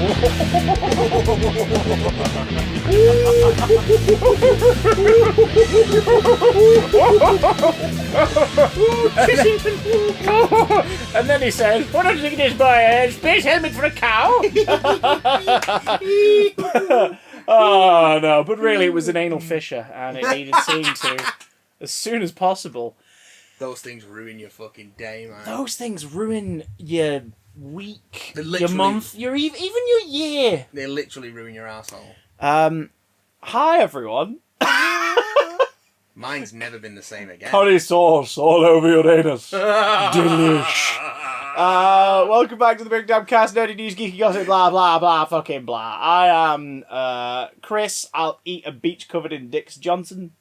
And then he says, "What do you think it is, boy? A space helmet for a cow?" Oh no! But really, it was an anal fissure, and it needed seeing to as soon as possible. Those things ruin your fucking day, man. Those things ruin your week, your month, your even your year. They literally ruin your asshole. Hi everyone. Mine's never been the same again. Curry sauce all over your anus. Delish. Welcome back to the Big Damn Cast, nerdy news, geeky gossip, blah blah blah, fucking blah. I am Chris. I'll eat a beach covered in Dix Johnson.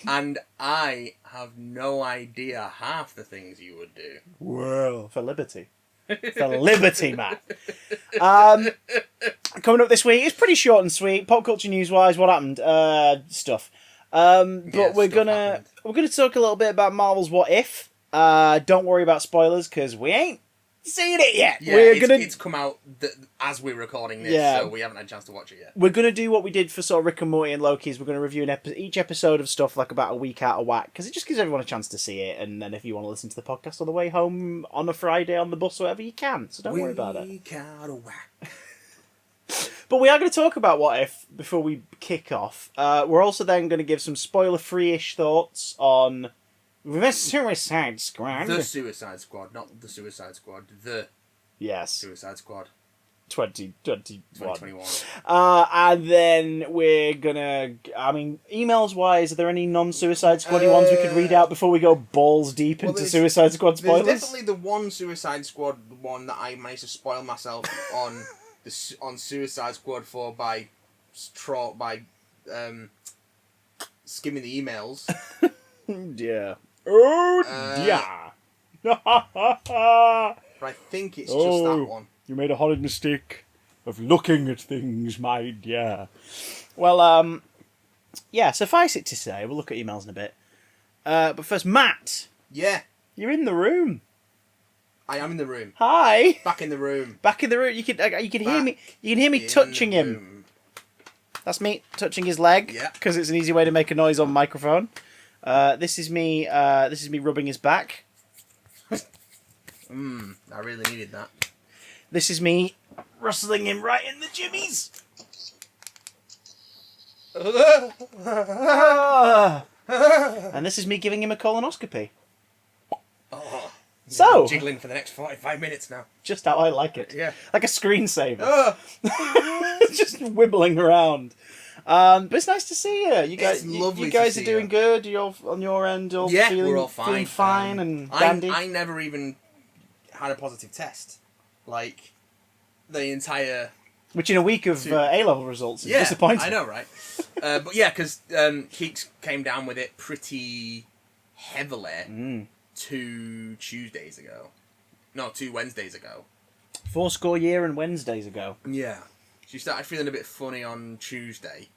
And I have no idea half the things you would do. Well, for liberty. For liberty, man. Coming up this week, it's pretty short and sweet. Pop culture news wise, what happened? Stuff. But we're gonna talk a little bit about Marvel's What If. Don't worry about spoilers because we ain't seen it yet. Yeah, it's come out as we're recording this, so we haven't had a chance to watch it yet. We're gonna do what we did for sort of Rick and Morty and Loki. Is we're gonna review each episode of stuff like about a week out of whack because it just gives everyone a chance to see it. And then if you want to listen to the podcast on the way home on a Friday on the bus or whatever, you can. So don't worry about it. Week out of whack. But we are going to talk about What If before we kick off. We're also then going to give some spoiler-free-ish thoughts on the Suicide Squad. The Suicide Squad, not the Suicide Squad. The Suicide Squad. 2021. And then we're going to... I mean, emails-wise, are there any non-Suicide Squad-y ones we could read out before we go balls deep into Suicide Squad spoilers? There's definitely the one Suicide Squad one that I managed to spoil myself on... on Suicide Squad 4 by skimming the emails. Yeah. Oh, yeah. But I think it's just that one. You made a horrid mistake of looking at things, my dear. Well, yeah, suffice it to say, we'll look at emails in a bit. But first, Matt. Yeah. You're in the room. I am in the room. Hi. Back in the room. Back in the room. You can hear me. You can hear me touching him. That's me touching his leg. Yeah. Because it's an easy way to make a noise on microphone. This is me. This is me rubbing his back. I really needed that. This is me rustling him right in the jimmies. And this is me giving him a colonoscopy. Oh. So, jiggling for the next 45 minutes now. Just how I like it. Yeah. Like a screensaver. Just wibbling around. But it's nice to see you. You guys, you guys are doing good. You're on your end, all we're all fine. Feeling fine and dandy. I never even had a positive test. Like, the entire... Which in a week of A-level results is disappointing. I know, right? But yeah, because Keeks came down with it pretty heavily 2 Tuesdays ago. No, 2 Wednesdays ago. 4 year and Wednesdays ago. Yeah. She started feeling a bit funny on Tuesday.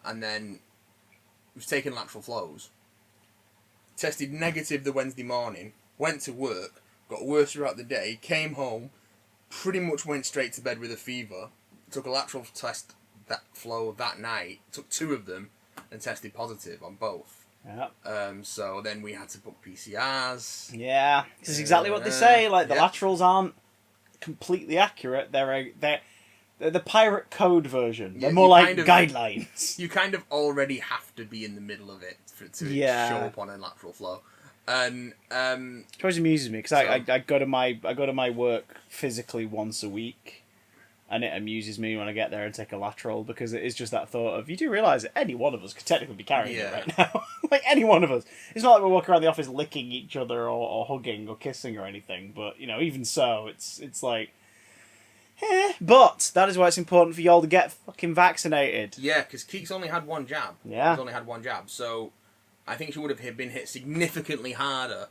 And then was taking lateral flows. Tested negative the Wednesday morning. Went to work. Got worse throughout the day. Came home. Pretty much went straight to bed with a fever. Took a lateral test that night. Took 2 of them. And tested positive on both. Yeah. So then we had to book PCRs. Yeah. This is exactly what they say. Like, the laterals aren't completely accurate. They're the pirate code version. They're more like guidelines. You kind of already have to be in the middle of it to show up on a lateral flow. And it always amuses me because I go to my work physically once a week, and it amuses me when I get there and take a lateral because it is just that thought of, you do realise that any one of us could technically be carrying it right now. Like, any one of us. It's not like we're walking around the office licking each other or hugging or kissing or anything, but, you know, even so, it's like... But that is why it's important for y'all to get fucking vaccinated. Yeah, because Keeks only had 1 jab. Yeah. He's only had 1 jab, so I think she would have been hit significantly harder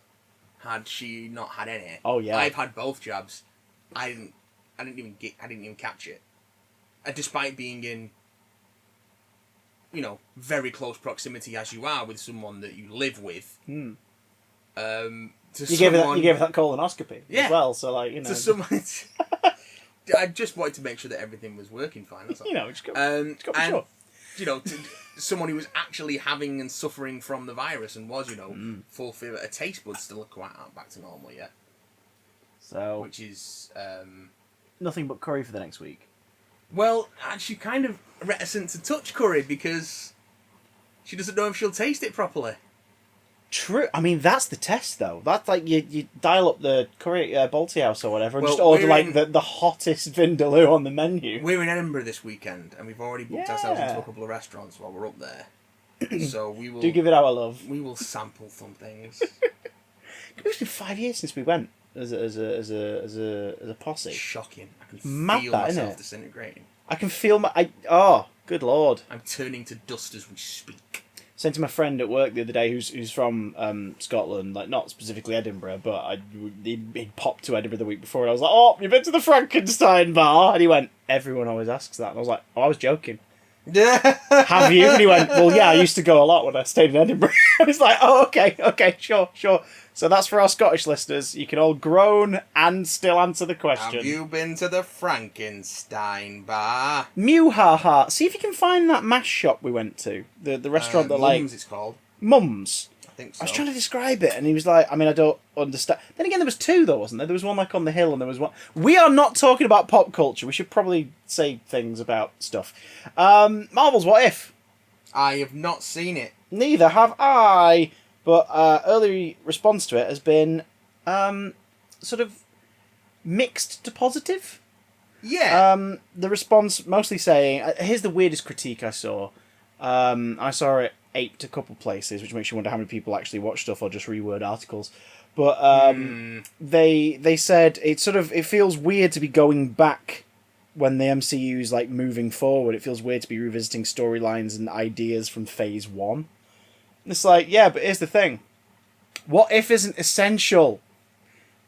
had she not had any. Oh yeah. I've had both jabs. I didn't even catch it, despite being in, you know, very close proximity as you are with someone that you live with. You gave her that colonoscopy as well, so like, you know. To someone. I just wanted to make sure that everything was working fine. That's all. Just got to be sure. Someone who was actually having and suffering from the virus and was, full fever. A taste bud's still quite back to normal yet. So, which is nothing but curry for the next week. Well, she's kind of reticent to touch curry because she doesn't know if she'll taste it properly. True. I mean, that's the test, though. That's like you dial up the curry Balti House or whatever and just order the hottest vindaloo on the menu. We're in Edinburgh this weekend, and we've already booked ourselves into a couple of restaurants while we're up there. So we will... Do give it our love. We will sample some things. It's been 5 years since we went as a posse. Shocking. I can feel that, myself disintegrating. I can feel oh, good lord. I'm turning to dust as we speak. Sent to my friend at work the other day who's from Scotland, like not specifically Edinburgh, but he'd popped to Edinburgh the week before, and I was like, "Oh, you've been to the Frankenstein bar?" And he went, "Everyone always asks that." And I was like, "Oh, I was joking." Yeah. Have you? And he went, "Well, yeah, I used to go a lot when I stayed in Edinburgh." And it's like, "Oh, okay, sure." So that's for our Scottish listeners. You can all groan and still answer the question. Have you been to the Frankenstein bar? Mew ha ha. See if you can find that mash shop we went to. The restaurant that Mums, it's called. Mums. I think so. I was trying to describe it, and he was like, I mean, I don't understand. Then again, there was two, though, wasn't there? There was one, like, on the hill, and there was one... We are not talking about pop culture. We should probably say things about stuff. Marvel's What If? I have not seen it. Neither have I. But early response to it has been sort of mixed to positive. Yeah. The response mostly saying... here's the weirdest critique I saw. I saw it aped a couple places, which makes you wonder how many people actually watch stuff or just reword articles. But they said it feels weird to be going back when the MCU is like moving forward. It feels weird to be revisiting storylines and ideas from Phase 1. It's like, yeah, but here's the thing. What If isn't essential.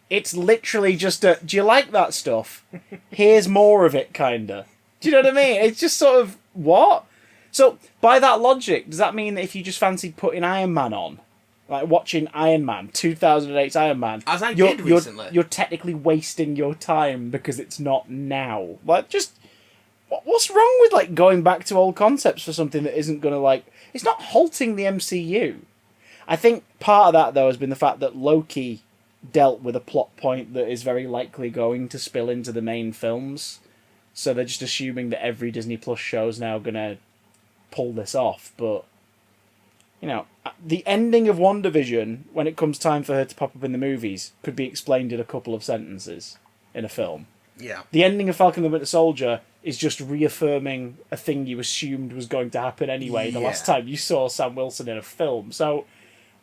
It's literally just do you like that stuff? Here's more of it, kinda. Do you know what I mean? It's just sort of, what? So, by that logic, does that mean that if you just fancy putting Iron Man on, like watching Iron Man, 2008's Iron Man, as I did recently, you're technically wasting your time because it's not now? Like, just, what's wrong with, like, going back to old concepts for something that isn't going to, like... It's not halting the MCU. I think part of that, though, has been the fact that Loki dealt with a plot point that is very likely going to spill into the main films. So they're just assuming that every Disney Plus show is now going to pull this off. But, the ending of WandaVision, when it comes time for her to pop up in the movies, could be explained in a couple of sentences in a film. Yeah. The ending of Falcon and the Winter Soldier is just reaffirming a thing you assumed was going to happen anyway the last time you saw Sam Wilson in a film. So,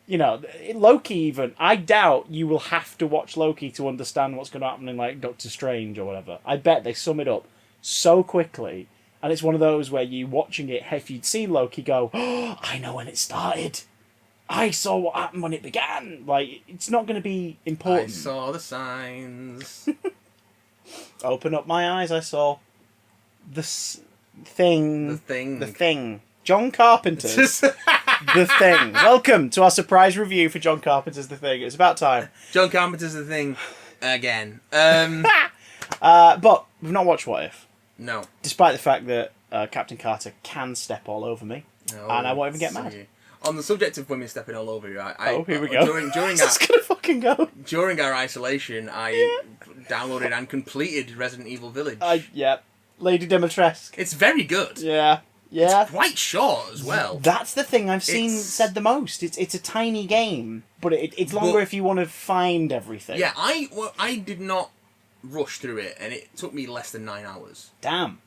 Loki even, I doubt you will have to watch Loki to understand what's going to happen in, like, Doctor Strange or whatever. I bet they sum it up so quickly, and it's one of those where you watching it, if you'd seen Loki, go, "Oh, I know when it started. I saw what happened when it began." Like, it's not going to be important. I saw the signs. Open up my eyes, I saw the thing. The thing. John Carpenter's The Thing. Welcome to our surprise review for John Carpenter's The Thing. It's about time. John Carpenter's The Thing again. But we've not watched What If. No. Despite the fact that Captain Carter can step all over me, and I won't even get mad. On the subject of women stepping all over you, here we go. During It's gonna fucking go. During our isolation, I downloaded and completed Resident Evil Village. Lady Dimitrescu. It's very good. Yeah. It's quite short as well. That's the thing I've seen said the most. It's a tiny game, but it's longer if you want to find everything. Yeah, I did not rush through it, and it took me less than 9 hours. Damn.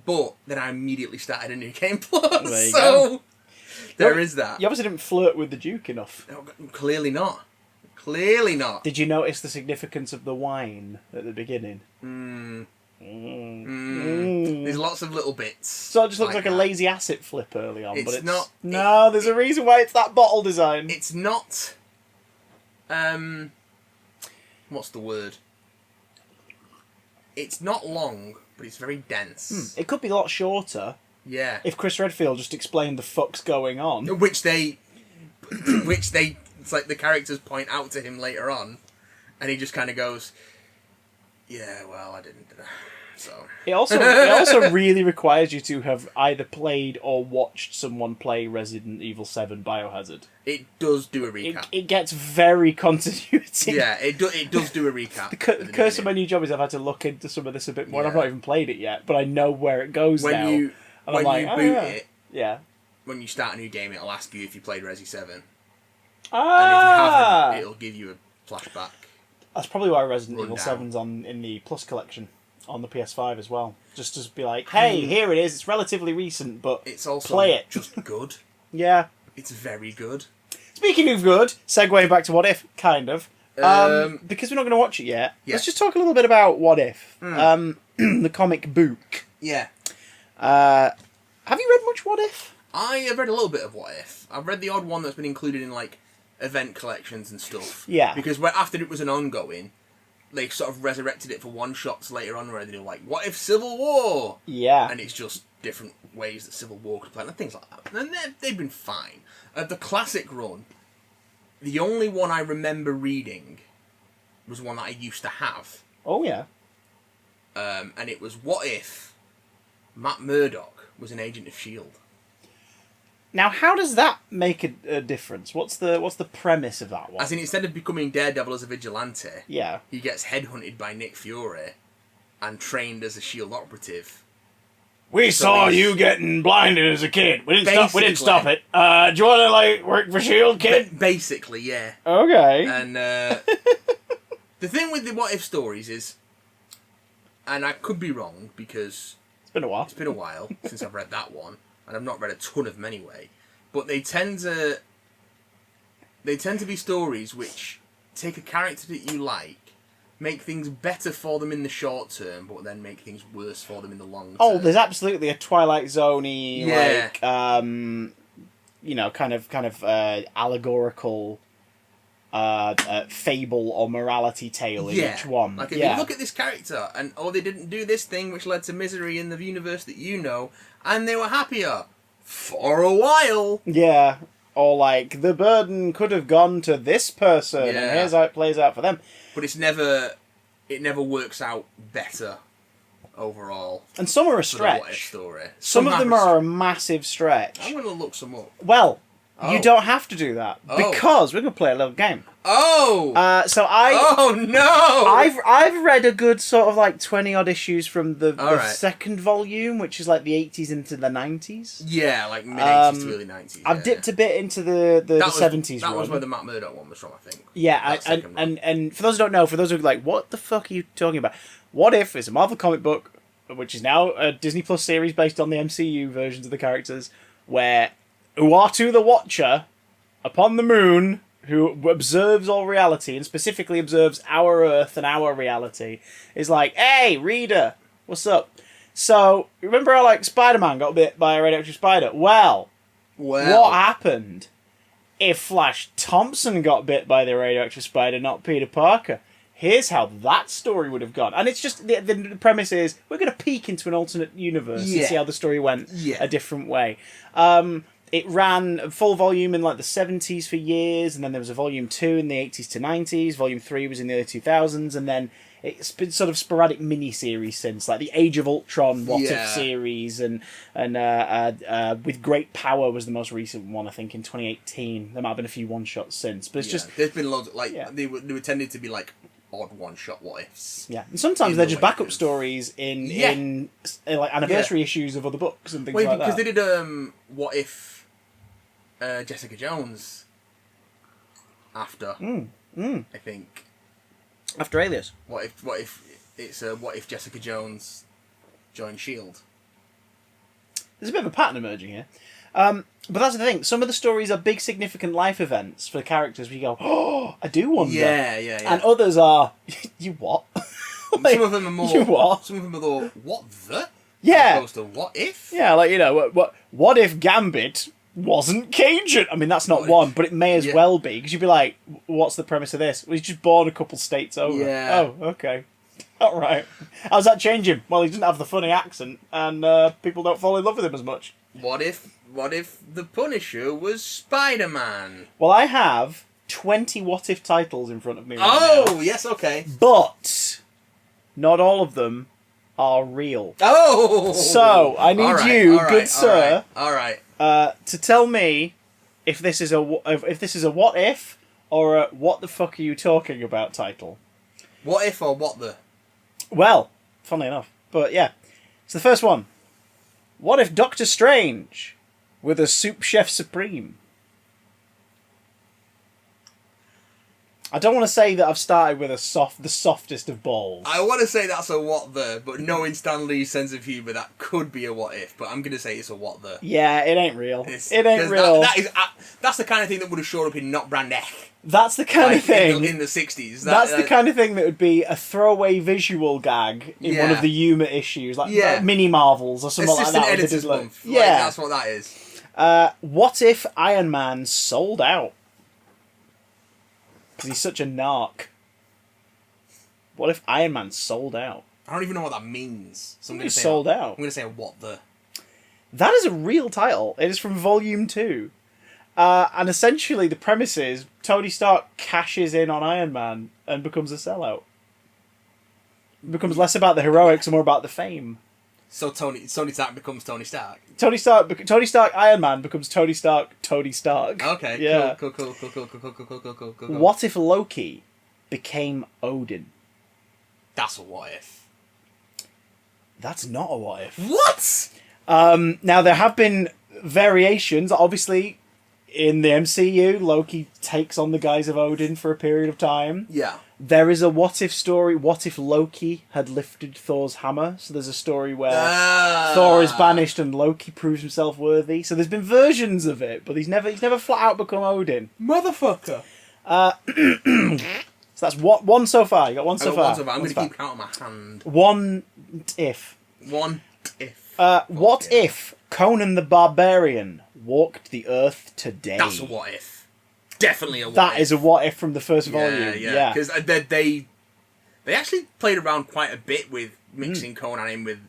But then I immediately started a new game plus. There you go. There is that. You obviously didn't flirt with the Duke enough. No, clearly not. Clearly not. Did you notice the significance of the wine at the beginning? There's lots of little bits. So it just looks like a lazy asset flip early on, but it's not. No, there's a reason why it's that bottle design. It's not. What's the word? It's not long, but it's very dense. It could be a lot shorter. Yeah. If Chris Redfield just explained the fuck's going on. Which they, it's like the characters point out to him later on, and he just kind of goes, Yeah, well, I didn't. So It also really requires you to have either played or watched someone play Resident Evil 7 Biohazard. it does do a recap. It gets very continuity. Yeah, it does do a recap. The curse of my new job is I've had to look into some of this a bit more. Yeah. I've not even played it yet, but I know where it goes when now. You when you boot it, yeah. When you start a new game, it'll ask you if you played Resi 7. Ah! And if you haven't, it'll give you a flashback. That's probably why Resident Evil 7's in the Plus collection on the PS5 as well. Just to be like, hey, here it is. It's relatively recent, but it's also play it. Just good. Yeah. It's very good. Speaking of good, segueing back to What If, kind of. Because we're not going to watch it yet, let's just talk a little bit about What If. The comic book. Yeah. Have you read much What If? I have read a little bit of What If. I've read the odd one that's been included in, like, event collections and stuff. Yeah. Because after it was an ongoing, they sort of resurrected it for one-shots later on where they were like, what if Civil War? Yeah. And it's just different ways that Civil War could play, and things like that. And they've been fine. The classic run, the only one I remember reading was one that I used to have. Oh, yeah. And it was What If Matt Murdock was an agent of S.H.I.E.L.D.? Now, how does that make a difference? What's the premise of that one? As in, instead of becoming Daredevil as a vigilante, yeah, he gets headhunted by Nick Fury and trained as a S.H.I.E.L.D. operative. We saw you getting blinded as a kid. We didn't stop it. Do you want to like work for S.H.I.E.L.D., kid? Basically, yeah. Okay. And the thing with the What If stories is, and I could be wrong because it's been a while since I've read that one. And I've not read a ton of them anyway, but they tend to be stories which take a character that you like, make things better for them in the short term, but then make things worse for them in the long term. Oh, there's absolutely a Twilight Zone-y, like, kind of allegorical fable or morality tale in each one. Like, if you look at this character, and they didn't do this thing which led to misery in the universe that you know, and they were happier for a while. Yeah. Or like, the burden could have gone to this person, and here's how it plays out for them. But it never works out better overall. And some are a stretch. Story. Some of them are a massive stretch. I'm going to look some up. Well, you don't have to do that, because we're going to play a little game. Oh! Oh no! I've read a good sort of like 20-odd issues from the second volume, which is like the 80s into the 90s. Yeah, like mid-80s to early 90s. I've dipped a bit into the 70s That run. was where the Matt Murdock one was from, I think. Yeah, and for those who don't know, for those who are like, what the fuck are you talking about? What If is a Marvel comic book, which is now a Disney Plus series based on the MCU versions of the characters, where Uatu the Watcher, upon the moon, who observes all reality, and specifically observes our Earth and our reality, is like, hey, reader, what's up? So, remember how, like, Spider-Man got bit by a radioactive spider? Well, what happened if Flash Thompson got bit by the radioactive spider, not Peter Parker? Here's how that story would have gone. And it's just, the premise is, we're going to peek into an alternate universe and see how the story went a different way. It ran full volume in like the 70s for years, and then there was a volume 2 in the 80s to 90s, volume 3 was in the early 2000s, and then it's been sort of sporadic mini-series since, like the Age of Ultron What If series, and With Great Power was the most recent one, I think, in 2018. There might have been a few one-shots since, but it's just... There's been loads, they were tended to be like odd one-shot What Ifs. Yeah, and sometimes they're just backup stories in like anniversary issues of other books and things like that. Because they did What If Jessica Jones after, I think. After Alias. What if Jessica Jones joined S.H.I.E.L.D.? There's a bit of a pattern emerging here. But that's the thing. Some of the stories are big, significant life events for the characters where you go, oh, I do wonder. Yeah. And others are, you what? Like, some of them are more... You what? Some of them are more, what the? Yeah. As opposed to what if? Yeah, like, you know, what if Gambit wasn't Cajun? I mean, that's not one, but it may as well be, because you'd be like, what's the premise of this? Well, he's just born a couple states over. Yeah. Oh, okay. All right. How's that change him? Well, he doesn't have the funny accent, and people don't fall in love with him as much. What if the Punisher was Spider-Man? Well, I have 20 What If titles in front of me right now. Yes, okay. But not all of them are real. Oh! So, I need you, good sir, all right. to tell me if this is a what if or a what the fuck are you talking about title. What if or what the? Well, funnily enough. But yeah. So the first one. What if Doctor Strange were the Soup Chef Supreme? I don't want to say that I've started with the softest of balls. I want to say that's a what the, but knowing Stan Lee's sense of humour, that could be a what if. But I'm going to say it's a what the. Yeah, it ain't real. It ain't real. That's the kind of thing that would have shown up in Not Brand Ek. That's the kind of thing in the 60s. That's the kind of thing that would be a throwaway visual gag in one of the humour issues, like mini Marvels or something like that. Editor's bump. Yeah, that's what that is. What if Iron Man sold out? Because he's such a narc. What if Iron Man sold out? I don't even know what that means. So He's sold out. I'm going to say what the. That is a real title. It is from Volume 2. And essentially the premise is Tony Stark cashes in on Iron Man and becomes a sellout. It becomes less about the heroics and more about the fame. So Tony Stark becomes Tony Stark. Tony Stark Iron Man becomes Tony Stark Okay, yeah. Cool. What if Loki became Odin? That's a what if. That's not a what if. What? Now there have been variations, obviously. In the MCU, Loki takes on the guise of Odin for a period of time. Yeah. There is a what if story. What if Loki had lifted Thor's hammer? So there's a story where Thor is banished and Loki proves himself worthy. So there's been versions of it, but he's never flat out become Odin. Motherfucker. So that's one so far. You got one so far. I'm going to keep count on my hand. What if Conan the Barbarian walked the earth today? That's a what if. Definitely a what if. That is a what if from the first volume. Yeah. Because they actually played around quite a bit with mixing Conan in with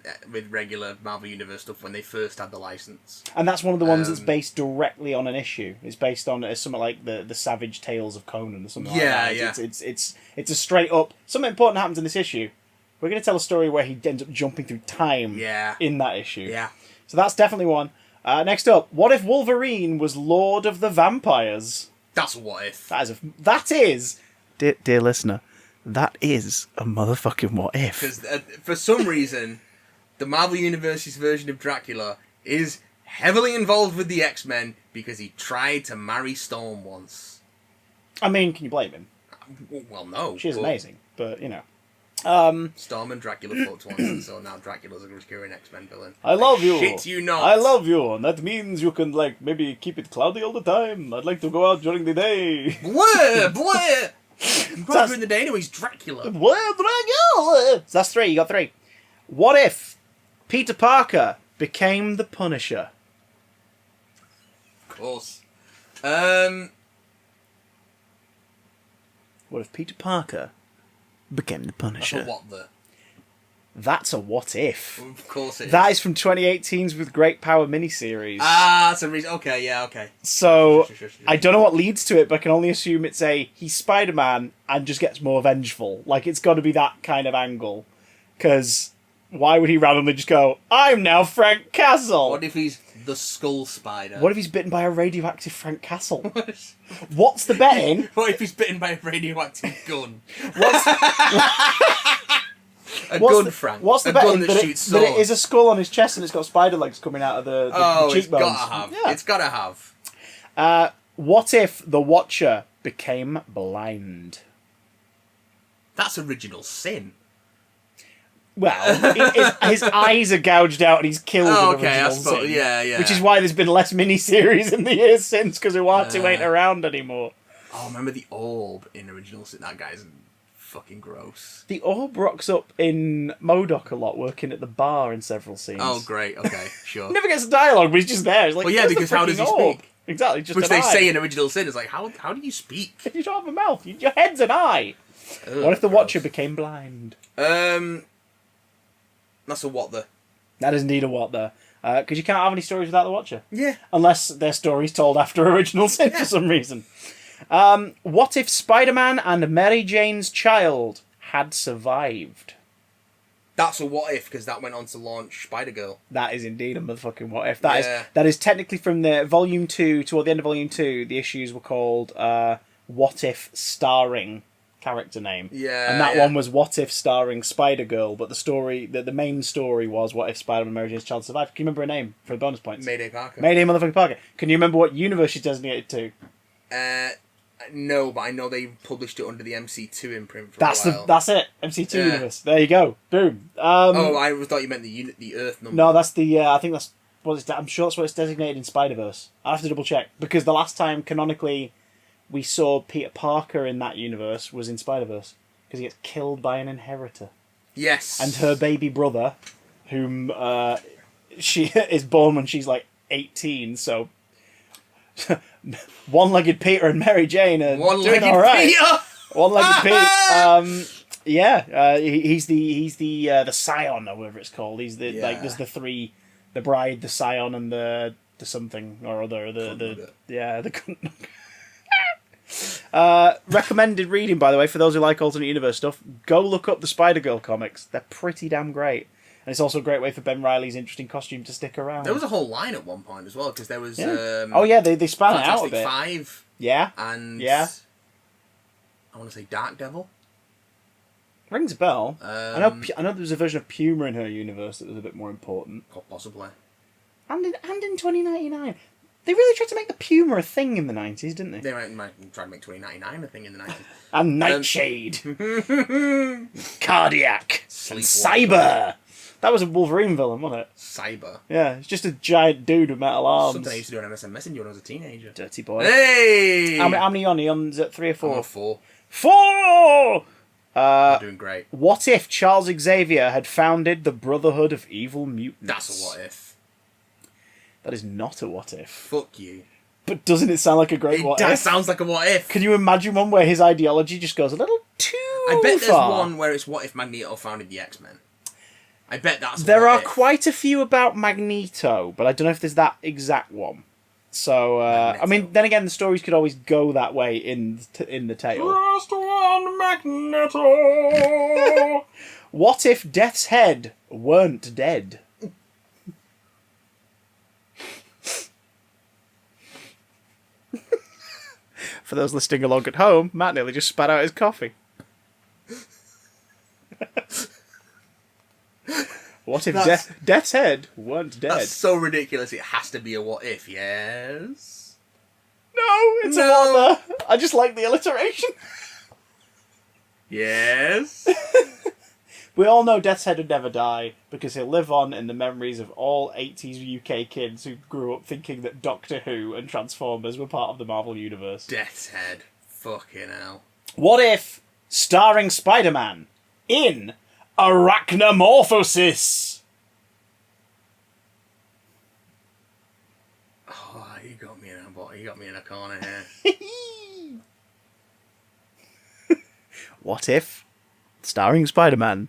regular Marvel Universe stuff when they first had the license. And that's one of the ones that's based directly on an issue. It's based on something like the Savage Tales of Conan or something like that. Yeah. It's a straight up, something important happens in this issue. We're going to tell a story where he ends up jumping through time in that issue. Yeah. So that's definitely one. Next up, what if Wolverine was Lord of the Vampires? That's a what if. That is, dear listener, that is a motherfucking what if. Because for some reason, the Marvel Universe's version of Dracula is heavily involved with the X-Men because he tried to marry Storm once. I mean, can you blame him? Well, no. She's amazing, but you know. Storm and Dracula fought once, and so now Dracula's a recurring X-Men villain. I love you. Shit you not. I love you, and that means you can, maybe keep it cloudy all the time. I'd like to go out during the day. Blah! During the day, anyway, he's Dracula. Dracula! So that's 3, you got 3. What if Peter Parker became the Punisher? Of course. What if Peter Parker became the Punisher? That's a what the? That's a what if. Of course it is. That is from 2018's With Great Power miniseries. That's a reason. Okay, yeah, okay. So, sure. I don't know what leads to it, but I can only assume it's he's Spider-Man and just gets more vengeful. Like, it's got to be that kind of angle. Because why would he randomly just go, I'm now Frank Castle? What if he's the Skull Spider? What if he's bitten by a radioactive Frank Castle? What's the betting? What if he's bitten by a radioactive gun? Frank. What's the betting that it is a skull on his chest and it's got spider legs coming out of the cheekbones? It's gotta have. Yeah. It's gotta have. What if the Watcher became blind? That's original sin. Well, his eyes are gouged out and he's killed in original sin. Yeah. Which is why there's been less miniseries in the years since, because Uatu ain't around anymore. Oh, remember the Orb in original sin? That guy's fucking gross. The Orb rocks up in Murdock a lot, working at the bar in several scenes. Oh, great. Okay, sure. He never gets a dialogue, but he's just there. It's like, well, yeah, because how does he speak? Exactly, just which an they eye. say in original sin is like, how do you speak? You don't have a mouth. Your head's an eye. Ugh, what if the Watcher became blind? That's a what the. That is indeed a what the. Because you can't have any stories without the Watcher. Yeah. Unless they're stories told after original sin for some reason. What if Spider-Man and Mary Jane's child had survived? That's a what if, because that went on to launch Spider-Girl. That is indeed a motherfucking what if. That is technically from the Volume 2, toward the end of Volume 2, the issues were called What If Starring character name. Yeah. And that one was What If Starring Spider-Girl, but the story, the main story was What If Spider-Man Mary Jane's Child survived. Can you remember her name for the bonus points? Mayday Parker. Mayday motherfucking Parker. Can you remember what universe she's designated to? No, but I know they published it under the MC2 imprint for a while. That's it. MC2 universe. There you go. Boom. I thought you meant the Earth number. No, that's the. I think that's what it's. I'm sure that's what it's designated in Spider-Verse. I will have to double check because the last time canonically we saw Peter Parker in that universe was in Spider-Verse because he gets killed by an inheritor. Yes. And her baby brother, whom she is born when she's like 18, so. One-legged Peter and Mary Jane are doing all right. One-legged Pete. He's the scion or whatever it's called. He's the there's the three, the bride, the scion, and the something or other. The recommended reading, by the way, for those who like alternate universe stuff. Go look up the Spider-Girl comics. They're pretty damn great. And it's also a great way for Ben Reilly's interesting costume to stick around. There was a whole line at one point as well, because there was... They span it out a bit. Fantastic 5. Yeah. And... Yeah. I want to say Dark Devil. Rings a bell. I know there was a version of Puma in her universe that was a bit more important. Possibly. And in 2099. They really tried to make the Puma a thing in the 90s, didn't they? They might try to make 2099 a thing in the 90s. And Nightshade. Cardiac. And Cyber. That was a Wolverine villain, wasn't it? Cyber. Yeah, it's just a giant dude with metal arms. Something I used to do on MSN Messenger when I was a teenager. Dirty boy. Hey! How many on? Are you on 3 or 4? I'm on 4. 4! I'm doing great. What if Charles Xavier had founded the Brotherhood of Evil Mutants? That's a what if. That is not a what if. Fuck you. But doesn't it sound like a great what if? That sounds like a what if. Can you imagine one where his ideology just goes a little too I bet far? there's one where it's what if Magneto founded the X-Men. I bet that's There are quite a few about Magneto, but I don't know if there's that exact one. So, I mean, then again, the stories could always go that way in the tale. Last one, Magneto! What if Death's Head weren't dead? For those listening along at home, Matt nearly just spat out his coffee. What if Death's Head weren't dead? That's so ridiculous, it has to be a what if, yes? No, it's a what the. I just like the alliteration. Yes? We all know Death's Head would never die, because he'll live on in the memories of all 80s UK kids who grew up thinking that Doctor Who and Transformers were part of the Marvel Universe. Death's Head. Fucking hell. What if, starring Spider-Man, in Arachnomorphosis? Oh, you got me in a corner here. What if, starring Spider-Man,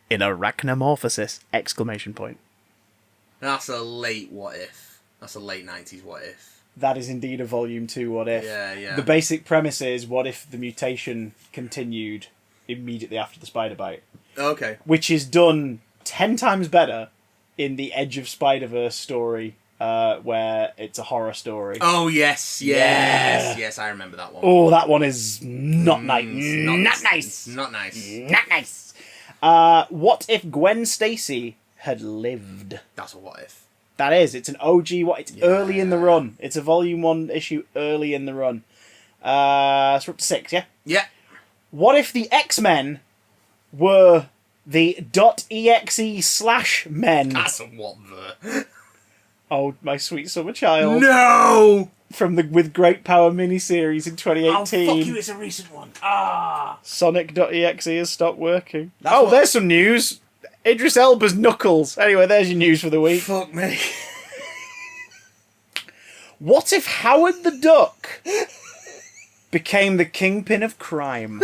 in Arachnomorphosis! Exclamation point. That's a late what if. That's a late 90s what if. That is indeed a Volume 2 what if. Yeah. The basic premise is, what if the mutation continued immediately after the spider bite? Okay. Which is done 10 times better in the Edge of Spider-Verse story, where it's a horror story. Oh, yes, I remember that one. Oh, that one is not nice. Not nice. Not nice. Not nice. What if Gwen Stacy had lived? That's a what if. That is. It's an OG. It's early in the run. It's a Volume 1 issue early in the run. So we're up to 6, yeah? Yeah. What if the X-Men were the .exe/men? That's a what the... Oh, my sweet summer child. No! From the With Great Power miniseries in 2018. Oh, fuck you, it's a recent one. Sonic.exe has stopped working. There's some news. Idris Elba's Knuckles. Anyway, there's your news for the week. Fuck me. What if Howard the Duck became the kingpin of crime?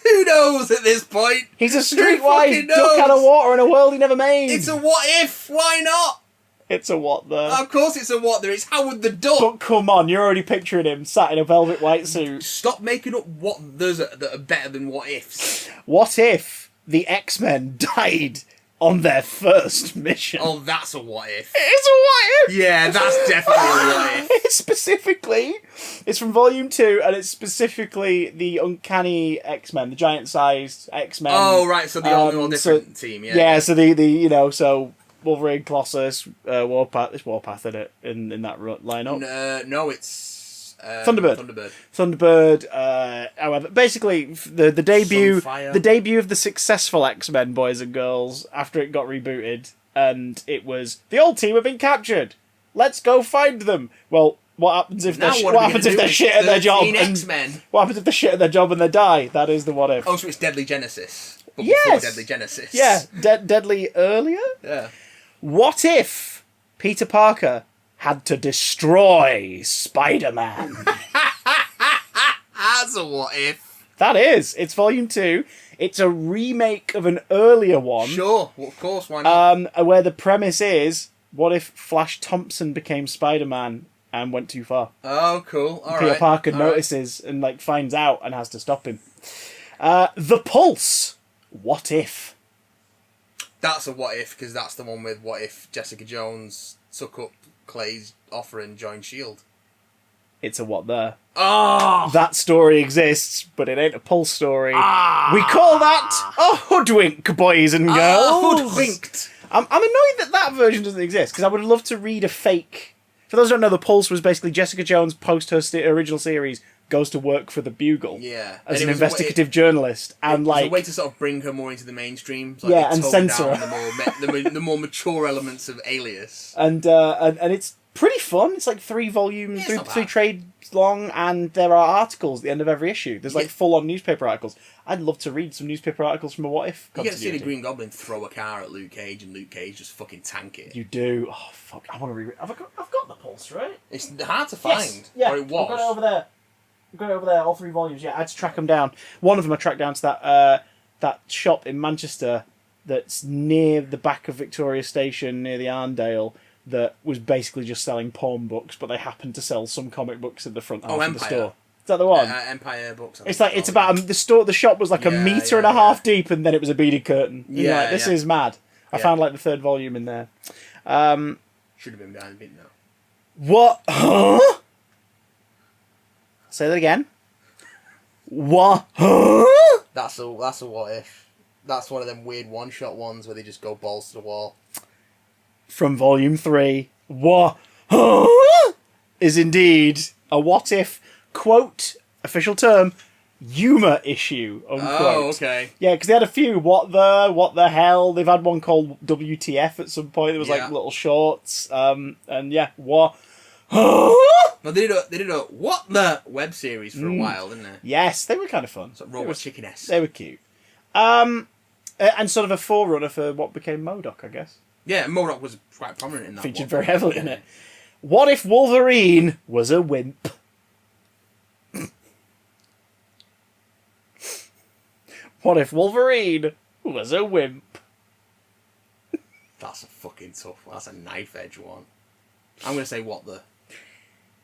Who knows at this point? He's a streetwise duck out of water in a world he never made. It's a what if. Why not? It's a what the. Of course it's a what there. It's Howard the Duck. But come on, you're already picturing him sat in a velvet white suit. Stop making up what there's that are better than what ifs. What if the X-Men died on their first mission. Oh, that's a what if. It's a what if! Yeah, that's definitely a what if. It's from Volume 2, and it's specifically the Uncanny X-Men, the giant-sized X-Men. Oh, right, so the all different team, yeah. Yeah, so so Wolverine, Colossus, Warpath. It's Warpath in it, in that lineup. No, it's Thunderbird. However, basically the debut of the successful X-Men boys and girls after it got rebooted, and it was the old team have been captured. Let's go find them. Well, what happens if they're shit at their job? What happens if they're shit at their job and they die? That is the what if. Oh, so it's Deadly Genesis. But yes. Before Deadly Genesis. Yeah, Deadly earlier. Yeah. What if Peter Parker had to destroy Spider-Man? That's a what if. That is. It's Volume 2. It's a remake of an earlier one. Sure, well, of course, why not? Where the premise is, what if Flash Thompson became Spider-Man and went too far? Oh, cool. All Peter Parker notices and finds out and has to stop him. The Pulse. What if? That's a what if, because that's the one with what if Jessica Jones took up Clay's offer and joined S.H.I.E.L.D. It's a what there. Oh! That story exists, but it ain't a Pulse story. We call that a hoodwink, boys and girls. Hoodwinked. I'm annoyed that version doesn't exist, because I would love to read a fake... For those who don't know, The Pulse was basically Jessica Jones, post her original series, goes to work for the Bugle. Yeah. As an investigative journalist. And it was a way to sort of bring her more into the mainstream. So and censor her. the more mature elements of Alias. And it's pretty fun. It's like 3 volumes, three trades long, and there are articles at the end of every issue. There's full-on newspaper articles. I'd love to read some newspaper articles from a What If. You get to see the Green Goblin throw a car at Luke Cage, and Luke Cage just fucking tank it. You do. Oh fuck! I want to read. I've got the Pulse, right? It's hard to find. Yes. Yeah, or it was. I've got it over there. All 3 volumes. Yeah, I had to track them down. One of them I tracked down to that shop in Manchester that's near the back of Victoria Station, near the Arndale. That was basically just selling porn books, but they happened to sell some comic books in the front half of the store. Is that the one? Empire Books. It's about the shop was like a metre and a half deep, and then it was a beaded curtain. Yeah, this is mad. I found the 3rd volume in there. Should have been behind the bin though. What? Huh? Say that again. What? Huh? That's a what if. That's one of them weird one-shot ones where they just go balls to the wall. From Volume 3, what huh? Is indeed a what if, quote, official term, humour issue, unquote. Oh, okay. Yeah, because they had a few, what the hell, they've had one called WTF at some point, there was little shorts, and yeah, what huh? Well, they did a what the web series for a while, didn't they? Yes, they were kind of fun. So Robot Chicken-esque. They were cute. And sort of a forerunner for what became Murdock, I guess. Yeah, Murdock was quite prominent in that. Featured very heavily in it. What if Wolverine was a wimp? What if Wolverine was a wimp? That's a fucking tough one. That's a knife edge one. I'm going to say what the...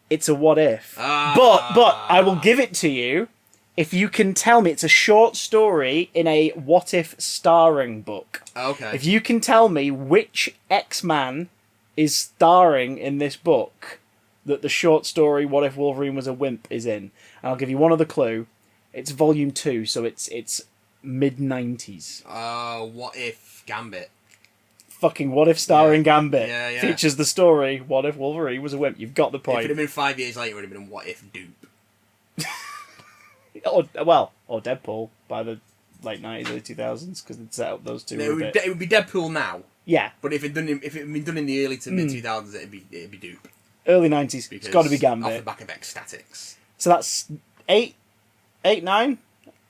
It's a what if. But I will give it to you if you can tell me, it's a short story in a what if starring book. Okay. If you can tell me which X-Man is starring in this book that the short story What If Wolverine Was a Wimp is in, and I'll give you one other clue. It's volume 2, so it's mid-90s. What If Gambit. Fucking What If starring Gambit yeah. features the story What If Wolverine Was a Wimp. You've got the point. If it had been 5 years later, it would have been What If Dupe. or Deadpool by the late 90s, early 2000s, because they'd set up those two. It would be Deadpool now. Yeah. But if it had been done in the early to mid 2000s, it'd be Dupe. Early 90s. It's got to be Gambit. Off the back of Ecstatics. So that's 8, 9?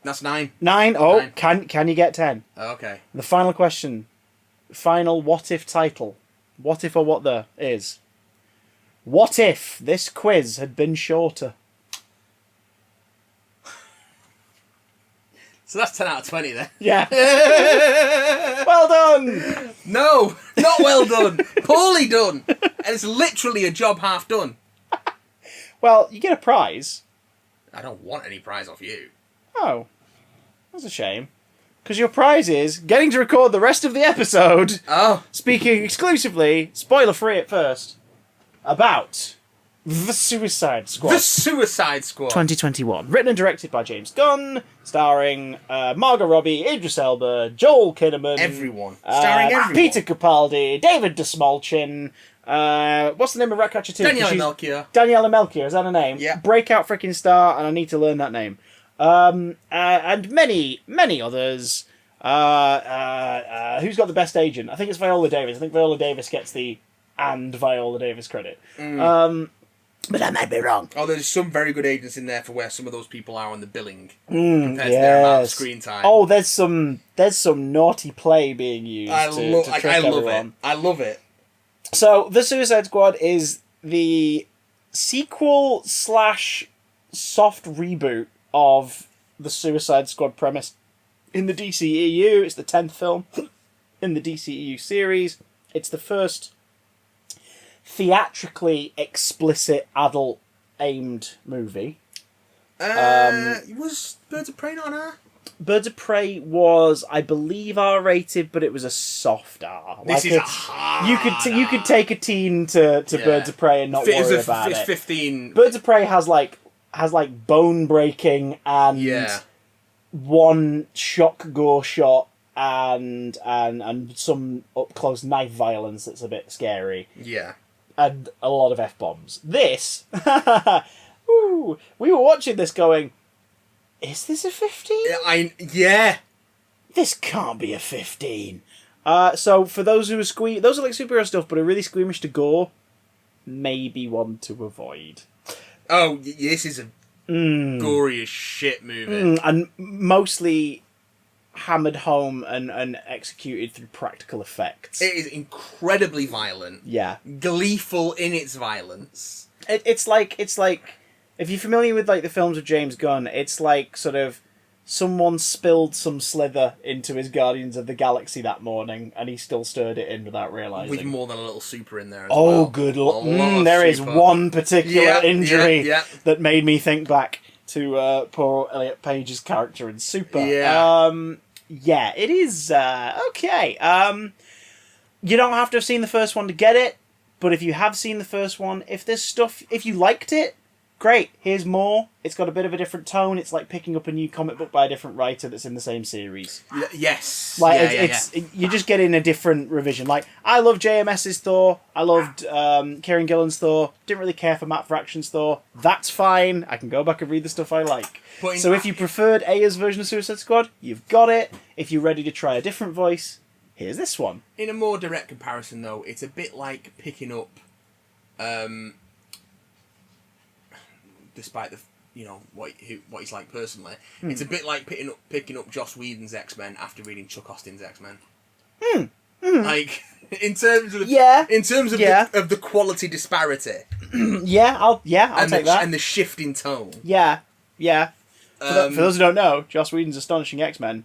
That's 9. 9? Oh, 9. Can you get 10? Okay. The final question. Final what if title. What if or what the is. What if this quiz had been shorter? So that's 10 out of 20 then. Yeah. Well done! No, not well done. Poorly done. And it's literally a job half done. Well, you get a prize. I don't want any prize off you. Oh. That's a shame. Because your prize is getting to record the rest of the episode. Oh. Speaking exclusively, spoiler-free at first, about The Suicide Squad. The Suicide Squad. 2021. Written and directed by James Gunn, starring Margot Robbie, Idris Elba, Joel Kinnaman. Everyone. Starring everyone. Peter Capaldi, David DeSmolchin. What's the name of Ratcatcher 2? Daniela Melchior. Daniela Melchior, is that her name? Yeah. Breakout freaking star, and I need to learn that name. And many, many others. Who's got the best agent? I think it's Viola Davis. I think Viola Davis gets the Viola Davis credit. But I might be wrong. Oh, there's some very good agents in there for where some of those people are on the billing compared to their amount of screen time. Oh, there's some naughty play being used. I love it. I love it. So, The Suicide Squad is the sequel / soft reboot of the Suicide Squad premise in the DCEU. It's the 10th film in the DCEU series. It's the first theatrically explicit adult-aimed movie. Was Birds of Prey not R? Birds of Prey was, I believe, R-rated, but it was a soft R. This is a hard you could take a teen to Birds of Prey and not worry about it's it. 15. Birds of Prey has bone breaking and one shock gore shot and some up close knife violence that's a bit scary. Yeah. And a lot of F-bombs. This, ooh, we were watching this going, is this a 15? Yeah. This can't be a 15. So for those who are those are like superhero stuff, but are really squeamish to gore, maybe one to avoid. Oh, this is a gory as shit movie. And mostly hammered home and executed through practical effects. It is incredibly violent. Yeah. Gleeful in its violence. It's like if you're familiar with like the films of James Gunn, it's like sort of someone spilled some slither into his Guardians of the Galaxy that morning and he still stirred it in without realising. With more than a little super in there as well. Good luck. There is one particular injury that made me think back to poor Elliot Page's character in Super. Yeah, it is okay. You don't have to have seen the first one to get it, but if you have seen the first one, if you liked it, great, here's more. It's got a bit of a different tone. It's like picking up a new comic book by a different writer that's in the same series. Yes. You're just getting a different revision. Like, I loved JMS's Thor. I loved Kieran Gillen's Thor. Didn't really care for Matt Fraction's Thor. That's fine. I can go back and read the stuff I like. So if you preferred Aya's version of Suicide Squad, you've got it. If you're ready to try a different voice, here's this one. In a more direct comparison, though, it's a bit like picking up... despite the what he's like personally, it's a bit like picking up Joss Whedon's X-Men after reading Chuck Austin's X-Men. Like in terms of the quality disparity. I'll take that. And the shift in tone. Yeah. For those who don't know, Joss Whedon's Astonishing X-Men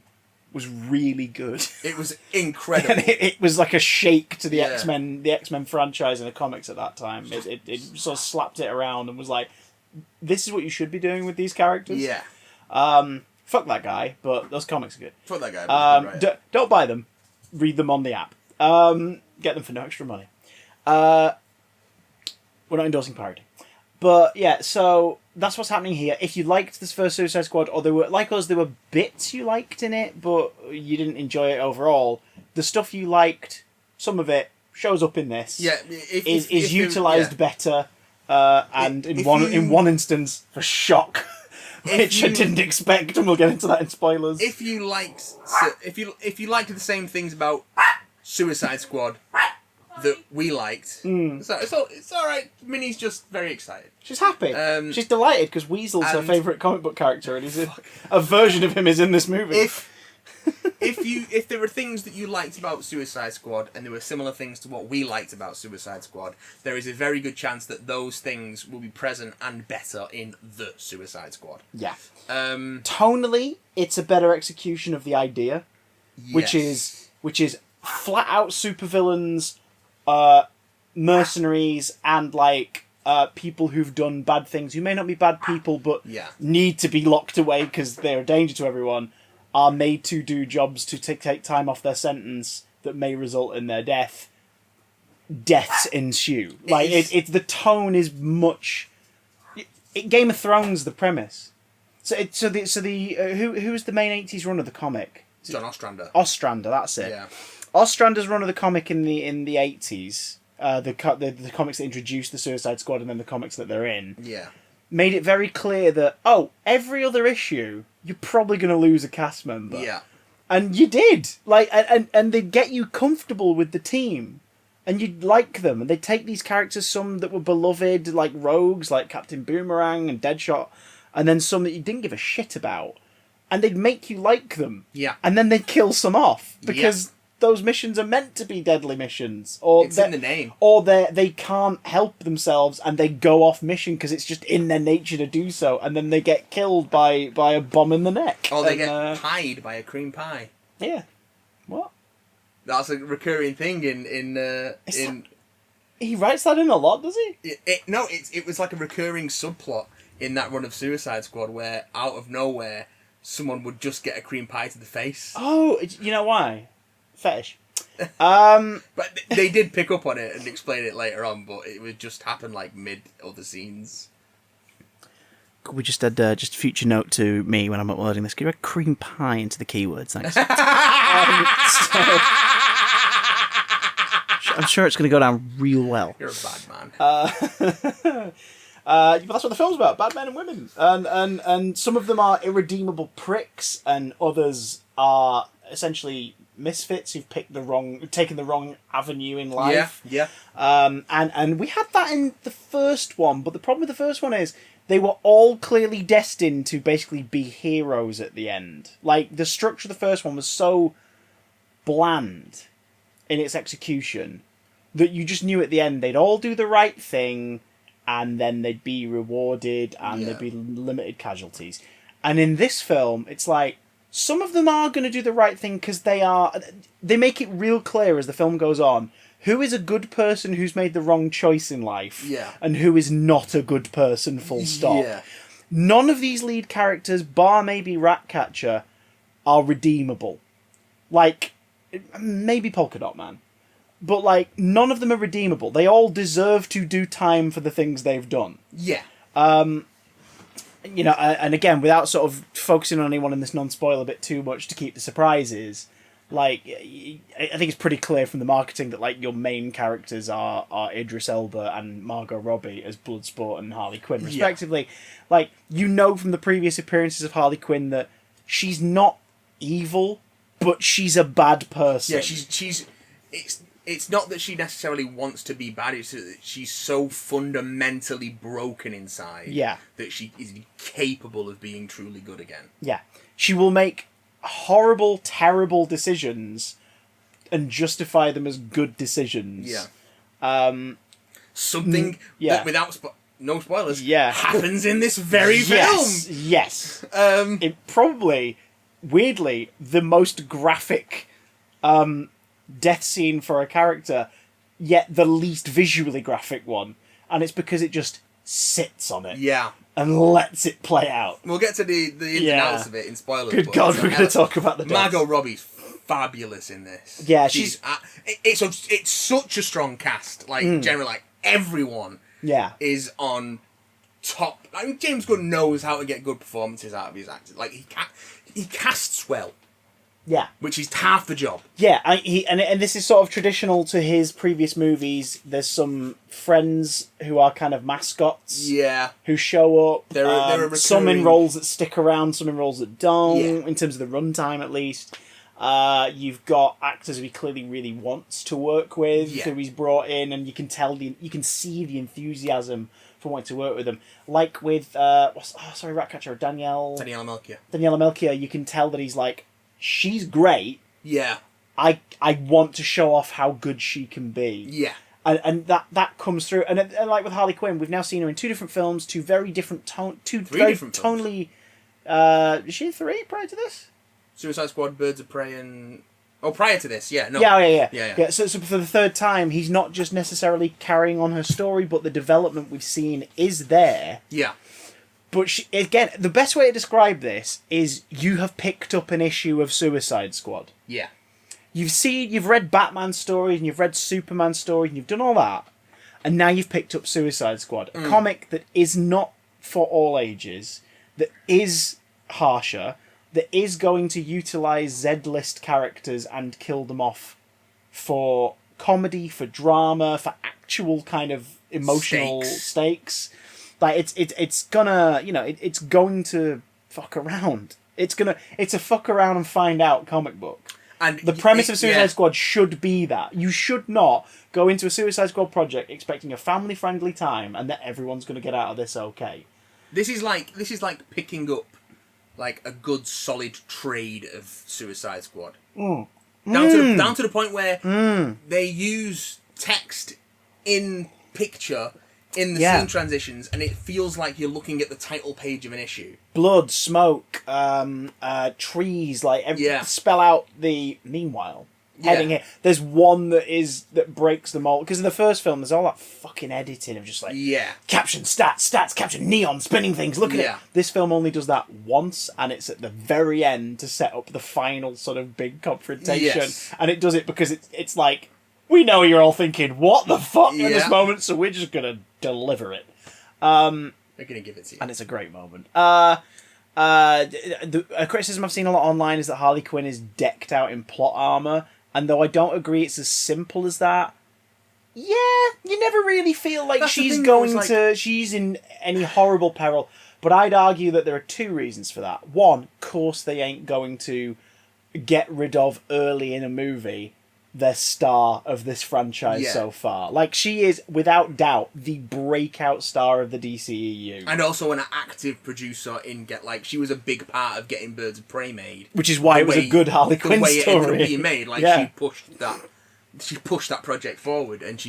was really good. It was incredible. And it was like a shake to the X-Men franchise in the comics at that time. It sort of slapped it around and was like, this is what you should be doing with these characters. Yeah. Fuck that guy, but those comics are good. Fuck that guy. Don't buy them. Read them on the app. Get them for no extra money. We're not endorsing pirating. But yeah, so that's what's happening here. If you liked this first Suicide Squad, or there were bits you liked in it, but you didn't enjoy it overall, the stuff you liked, some of it shows up in this. Yeah, is utilised better. And in one instance, for shock, which I didn't expect, and we'll get into that in spoilers. If you liked the same things about Suicide Squad that we liked, so it's all right. Minnie's just very excited. She's happy. She's delighted because Weasel's her favourite comic book character, and a version of him is in this movie. If there were things that you liked about Suicide Squad and there were similar things to what we liked about Suicide Squad, there is a very good chance that those things will be present and better in the Suicide Squad. Yeah. Tonally, it's a better execution of the idea, which is flat out supervillains, mercenaries, and like people who've done bad things who may not be bad people but need to be locked away because they're a danger to everyone. are made to do jobs to take time off their sentence that may result in their death, deaths ensue. Like, it's the tone is much... Game of Thrones, the premise. Who was the main 80s run of the comic? John Ostrander. Ostrander, that's it. Yeah. Ostrander's run of the comic in the 80s, the comics that introduced the Suicide Squad and then the comics that they're in, made it very clear that, every other issue, you're probably going to lose a cast member. Yeah. And you did. Like, and they'd get you comfortable with the team. And you'd like them. And they'd take these characters, some that were beloved, like rogues, like Captain Boomerang and Deadshot, and then some that you didn't give a shit about. And they'd make you like them. Yeah. And then they'd kill some off. Because those missions are meant to be deadly missions. Or it's in the name. Or they can't help themselves and they go off mission because it's just in their nature to do so. And then they get killed by a bomb in the neck. Or they get pied by a cream pie. Yeah. What? That's a recurring thing He writes that in a lot, does he? It was like a recurring subplot in that run of Suicide Squad where, out of nowhere, someone would just get a cream pie to the face. Oh, you know why? Fetish. But they did pick up on it and explain it later on, but it would just happen like mid other scenes. We just add just future note to me when I'm uploading this. Could you add cream pie into the keywords? Thanks. I'm sure it's going to go down real well. You're a bad man. But that's what the film's about: bad men and women, and some of them are irredeemable pricks, and others are essentially misfits who've taken the wrong avenue in life. Yeah. And we had that in the first one, but the problem with the first one is they were all clearly destined to basically be heroes at the end. Like, the structure of the first one was so bland in its execution that you just knew at the end they'd all do the right thing and then they'd be rewarded and there'd be limited casualties. And in this film, it's like, some of them are going to do the right thing because they make it real clear as the film goes on who is a good person who's made the wrong choice in life and who is not a good person, full stop. Yeah. None of these lead characters, bar maybe Ratcatcher, are redeemable. Like, maybe Polka Dot Man. But, like, none of them are redeemable. They all deserve to do time for the things they've done. Yeah. You know, and again, without sort of focusing on anyone in this non-spoiler bit too much to keep the surprises, like, I think it's pretty clear from the marketing that, like, your main characters are Idris Elba and Margot Robbie as Bloodsport and Harley Quinn, respectively. Yeah. Like, you know from the previous appearances of Harley Quinn that she's not evil, but she's a bad person. Yeah, it's not that she necessarily wants to be bad, it's that she's so fundamentally broken inside that she is incapable of being truly good again. Yeah. She will make horrible, terrible decisions and justify them as good decisions. Yeah. Something that, without no spoilers, happens in this very film. Yes. It probably, weirdly, the most graphic death scene for a character, yet the least visually graphic one. And it's because it just sits on it. Yeah. And lets it play out. We'll get to the ins and outs of it in spoilers. Good God, we're going to talk about the deaths. Margot Robbie's fabulous in this. Yeah, it's such a strong cast. Like, generally, like, everyone is on top. I mean, James Gunn knows how to get good performances out of his actors. Like, he casts well. Yeah. Which is half the job. Yeah, and this is sort of traditional to his previous movies. There's some friends who are kind of mascots. Yeah. Who show up. They're recurring... Some in roles that stick around, some in roles that don't, in terms of the runtime at least. You've got actors who he clearly really wants to work with, who he's brought in, and you can see the enthusiasm for wanting to work with them. Like with, Ratcatcher, Danielle Melchior, you can tell that he's like, she's great. Yeah. I want to show off how good she can be. Yeah. And that comes through. And like with Harley Quinn, we've now seen her in 2 different films, 2 very different tonally... is she in 3 prior to this? Suicide Squad, Birds of Prey, and... Oh, prior to this, yeah. No. Yeah. So for the 3rd time, he's not just necessarily carrying on her story, but the development we've seen is there. Yeah. But again, the best way to describe this is you have picked up an issue of Suicide Squad. Yeah. You've read Batman stories and you've read Superman stories and you've done all that, and now you've picked up Suicide Squad, a comic that is not for all ages, that is harsher, that is going to utilize Z-list characters and kill them off for comedy, for drama, for actual kind of emotional stakes. Like it's gonna, it's going to fuck around. It's a fuck around and find out comic book. And the premise of Suicide Squad should be that. You should not go into a Suicide Squad project expecting a family-friendly time and that everyone's going to get out of this okay. This is like picking up like a good solid trade of Suicide Squad. Down to the point where they use text in picture in the scene transitions, and it feels like you're looking at the title page of an issue. Blood, smoke, trees, spell out the meanwhile. Heading here. There's one that breaks the mold. Because in the first film, there's all that fucking editing of just like, caption, stats, caption, neon, spinning things, look at it. This film only does that once, and it's at the very end to set up the final sort of big confrontation. Yes. And it does it because it's like, we know you're all thinking, what the fuck at this moment, so we're just going to deliver it. They're going to give it to you. And it's a great moment. A criticism I've seen a lot online is that Harley Quinn is decked out in plot armor, and though I don't agree it's as simple as that, you never really feel like she's in any horrible peril. But I'd argue that there are two reasons for that. One, of course they ain't going to get rid of early in a movie their star of this franchise so far. Like, she is, without doubt, the breakout star of the DCEU. And also an active producer she was a big part of getting Birds of Prey made. Which is why it was a good Harley Quinn story. The way it ended up being made. She pushed that project forward, and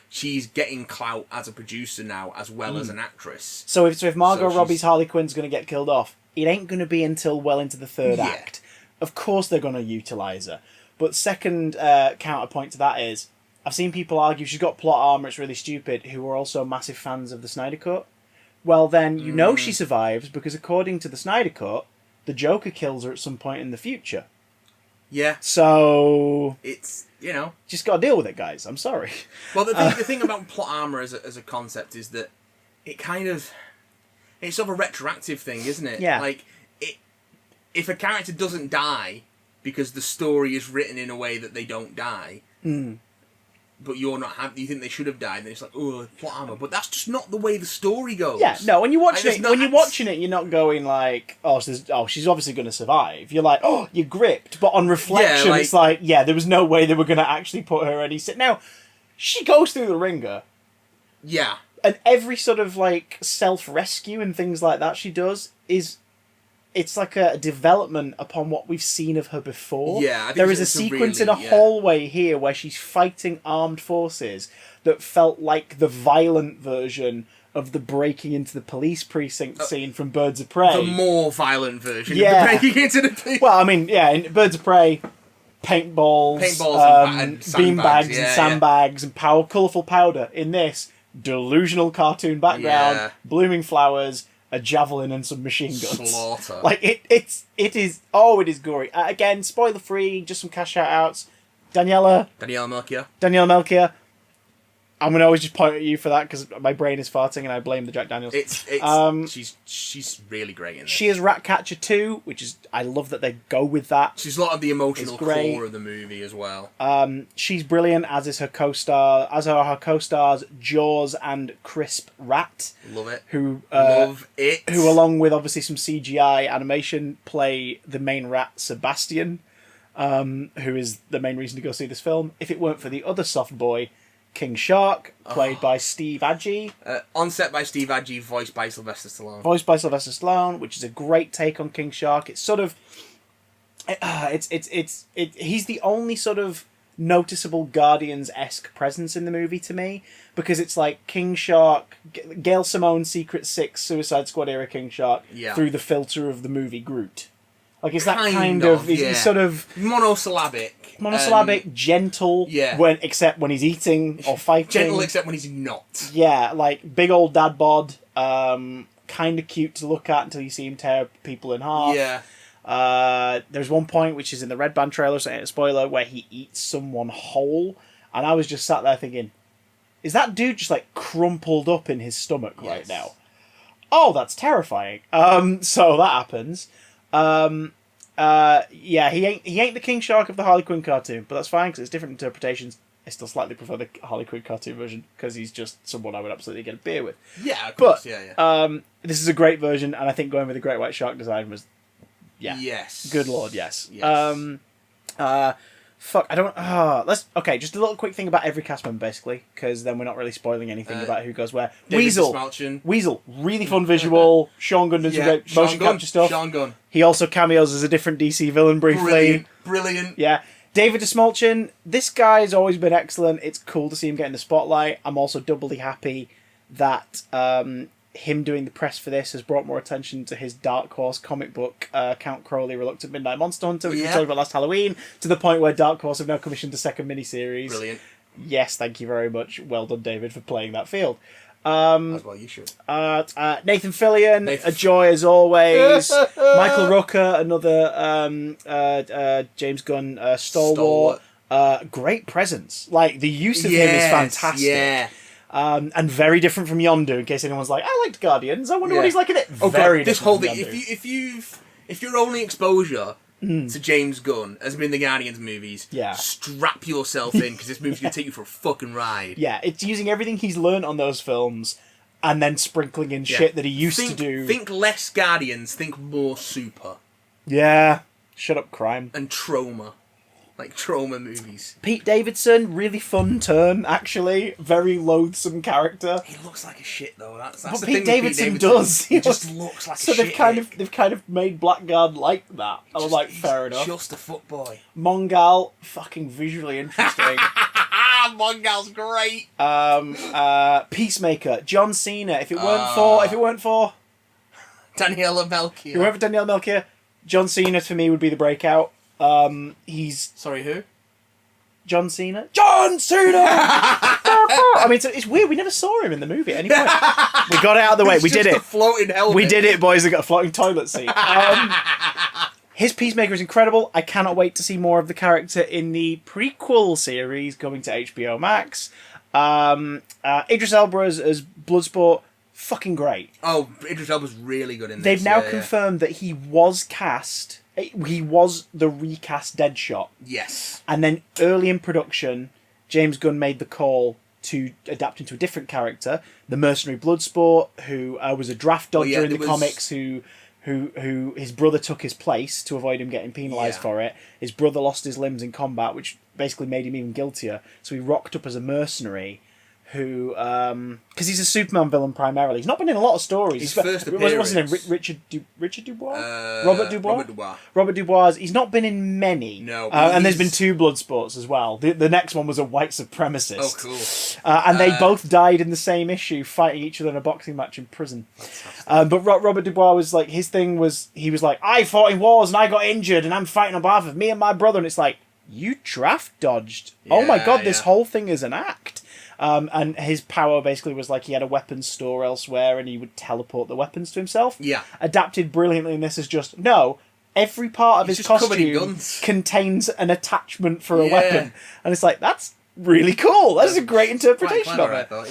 she's getting clout as a producer now, as well as an actress. So if Margot Robbie's Harley Quinn's going to get killed off, it ain't going to be until well into the third act. Of course they're going to utilise her. But second counterpoint to that is, I've seen people argue she's got plot armor, it's really stupid, who are also massive fans of the Snyder Cut. Well then, she survives, because according to the Snyder Cut, the Joker kills her at some point in the future. Yeah. So... It's, just got to deal with it, guys. I'm sorry. Well, the thing about plot armor as a concept is that it kind of... It's sort of a retroactive thing, isn't it? Yeah. Like, if a character doesn't die because the story is written in a way that they don't die, but you're not happy, you think they should have died, and it's like, oh, plot armor. But that's just not the way the story goes. Yeah, no, when you're watching it, you're not going like, she's obviously going to survive. You're like, oh, you're gripped. But on reflection, it's like, there was no way they were going to actually put her any... Now, she goes through the ringer. Yeah. And every sort of, self-rescue and things like that she does is... It's like a development upon what we've seen of her before. Yeah, I think there is a sequence in a hallway here where she's fighting armed forces that felt like the violent version of the breaking into the police precinct scene from Birds of Prey. The more violent version of the breaking into the police. Well, I mean, in Birds of Prey, paintballs and beanbags and sandbags and colourful powder. In this, delusional cartoon background, blooming flowers, a javelin and some machine guns. Slaughter. It is gory. Again, spoiler free, just some cash shout outs. Danielle Melchior. I'm going to always just point at you for that because my brain is farting and I blame the Jack Daniels. She's really great in this. She is Ratcatcher 2, which is... I love that they go with that. She's a lot of the emotional core of the movie as well. She's brilliant, as is her co-star, as are her co-stars Jaws and Crisp Rat. Love it. Love it. Who, along with obviously some CGI animation, play the main rat, Sebastian, who is the main reason to go see this film. If it weren't for the other soft boy, King Shark, played by Steve Agee. On set by Steve Agee, voiced by Sylvester Stallone. Which is a great take on King Shark. It's sort of... he's the only sort of noticeable Guardians-esque presence in the movie to me, because it's like King Shark, Gail Simone, Secret Six, Suicide Squad era King Shark, through the filter of the movie Groot. Like, it's that kind of he's sort of... Monosyllabic, gentle, except when he's eating or fighting. Gentle except when he's not. Yeah, like, big old dad bod, kind kind of cute to look at until you see him tear people in half. Yeah. There's one point, which is in the Red Band trailer, so ain't a spoiler, where he eats someone whole, and I was just sat there thinking, is that dude just like crumpled up in his stomach right now? Oh, that's terrifying. So that happens. Yeah, he ain't the King Shark of the Harley Quinn cartoon, but that's fine because it's different interpretations. I still slightly prefer the Harley Quinn cartoon version because he's just someone I would absolutely get a beer with. Yeah, of course. Yeah. This is a great version, and I think going with the Great White Shark design was, yes, good lord, yes. Yes. Fuck, I don't... okay, just a little quick thing about every cast member, basically, because then we're not really spoiling anything about who goes where. Weasel, really fun visual. Sean Gunn does some great motion capture stuff. Sean Gunn. He also cameos as a different DC villain briefly. Brilliant. Yeah. David DeSmolchin, this guy's always been excellent. It's cool to see him get in the spotlight. I'm also doubly happy that him doing the press for this has brought more attention to his Dark Horse comic book, Count Crowley, Reluctant Midnight Monster Hunter, which we talked about last Halloween, to the point where Dark Horse have now commissioned a second miniseries. Brilliant. Yes, thank you very much. Well done, David, for playing that field. As well, you should. Nathan Fillion, a joy as always. Michael Rooker, another James Gunn stalwart. Great presence. Like, the use of him is fantastic. Yeah. And very different from Yondu, in case anyone's like, I liked Guardians, I wonder what he's like in it. Very God, this different whole thing, if your only exposure to James Gunn has been the Guardians movies, strap yourself in, because this movie's going to take you for a fucking ride. Yeah, it's using everything he's learned on those films, and then sprinkling in shit that he used to do. Think less Guardians, think more Super. Yeah. Shut up, crime. And Trauma. Like Trauma movies. Pete Davidson, really fun turn, actually. Very loathsome character. He looks like a shit, though. That's but the Pete thing Davidson with Pete Davidson does. He just looks like a shit. So they've kind of made Blackguard like that. I was like, fair enough. Just a footboy. Mongal, fucking visually interesting. Mongal's great. Peacemaker, John Cena. If it weren't for Daniela Melchior. If it weren't for Daniela Melchior, John Cena for me would be the breakout. Sorry, who? John Cena. John Cena! I mean, it's weird. We never saw him in the movie at any point. We got it out of the way. We did it. A floating helmet. We did it, boys. We got a floating toilet seat. His Peacemaker is incredible. I cannot wait to see more of the character in the prequel series coming to HBO Max. Idris Elba as Bloodsport, fucking great. Oh, Idris Elba's really good in this. They've now confirmed that he was cast... He was the recast Deadshot. Yes. And then early in production, James Gunn made the call to adapt into a different character, the mercenary Bloodsport, who was a draft dodger in the comics, who his brother took his place to avoid him getting penalised for it. His brother lost his limbs in combat, which basically made him even guiltier. So he rocked up as a mercenary who, because he's a Superman villain primarily. He's not been in a lot of stories. His first appearance. What's his name? Richard Dubois? Robert Dubois? Robert Dubois. He's not been in many. No. And there's been 2 Bloodsports as well. The next one was a white supremacist. Oh, cool. And they both died in the same issue, fighting each other in a boxing match in prison. But Robert Dubois was like, his thing was, he was like, I fought in wars and I got injured and I'm fighting on behalf of me and my brother. And it's like, you draft dodged. Oh my God, this whole thing is an act. And his power basically was like he had a weapons store elsewhere and he would teleport the weapons to himself. Yeah. Adapted brilliantly in this is just, no, every part of his costume contains an attachment for a weapon. And it's like, that's really cool. That's a great interpretation of it. I thought,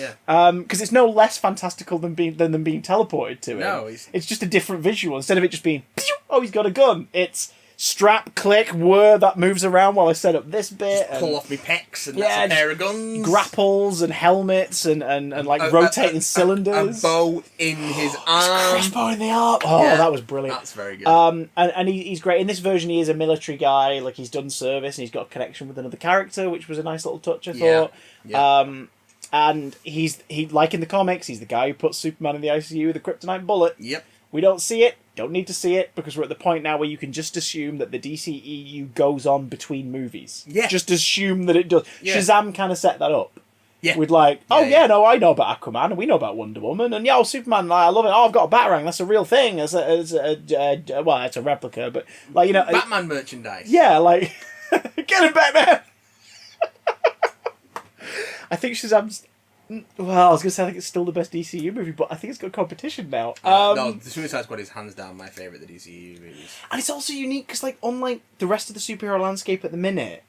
because it's no less fantastical than them being teleported to him. No, it's just a different visual. Instead of it just being, oh, he's got a gun. It's strap, click, whir, that moves around while I set up this bit. Just pull off my pecs and that's a pair of guns. Grapples and helmets and like rotating cylinders. A bow in his arm. Crossbow in the arm. Oh, that was brilliant. That's very good. And he's great. In this version, he is a military guy. Like, he's done service and he's got a connection with another character, which was a nice little touch, I thought. Yeah. And he like in the comics, he's the guy who puts Superman in the ICU with a kryptonite bullet. Yep. We don't see it. Don't need to see it, because we're at the point now where you can just assume that the DCEU goes on between movies. Yeah. Just assume that it does. Yeah. Shazam kind of set that up. Yeah. With like, I know about Aquaman, and we know about Wonder Woman, and Superman, I love it. Oh, I've got a Batarang, that's a real thing. Well, it's a replica, but like, you know, Batman merchandise. Yeah, like, get him, Batman. I think Shazam's Well, I was going to say I think it's still the best DCU movie, but I think it's got competition now. No, The Suicide Squad is hands down my favourite of the DCU movies. And it's also unique because, like, unlike the rest of the superhero landscape at the minute,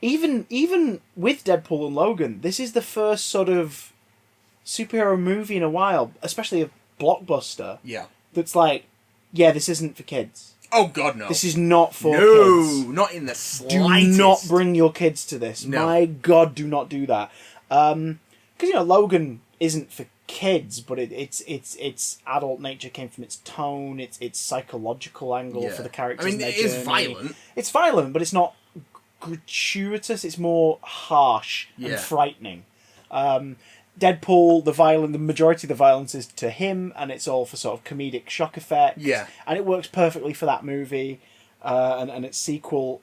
even with Deadpool and Logan, this is the first sort of superhero movie in a while, especially a blockbuster. Yeah. That's like, yeah, this isn't for kids. Oh God, no! This is not for kids. No, not in the slightest. Do not bring your kids to this. No. My God, do not do that. Because Logan isn't for kids, but it's adult nature came from its tone, its psychological angle for the characters. I mean, it is violent. It's violent, but it's not gratuitous. It's more harsh and frightening. Deadpool, the majority of the violence is to him, and it's all for sort of comedic shock effect. Yeah, and it works perfectly for that movie, and its sequel.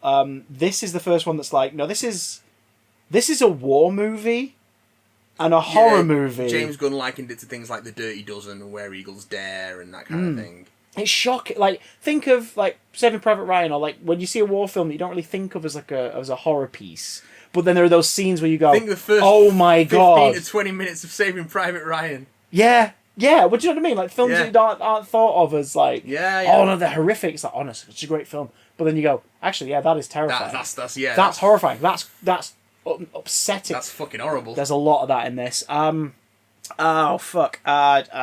This is the first one that's like, no, this is a war movie, and a horror movie. James Gunn likened it to things like The Dirty Dozen and Where Eagles Dare and that kind of thing. It's shocking. Like, think of like Saving Private Ryan, or like when you see a war film that you don't really think of as as a horror piece. But then there are those scenes where you go, think the first "Oh my God!" 15 to 20 minutes of Saving Private Ryan. Yeah. But do you know what I mean? Like films that aren't thought of as like, oh no, they're horrific. It's like, honestly, it's a great film. But then you go, actually, yeah, that is terrifying. That's horrifying. That's upsetting. That's fucking horrible. There's a lot of that in this. Oh fuck. Joel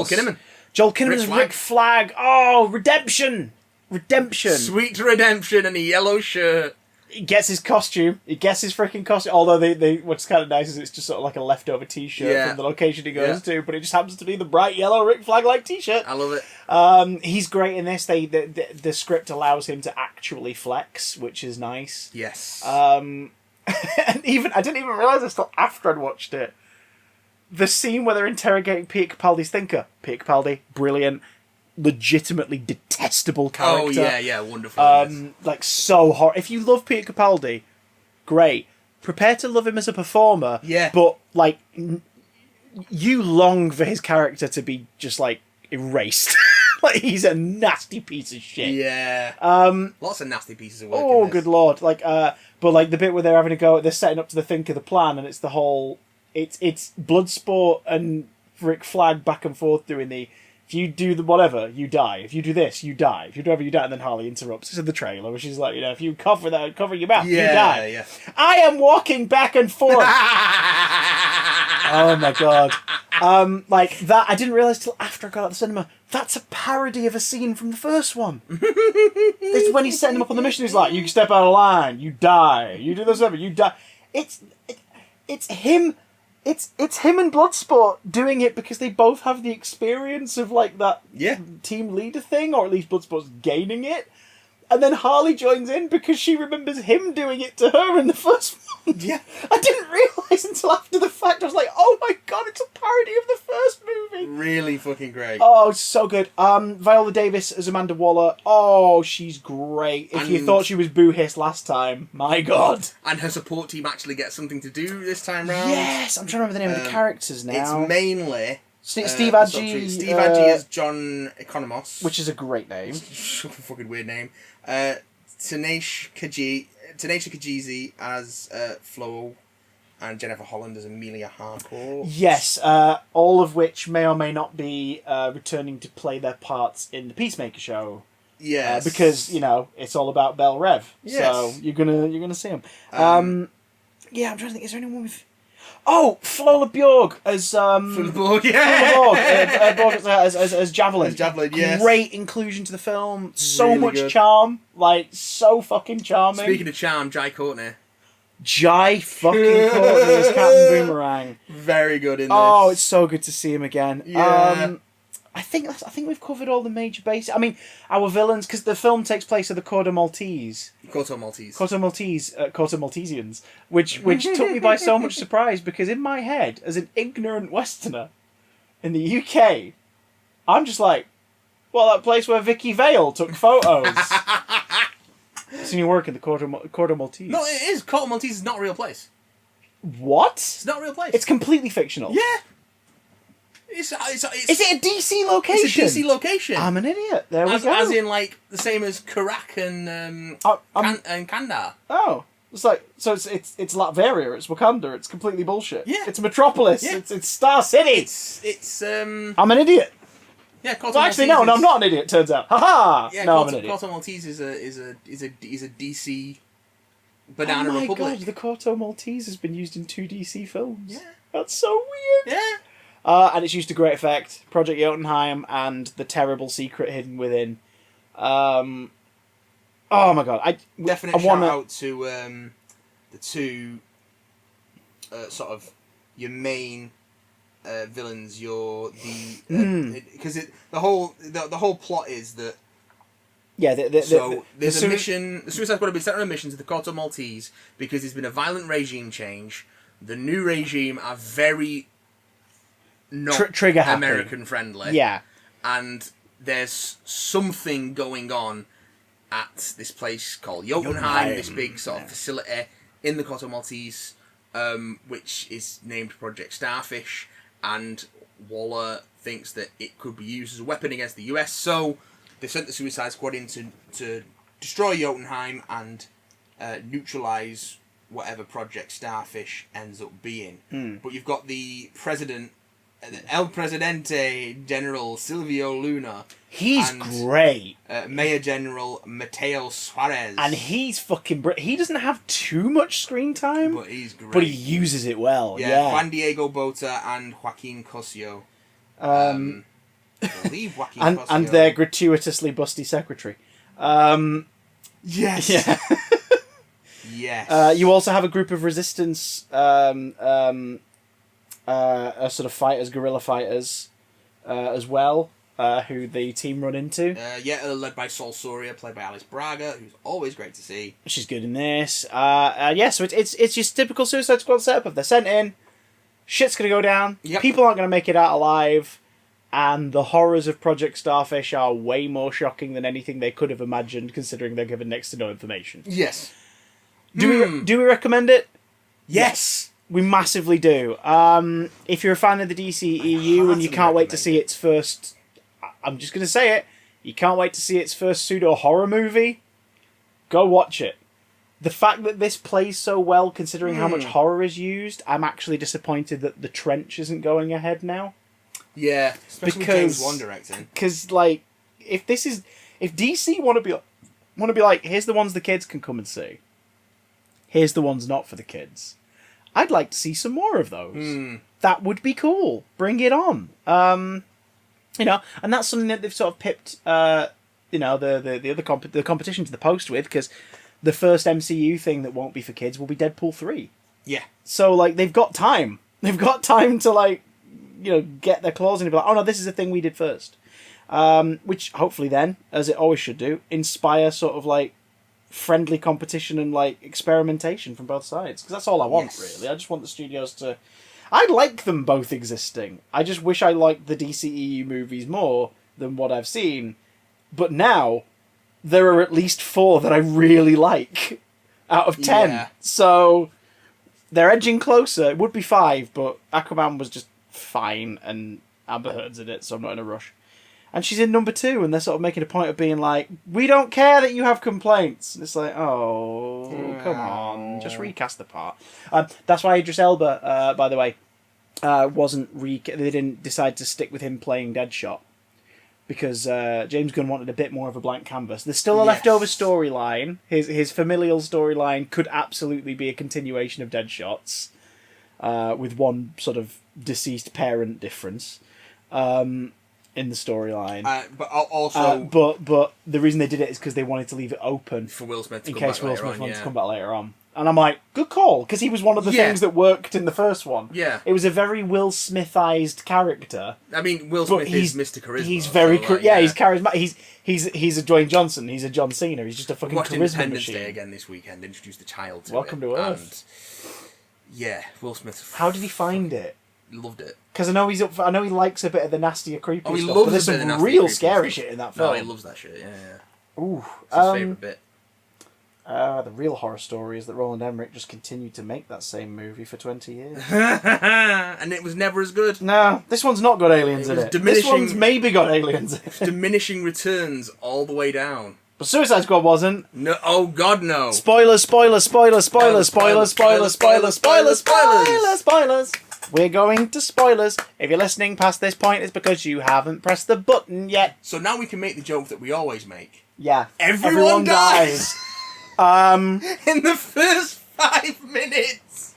Kinnaman. Joel Kinnaman's Rick Flag. Oh, redemption. Sweet redemption and a yellow shirt. He gets his costume. He gets his freaking costume. Although they what's kind of nice is it's just sort of like a leftover T-shirt from the location he goes to, but it just happens to be the bright yellow Rick Flag-like T-shirt. I love it. He's great in this. The script allows him to actually flex, which is nice. Yes. And even I didn't even realize this till after I'd watched it. The scene where they're interrogating Peter Capaldi's thinker. Peter Capaldi, brilliant. Legitimately detestable character. Oh yeah, wonderful. Like so hot. If you love Peter Capaldi, great. Prepare to love him as a performer. Yeah. But like, you long for his character to be just like erased. Like he's a nasty piece of shit. Yeah. Lots of nasty pieces of work. Oh, good lord! Like, but like the bit where they're having a go, they're setting up to the thinker the plan, and it's the whole, it's Bloodsport and Rick Flag back and forth doing the. If you do the whatever, you die. If you do this, you die. If you do whatever, you die. And then Harley interrupts. It's in the trailer, where she's like, if you cough without covering your mouth, you die. Yeah. I am walking back and forth. Oh my God. Like that, I didn't realise till after I got out of the cinema, that's a parody of a scene from the first one. It's when he's setting him up on the mission, he's like, you step out of line, you die. You do this, whatever, you die. It's him... It's him and Bloodsport doing it because they both have the experience of like that team leader thing, or at least Bloodsport's gaining it. And then Harley joins in because she remembers him doing it to her in the first one. Yeah. I didn't realise until after the fact. I was like, oh my God, it's a parody of the first movie. Really fucking great. Oh, it's so good. Viola Davis as Amanda Waller. Oh, she's great. If you thought she was boo-hiss last time, my God. And her support team actually gets something to do this time round. Yes, I'm trying to remember the name of the characters now. It's mainly... Steve Agee. Steve Agee as John Economos. Which is a great name. Fucking weird name. Tanisha Kajizi as Flo, and Jennifer Holland as Amelia Harcourt. Yes, all of which may or may not be returning to play their parts in the Peacemaker show. Yes, because it's all about Belle Rev. Yes. So you're gonna see them. Yeah, I'm trying to think. Is there anyone with? Oh, Flola Bjorg as Flola Bjorg, as Javelin. As Javelin, yes. Great inclusion to the film. So Really much good. charm, like so fucking charming. Speaking of charm, Jai Courtney. Jai fucking Courtney as Captain Boomerang. Very good in this. Oh, it's so good to see him again. Yeah. I think we've covered all the major bases. I mean, our villains, because the film takes place at the Corto Maltese, which took me by so much surprise, because in my head, as an ignorant Westerner in the UK, I'm just like, well, that place where Vicky Vale took photos. Seen you work in the Corto Maltese. No, it is. Corto Maltese is not a real place. What? It's not a real place. It's completely fictional. Yeah. Is it a DC location? It's a DC location. I'm an idiot. There we go. As in, like, the same as Karak and Kandahar. Oh. It's like, so it's Latveria, it's Wakanda, it's completely bullshit. Yeah. It's Metropolis, it's Star City. It's I'm an idiot. Yeah, Well, actually, no, I'm not an idiot. Turns out, haha. Yeah, no, I'm an idiot. Corto Maltese is a DC Banana oh my Republic. God, the Corto Maltese has been used in 2 DC films. Yeah, that's so weird. Yeah. And it's used to great effect. Project Jotunheim and the terrible secret hidden within. Oh my God! I shout out to the two sort of your main villains. Because the whole plot is that. Yeah, there's a mission. The Suicide Squad have been sent on a mission to the Corto Maltese because there's been a violent regime change. The new regime are very not trigger happy. American friendly. Yeah, and there's something going on at this place called Jotunheim, this big sort of facility in the Corto Maltese, which is named Project Starfish, and Waller thinks that it could be used as a weapon against the US, so they sent the Suicide Squad in to destroy Jotunheim and neutralise whatever Project Starfish ends up being. But you've got the president, El Presidente General Silvio Luna. He's great. Mayor General Mateo Suarez. And he's fucking he doesn't have too much screen time. But he's great. But he uses it well. Yeah. Juan Diego Bota and Joaquin Cosio. I believe Joaquin Cosio. And their gratuitously busty secretary. Yes. Yeah. Yes. You also have a group of resistance sort of fighters, guerrilla fighters, as well, who the team run into. Led by Sol Soria, played by Alice Braga, who's always great to see. She's good in this. So it's just typical Suicide Squad setup. If they're sent in, shit's gonna go down. Yep. People aren't gonna make it out alive, and the horrors of Project Starfish are way more shocking than anything they could have imagined, considering they're given next to no information. Yes. Do we recommend it? Yes. We massively do. If you're a fan of the DCEU and you can't wait to see its first... I'm just going to say it. You can't wait to see its first pseudo-horror movie. Go watch it. The fact that this plays so well, considering how much horror is used, I'm actually disappointed that The Trench isn't going ahead now. Yeah, especially with James Wan directing. Because, like, if DC want to be like, here's the ones the kids can come and see. Here's the ones not for the kids. I'd like to see some more of those. That would be cool. Bring it on. And that's something that they've sort of pipped, the competition to the post with, because the first MCU thing that won't be for kids will be Deadpool 3. Yeah. So, like, they've got time. They've got time to, like, get their claws in and be like, oh no, this is the thing we did first. Which hopefully then, as it always should do, inspire sort of, like, friendly competition and like experimentation from both sides, because that's all I want. Really, I just want the studios to... I like them both existing. I just wish I liked the DCEU movies more than what I've seen, but now there are at least 4 that I really like out of 10. So they're edging closer. It would be 5, but Aquaman was just fine and Amber Heard's in it, so I'm not in a rush. And she's in number 2, and they're sort of making a point of being like, we don't care that you have complaints. And it's like, oh, come on, just recast the part. That's why Idris Elba, by the way, they didn't decide to stick with him playing Deadshot. Because James Gunn wanted a bit more of a blank canvas. There's still a leftover storyline. His familial storyline could absolutely be a continuation of Deadshot's, with one sort of deceased parent difference. In the storyline, but also, but the reason they did it is because they wanted to leave it open for Will Smith to in come case back Will later Smith on, wanted to come back later on. And I'm like, good call, because he was one of the things that worked in the first one. Yeah, it was a very Will Smithized character. I mean, Will Smith is Mr. Charisma. He's very he's charismatic. He's a Dwayne Johnson. He's a John Cena. He's just a fucking charisma Independence machine. Day again this weekend. Introduced the child to Welcome to Earth. And Will Smith. How did he find it? Loved it. Because I know he likes a bit of the nastier, creepy stuff. Loves but there's some real scary shit in that film. No, he loves that shit. Yeah. Ooh, it's his favourite bit. The real horror story is that Roland Emmerich just continued to make that same movie for 20 years. And it was never as good. No, this one's not got aliens in it. This one's maybe got aliens in it. Diminishing returns all the way down. But Suicide Squad wasn't. No, oh God, no. Spoilers. We're going to spoilers. If you're listening past this point, it's because you haven't pressed the button yet. So now we can make the joke that we always make. Yeah. Everyone dies. In the first 5 minutes,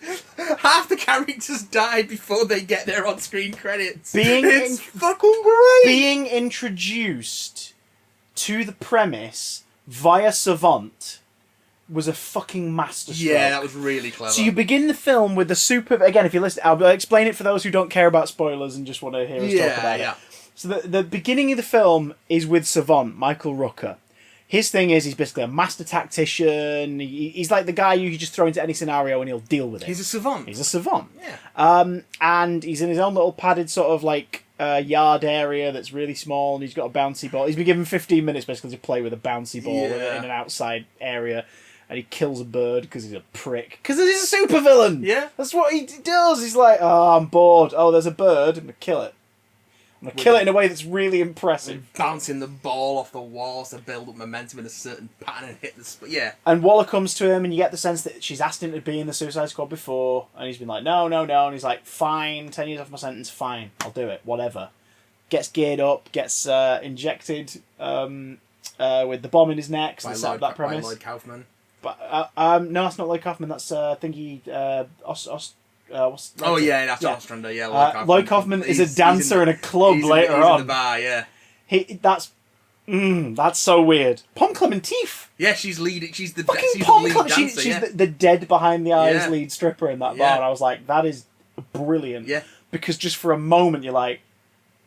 half the characters die before they get their on-screen credits. It's fucking great. Being introduced to the premise via Savant was a fucking masterstroke. Yeah, that was really clever. So you begin the film with the super... Again, if you listen, I'll explain it for those who don't care about spoilers and just want to hear us talk about it. So the beginning of the film is with Savant, Michael Rooker. His thing is he's basically a master tactician. He's like the guy you just throw into any scenario and he'll deal with it. He's a savant. Yeah. And he's in his own little padded sort of like yard area that's really small, and he's got a bouncy ball. He's been given 15 minutes basically to play with a bouncy ball in an outside area. And he kills a bird because he's a prick. Because he's a supervillain! Yeah. That's what he does. He's like, oh, I'm bored. Oh, there's a bird. I'm going to kill it. I'm going to kill it in a way that's really impressive. Bouncing the ball off the walls to build up momentum in a certain pattern and hit the... Yeah. And Waller comes to him and you get the sense that she's asked him to be in the Suicide Squad before. And he's been like, no. And he's like, fine. 10 years off my sentence. Fine. I'll do it. Whatever. Gets geared up. Gets injected with the bomb in his neck. So they set up that premise. By Lloyd Kaufman. But no, that's not Lloyd Kaufman. That's thingy. That's Ostrander. Yeah, Lloyd Kaufman is a dancer in a club later on. In the bar, yeah. That's so weird. Pom Clementif. Yeah, she's lead. She's the fucking lead dancer. She's the dead behind the eyes lead stripper in that bar. And I was like, that is brilliant. Yeah. Because just for a moment you're like,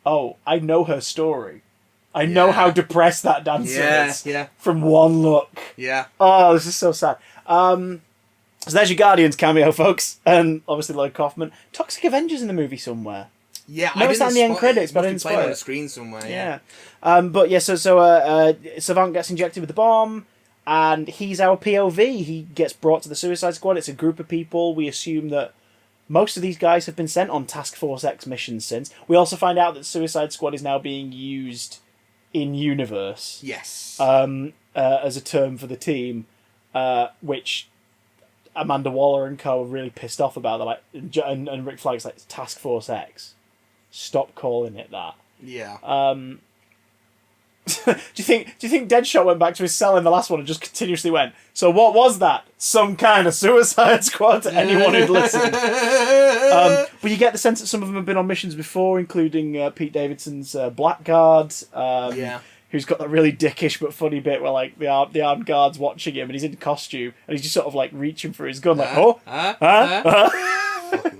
oh, I know her story. I know how depressed that dancer is. Yeah. From one look. Yeah. Oh, this is so sad. So there's your Guardians cameo, folks. And obviously Lloyd Kaufman. Toxic Avengers in the movie somewhere. Yeah, I noticed that in the end credits, but I didn't spoil it. On the screen somewhere. Yeah. So Savant gets injected with the bomb, and he's our POV. He gets brought to the Suicide Squad. It's a group of people. We assume that most of these guys have been sent on Task Force X missions since. We also find out that Suicide Squad is now being used in universe. Yes. As a term for the team, which Amanda Waller and co are really pissed off about. They're like, and Rick Flagg's like, Task Force X. Stop calling it that. Yeah. Do you think Deadshot went back to his cell in the last one and just continuously went, so what was that? Some kind of Suicide Squad to anyone who'd listened. But you get the sense that some of them have been on missions before, including Pete Davidson's Blackguard. Who's got that really dickish but funny bit where like the armed guard's watching him and he's in costume and he's just sort of like reaching for his gun like, Fucking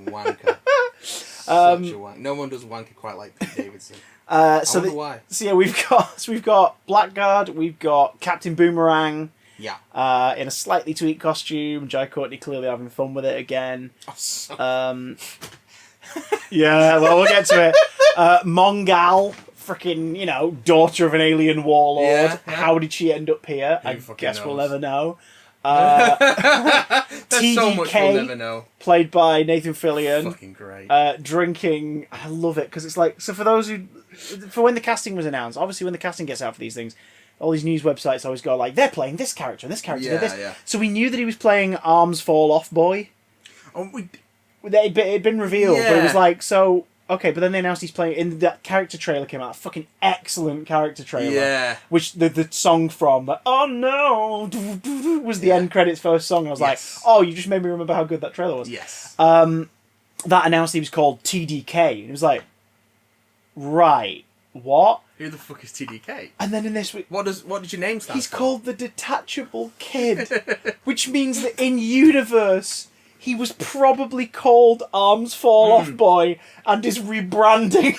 wanker. Such a wank. No one does wanker quite like Pete Davidson. I wonder why. So yeah, we've got Blackguard, we've got Captain Boomerang. Yeah. In a slightly tweaked costume. Jai Courtney clearly having fun with it again. Yeah, well, we'll get to it. Mongal, freaking, daughter of an alien warlord. Yeah. How did she end up here? I guess we'll never know. There's so much we'll never know. Played by Nathan Fillion. Fucking great. Drinking. I love it because it's like, so for when the casting was announced, obviously when the casting gets out for these things, all these news websites always go like, they're playing this character and this character did this. Yeah. So we knew that he was playing Arms Fall Off Boy. Oh, it'd been revealed, but it was like, so okay, but then they announced he's playing in that character trailer came out, a fucking excellent character trailer. Yeah. Which the song from like, oh no was the end credits first song. I was like, oh, you just made me remember how good that trailer was. Yes. That announced he was called TDK. And it was like, right, what? Who the fuck is TDK? And then in this week, what did your name stand he's for? called the Detachable Kid, which means that in universe he was probably called Arms Fall Off Boy and is rebranding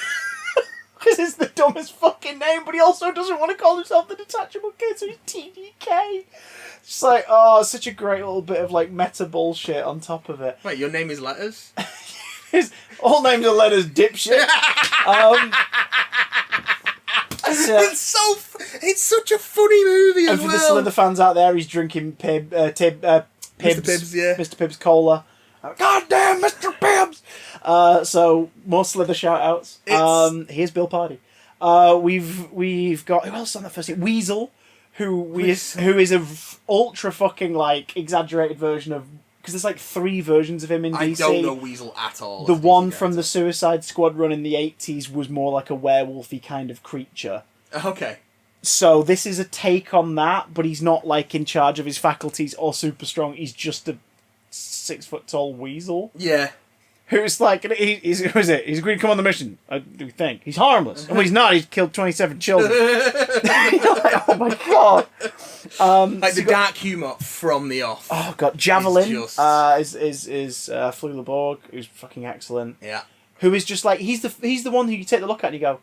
because it's the dumbest fucking name, but he also doesn't want to call himself the Detachable Kid, so he's TDK. It's like, oh, such a great little bit of like meta bullshit on top of it. Wait, your name is letters? All names are letters, dipshit. It's such a funny movie as well. And for the Slither fans out there, he's drinking Pibbs, Mr. Pibbs, yeah. Mr. Pibbs cola. God damn, Mr. Pibbs! So more Slither shout outs. Here's Bill Party. We've got, who else on that first team? Weasel, who is a ultra fucking like exaggerated version of, because there's like 3 versions of him in DC. I don't know Weasel at all. The one from the Suicide Squad run in the 80s was more like a werewolfy kind of creature. Okay. So this is a take on that, but he's not like in charge of his faculties or super strong. He's just a 6 foot tall weasel. Yeah. Who's like, who is it? He's agreed to come on the mission. I do think he's harmless. Well, he's not. He's killed 27 children. Like, oh my god! Like the dark humour from the off. Oh god, Javelin just... is Fleur LeBorg, who's fucking excellent. Yeah. Who is just like he's the one who you take the look at and you go,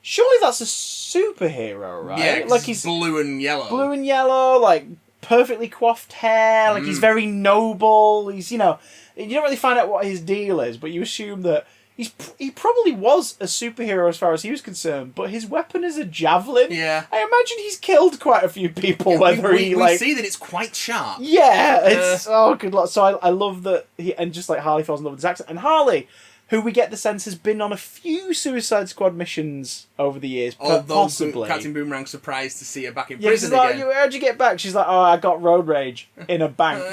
surely that's a superhero, right? Yeah, like he's blue and yellow, like perfectly coiffed hair. Like he's very noble. He's you don't really find out what his deal is, but you assume that he probably was a superhero as far as he was concerned, but his weapon is a javelin. Yeah. I imagine he's killed quite a few people, yeah, we see that it's quite sharp. Yeah, it's... Oh, good luck. So I love that and just like Harley falls in love with his accent. And Harley, who we get the sense has been on a few Suicide Squad missions over the years, possibly. Captain Boomerang's surprised to see her back in prison prison like, again. How'd you get back? She's like, oh, I got road rage in a bank.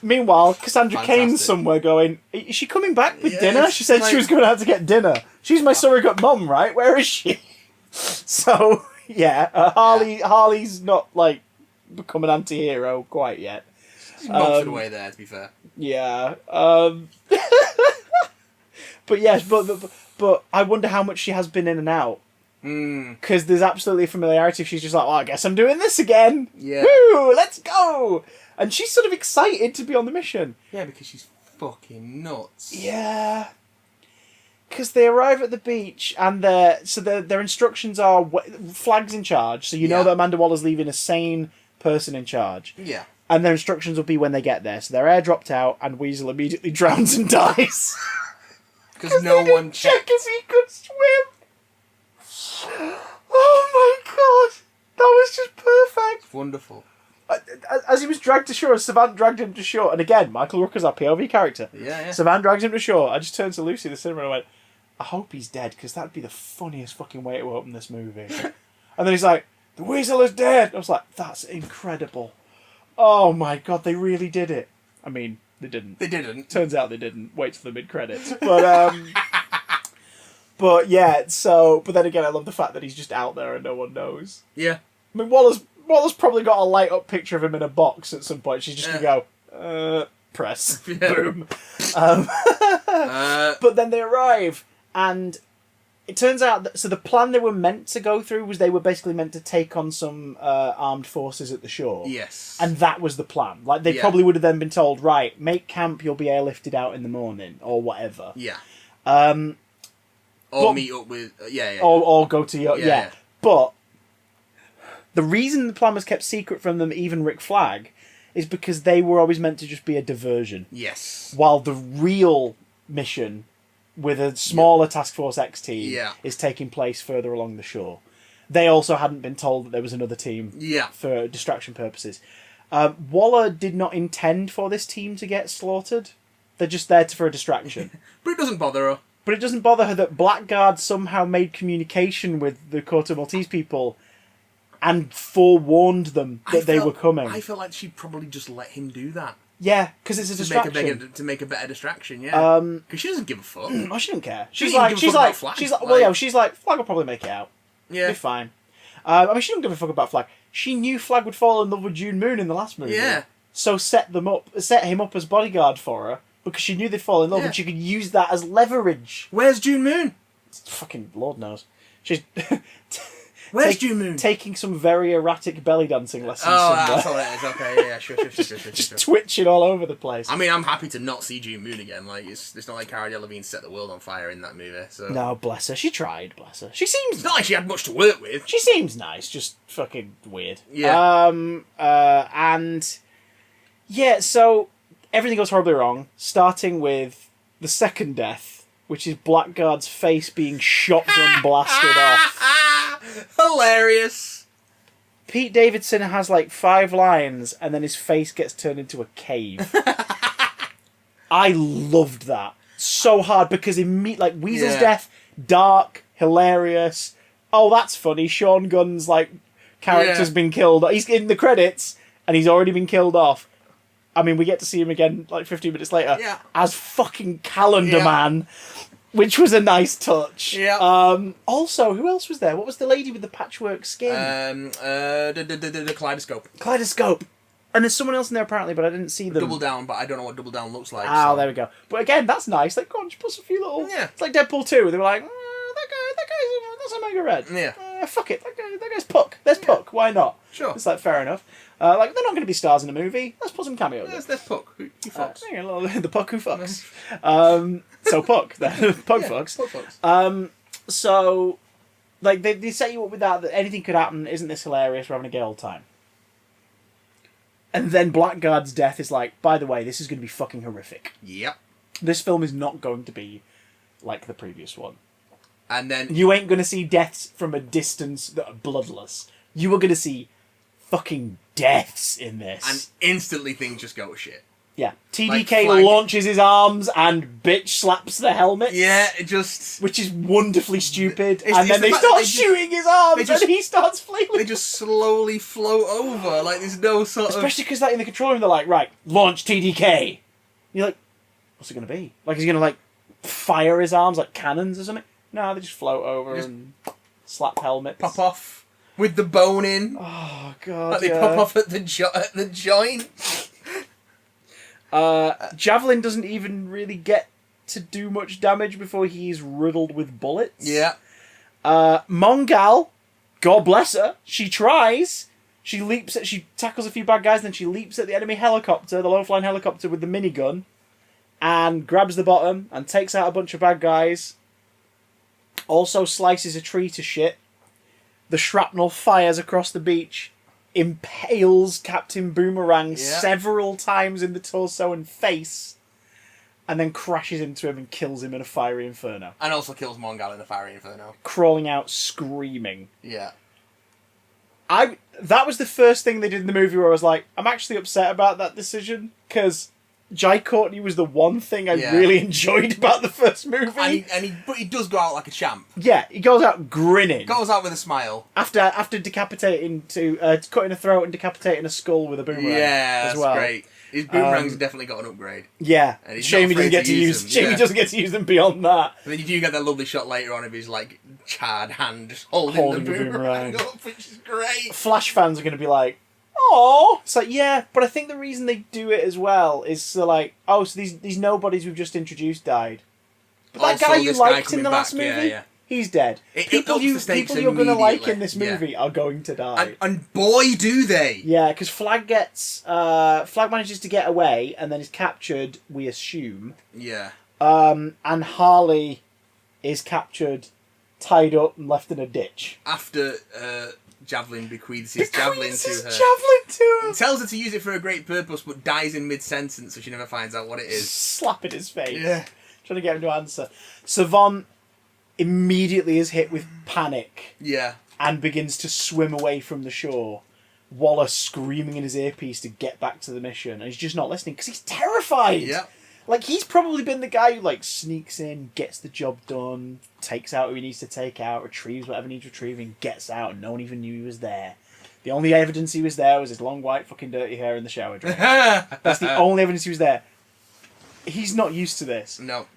Meanwhile, Cassandra Cain's somewhere going, is she coming back with dinner? She said she was going out to get dinner. She's my surrogate mum, right? Where is she? So, yeah, Harley's not, like, become an anti-hero quite yet. She's melted away there, to be fair. Yeah. But yes, but I wonder how much she has been in and out. Because there's absolutely a familiarity if she's just like, well, I guess I'm doing this again. Yeah. Woo, let's go! And she's sort of excited to be on the mission. Yeah, because she's fucking nuts. Yeah. Because they arrive at the beach and their instructions are Flag's in charge, so you know that Amanda Waller's leaving a sane person in charge. Yeah. And their instructions will be when they get there. So they're airdropped out and Weasel immediately drowns and dies. Because no one check if he could swim. Oh my god. That was just perfect. It's wonderful. As he was dragged to shore, Savant dragged him to shore. And again, Michael Rooker's our POV character. Yeah. Savant drags him to shore. I just turned to Lucy, the cinema, and I went, I hope he's dead, because that'd be the funniest fucking way to open this movie. And then he's like, the Weasel is dead. I was like, that's incredible. Oh my god, they really did it. I mean, they didn't. They didn't. Turns out they didn't. Wait till the mid-credits. But, but yeah, so... But then again, I love the fact that he's just out there and no one knows. Yeah. I mean, Waller's probably got a light-up picture of him in a box at some point. She's just going to go, press. Boom. But then they arrive, and it turns out that... So the plan they were meant to go through was they were basically meant to take on some armed forces at the shore. Yes. And that was the plan. Like, they probably would have then been told, right, make camp, you'll be airlifted out in the morning, or whatever. Yeah. Or meet up with... Or go to your... Yeah. But the reason the plan was kept secret from them, even Rick Flag, is because they were always meant to just be a diversion. Yes. While the real mission with a smaller Task Force X team is taking place further along the shore. They also hadn't been told that there was another team for distraction purposes. Waller did not intend for this team to get slaughtered. They're just there for a distraction. But it doesn't bother her. But it doesn't bother her that Blackguard somehow made communication with the Corto Maltese people and forewarned them that they were coming. I feel like she'd probably just let him do that. Yeah, because it's a distraction. To make a better distraction, yeah. Because she doesn't give a fuck. Oh, she doesn't care. She's Flag will probably make it out. Yeah. Be fine. I mean, she didn't give a fuck about Flag. She knew Flag would fall in love with June Moon in the last movie. Yeah. So set him up as bodyguard for her, because she knew they'd fall in love and she could use that as leverage. Where's June Moon? Fucking Lord knows. She's... Where's June Moon? Taking some very erratic belly dancing lessons. Oh, that's all it is. Okay, yeah, sure. Just twitching all over the place. I mean, I'm happy to not see June Moon again. Like, it's not like Cara Delevingne set the world on fire in that movie. So no, bless her. She tried. Bless her. She seems. It's not like she had much to work with. She seems nice. Just fucking weird. Yeah. And yeah, so everything goes horribly wrong. Starting with the second death, which is Blackguard's face being shotgun blasted off. Hilarious. Pete Davidson has like 5 lines and then his face gets turned into a cave. I loved that so hard because Weasel's death, dark, hilarious, oh, that's funny. Sean Gunn's like character's been killed. He's in the credits and he's already been killed off. I mean, we get to see him again like 15 minutes later as fucking Calendar Man, which was a nice touch. Yeah. Also, who else was there? What was the lady with the patchwork skin? The Kaleidoscope. Kaleidoscope. And there's someone else in there apparently, but I didn't see them. Double Down, but I don't know what Double Down looks like. Oh, there we go. But again, that's nice. Like, go on, just put a few little... Yeah. It's like Deadpool 2. They were like, that guy's that's Omega Red. Yeah. Fuck it. That guy's Puck. There's Puck. Why not? Sure. It's like, fair enough. Like, they're not going to be stars in a movie. Let's put some cameos in. There's Puck. Who fucks? The Puck who fucks. So Puck. Puck fucks. Puck fucks. So, like, they set you up with that anything could happen. Isn't this hilarious? We're having a gay old time. And then Blackguard's death is like, by the way, this is going to be fucking horrific. Yep. This film is not going to be like the previous one. And then... You ain't going to see deaths from a distance that are bloodless. You are going to see fucking deaths in this. And instantly things just go to shit. Yeah. TDK launches his arms and bitch slaps the helmet. Yeah, it just... Which is wonderfully stupid. And then they start shooting his arms and he starts flailing. They just slowly float over. Like, there's no sort of... Especially because like, in the control room, they're like, right, launch TDK. You're like, what's it going to be? Like, is he going to, like, fire his arms like cannons or something? No, they just float over and slap helmets. Pop off with the bone in. Oh, God, Like, they pop off at the joint. Javelin doesn't even really get to do much damage before he's riddled with bullets. Yeah. Mongal, God bless her, she tries. She tackles a few bad guys, then she leaps at the enemy helicopter, the low-flying helicopter with the minigun, and grabs the bottom and takes out a bunch of bad guys. Also slices a tree to shit. The shrapnel fires across the beach, impales Captain Boomerang several times in the torso and face, and then crashes into him and kills him in a fiery inferno. And also kills Mongal in a fiery inferno. Crawling out screaming. Yeah. That was the first thing they did in the movie where I was like, I'm actually upset about that decision, because Jai Courtney was the one thing I really enjoyed about the first movie. But he does go out like a champ. Yeah, he goes out grinning. Goes out with a smile. After cutting a throat and decapitating a skull with a boomerang. Yeah, as well. That's great. His boomerang's definitely got an upgrade. Yeah, shame he doesn't get to use them. Shame he doesn't get to use them beyond that. And then you do get that lovely shot later on of his like charred hand just holding the boomerang up, which is great. Flash fans are going to be like, "Oh!" It's like, yeah, but I think the reason they do it as well is so like, oh, so these nobodies we've just introduced died, but that guy you liked in the last movie, he's dead. People you're going to like in this movie are going to die, and boy, do they! Yeah, because Flag manages to get away and then is captured. We assume. Yeah. And Harley is captured, tied up, and left in a ditch after. Javelin bequeaths his javelin to her. Tells her to use it for a great purpose, but dies in mid-sentence, so she never finds out what it is. Slapping his face. Yeah. Trying to get him to answer. Savant immediately is hit with panic. Yeah. And begins to swim away from the shore. Waller screaming in his earpiece to get back to the mission. And he's just not listening because he's terrified. Yeah. Like, he's probably been the guy who, like, sneaks in, gets the job done, takes out who he needs to take out, retrieves whatever needs retrieving, gets out, and no one even knew he was there. The only evidence he was there was his long, white, fucking dirty hair in the shower drain. That's the only evidence he was there. He's not used to this. No.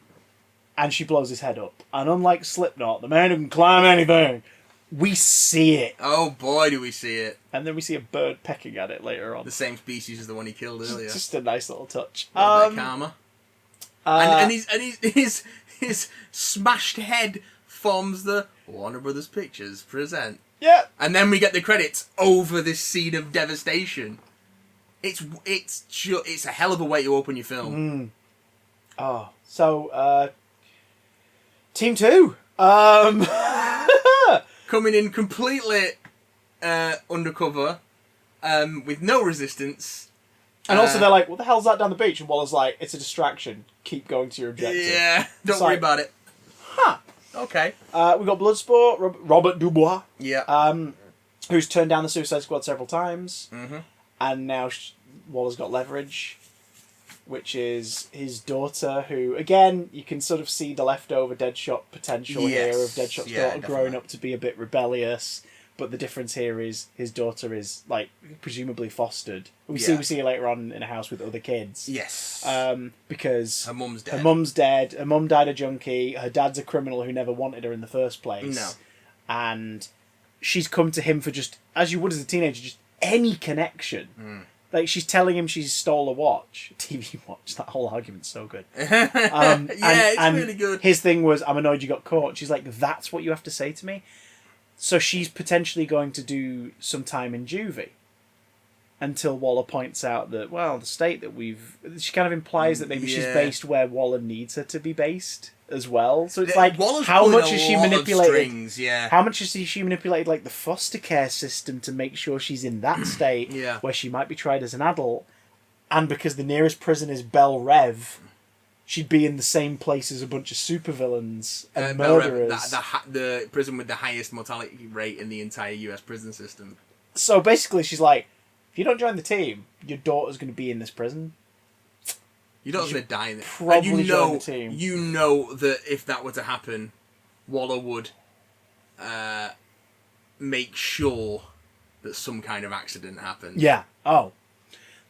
And she blows his head up. And unlike Slipknot, the man who can climb anything, we see it. Oh, boy, do we see it. And then we see a bird pecking at it later on. The same species as the one he killed earlier. Just a nice little touch. A little bit of karma. And his smashed head forms the Warner Brothers Pictures present. Yeah. And then we get the credits over this scene of devastation. It's a hell of a way to open your film. Oh, so Team 2. Coming in completely undercover, with no resistance. And also they're like, what the hell's that down the beach? And Waller's like, it's a distraction. Keep going to your objective. Yeah, don't worry about it. Huh. Okay. We've got Bloodsport, Robert Dubois. Yeah. Who's turned down the Suicide Squad several times. Mm-hmm. And now Waller's got leverage. which is his daughter, who, again, you can sort of see the leftover Deadshot potential here of Deadshot's daughter growing up to be a bit rebellious. But the difference here is his daughter is, like, presumably fostered. We see her later on in a house with other kids. Yes. Because her mum's dead. Her mum's dead. Her mum died a junkie. Her dad's a criminal who never wanted her in the first place. No. And she's come to him for just, as you would as a teenager, just any connection. Like, she's telling him she's stole a watch. TV watch. That whole argument's so good. It's really good. His thing was, I'm annoyed you got caught. She's like, that's what you have to say to me? So she's potentially going to do some time in juvie. Until Waller points out that, well, the state that we've... She kind of implies that maybe she's based where Waller needs her to be based as well. So it's like, Waller's how much has she manipulated... Strings, How much has she manipulated, like, the foster care system to make sure she's in that state where she might be tried as an adult? And because the nearest prison is Bel Rev, she'd be in the same place as a bunch of supervillains and murderers. The prison with the highest mortality rate in the entire US prison system. So basically she's like, if you don't join the team, your daughter's going to be in this prison. Your daughter's going to die in it. Probably join the team. You know that if that were to happen, Waller would make sure that some kind of accident happened. Yeah. Oh.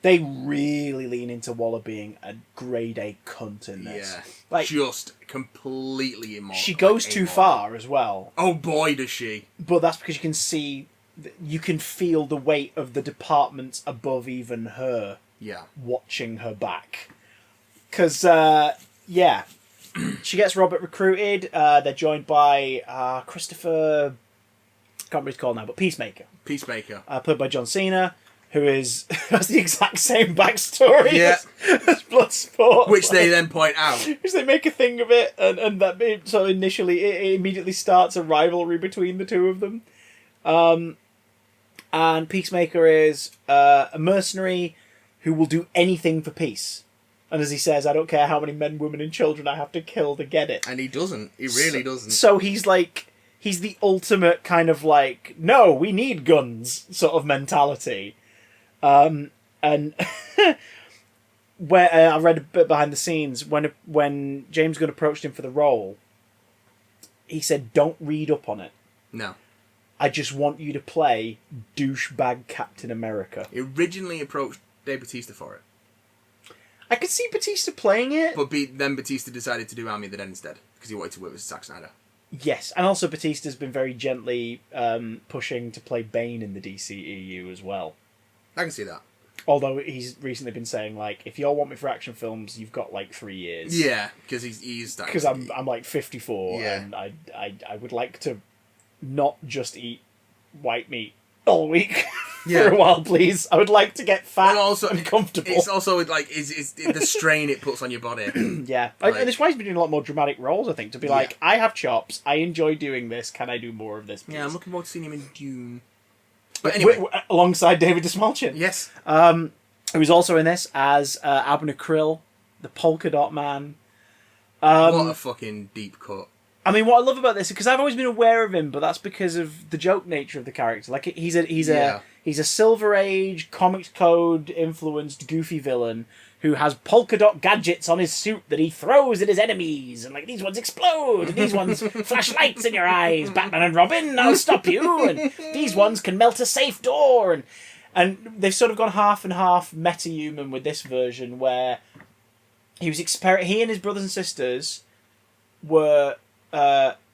They really lean into Waller being a grade A cunt in this. Yeah. Like, just completely immoral. She goes too far as well. Oh boy, does she. But that's because you can see... You can feel the weight of the departments above even her watching her back. Because, she gets Robert recruited. They're joined by Christopher... can't remember his call now, but Peacemaker. Played by John Cena, who has the exact same backstory as Bloodsport. Which they then point out. Which they make a thing of it, and that so initially it immediately starts a rivalry between the two of them. And Peacemaker is a mercenary who will do anything for peace. And as he says, I don't care how many men, women, and children I have to kill to get it. And he doesn't. He really doesn't. So he's like, he's the ultimate kind of like, no, we need guns sort of mentality. And where I read a bit behind the scenes, when James Gunn approached him for the role, he said, don't read up on it. No. I just want you to play douchebag Captain America. He originally approached Dave Bautista for it. I could see Bautista playing it. But then Bautista decided to do Army of the Dead instead, because he wanted to work with Zack Snyder. Yes, and also Bautista's been very gently pushing to play Bane in the DCEU as well. I can see that. Although he's recently been saying, like, if you all want me for action films, you've got, like, 3 years. Yeah, because he's... Because I'm like 54, and I would like to not just eat white meat all week for a while, please. I would like to get fat and comfortable. It's also like is the strain it puts on your body. Yeah, like, and it's why he's been doing a lot more dramatic roles. I think to be like, I have chops. I enjoy doing this. Can I do more of this, please? Yeah, I'm looking forward to seeing him in Dune. But anyway, alongside David Desmalchian. Yes, who's also in this as Abner Krill, the Polka Dot Man. What a fucking deep cut. I mean, what I love about this, because I've always been aware of him, but that's because of the joke nature of the character. Like, he's a Silver Age, Comics Code influenced goofy villain who has polka dot gadgets on his suit that he throws at his enemies, and like these ones explode, and these ones flash lights in your eyes. Batman and Robin, I'll stop you, and these ones can melt a safe door, and they've sort of gone half and half meta-human with this version, where he and his brothers and sisters were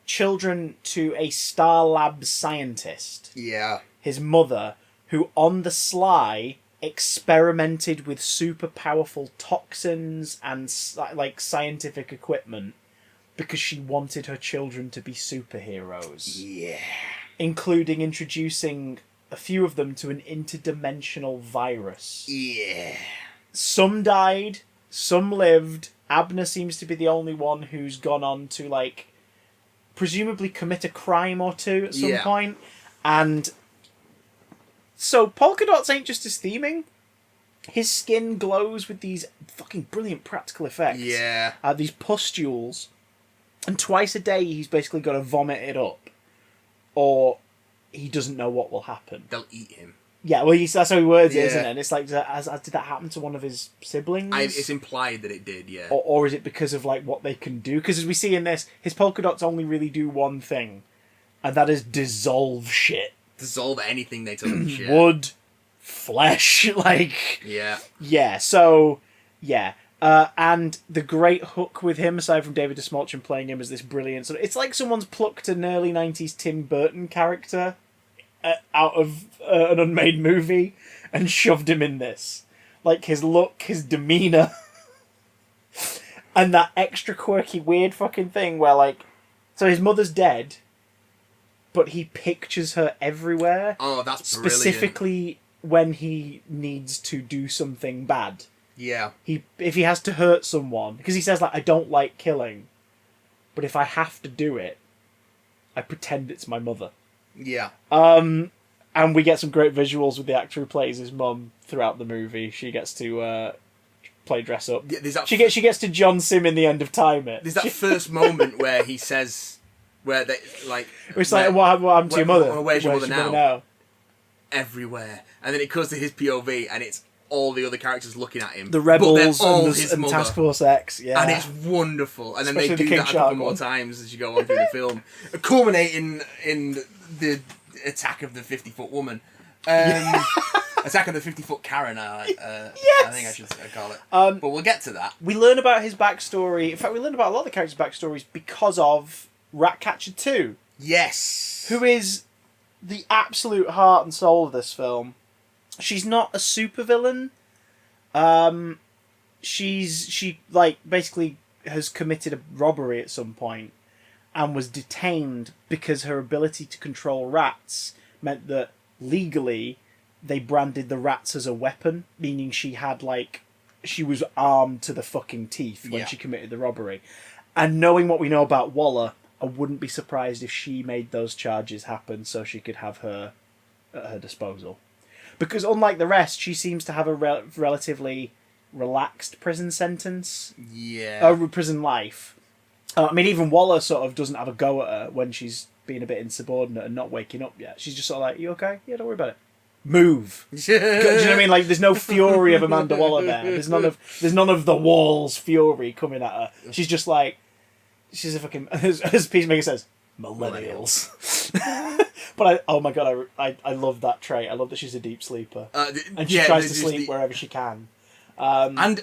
children to a Star Labs scientist. Yeah. His mother, who on the sly experimented with super powerful toxins and like scientific equipment because she wanted her children to be superheroes. Yeah. Including introducing a few of them to an interdimensional virus. Yeah. Some died, some lived. Abner seems to be the only one who's gone on to, like, presumably commit a crime or two at some point. And so polka dots ain't just his theming. His skin glows with these fucking brilliant practical effects. Yeah. These pustules. And twice a day he's basically got to vomit it up. Or he doesn't know what will happen. They'll eat him. Yeah, well, that's how he words it, Yeah. isn't it? And it's like, did that happen to one of his siblings? It's implied that it did, yeah. Or is it because of like what they can do? Because as we see in this, his polka dots only really do one thing, and that is dissolve shit. Dissolve anything they touch. Yeah. Wood, flesh, like... Yeah. So, yeah. And the great hook with him, aside from David Desmalchin playing him as this brilliant... It's like someone's plucked an early 90s Tim Burton character out of an unmade movie and shoved him in this. Like, his look, his demeanour, and that extra quirky, weird fucking thing where, like... So his mother's dead, but he pictures her everywhere. Oh, that's brilliant. Specifically when he needs to do something bad. Yeah. If he has to hurt someone, because he says, like, I don't like killing, but if I have to do it, I pretend it's my mother. Yeah. And we get some great visuals with the actor who plays his mum throughout the movie. She gets to play dress up. Yeah, she gets to John Sim in the End of Time it. There's that first moment where he says, where they, like... It's like, what happened to your mother? Where's your mother now? now? Everywhere. And then it goes to his POV, and it's all the other characters looking at him. The rebels and Task Force X, yeah. And it's wonderful. And Especially then they do that a couple more times as you go on through the film. Culminating in the attack of the 50-foot woman. Attack of the 50-foot Karen, yes! I think I should call it. But we'll get to that. We learn about his backstory. In fact, we learn about a lot of the characters' backstories because of Ratcatcher 2. Yes! Who is the absolute heart and soul of this film. She's not a supervillain. She basically has committed a robbery at some point and was detained because her ability to control rats meant that legally they branded the rats as a weapon, meaning she was armed to the fucking teeth when she committed the robbery. And knowing what we know about Waller, I wouldn't be surprised if she made those charges happen so she could have her at her disposal. Because unlike the rest, she seems to have a relatively relaxed prison sentence. Yeah. Prison life. I mean, even Waller sort of doesn't have a go at her when she's being a bit insubordinate and not waking up yet. She's just sort of like, you okay? Yeah, don't worry about it. Move. Do you know what I mean? Like, there's no fury of Amanda Waller there. There's none of the Wall's fury coming at her. She's just like, she's a fucking, as Peacemaker says, millennials. But oh my god, I love that trait. I love that she's a deep sleeper, and she tries to sleep wherever she can. And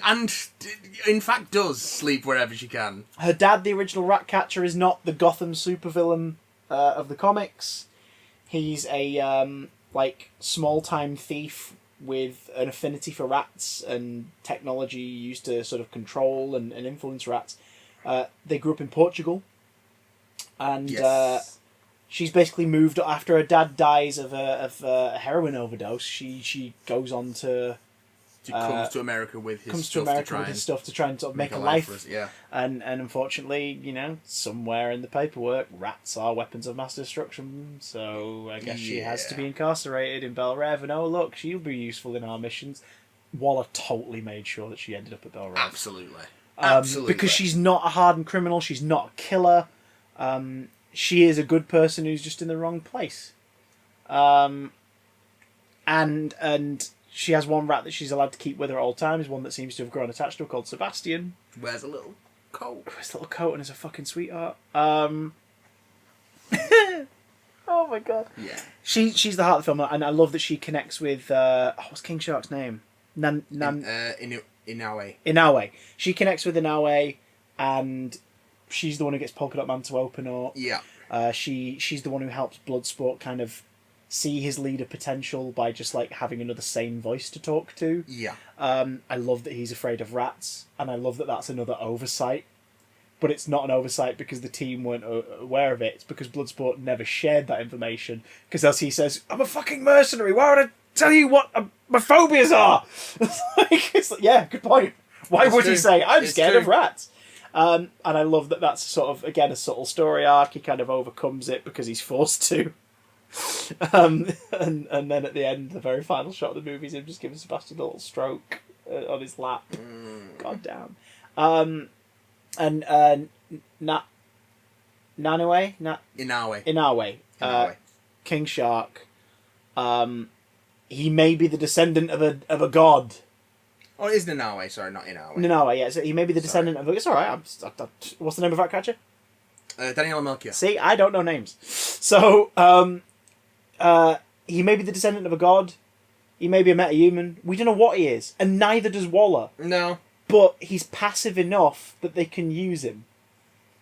in fact does sleep wherever she can. Her dad, the original Ratcatcher, is not the Gotham supervillain of the comics. He's a small time thief with an affinity for rats and technology used to sort of control and influence rats. They grew up in Portugal, and she's basically moved after her dad dies of a heroin overdose. She goes on to. She comes to America with his stuff to try and sort of make a life. For us, yeah. And unfortunately, somewhere in the paperwork, rats are weapons of mass destruction. So I guess she has to be incarcerated in Bel Rev. And oh look, she'll be useful in our missions. Waller totally made sure that she ended up at Bel Rev. Absolutely. Because she's not a hardened criminal. She's not a killer. She is a good person who's just in the wrong place. And she has one rat that she's allowed to keep with her at all times, one that seems to have grown attached to her called Sebastian. Wears a little coat. And is a fucking sweetheart. Oh my god. Yeah. She's the heart of the film, and I love that she connects with what's King Shark's name? Inaue. Inaue. She connects with Inaue, and she's the one who gets Polka Dot Man to open up. Yeah. She's the one who helps Bloodsport kind of see his leader potential by just having another sane voice to talk to. Yeah. I love that he's afraid of rats, and I love that that's another oversight. But it's not an oversight because the team weren't aware of it. It's because Bloodsport never shared that information. Because as he says, I'm a fucking mercenary. Why would I tell you what my phobias are? Yeah, good point. Why would he say, I'm scared of rats? And I love that that's sort of, again, a subtle story arc. He kind of overcomes it because he's forced to. And then at the end, the very final shot of the movie is him just giving Sebastian a little stroke on his lap. God damn. Inaue, Inaue. King Shark, he may be the descendant of a god. Oh, it is Nanaue. Sorry, not Inaue. Nanaue, yeah. So he may be the descendant of a... It's alright. What's the name of Ratcatcher? Daniela Melchior. See, I don't know names. So, he may be the descendant of a god. He may be a metahuman. We don't know what he is. And neither does Waller. No. But he's passive enough that they can use him.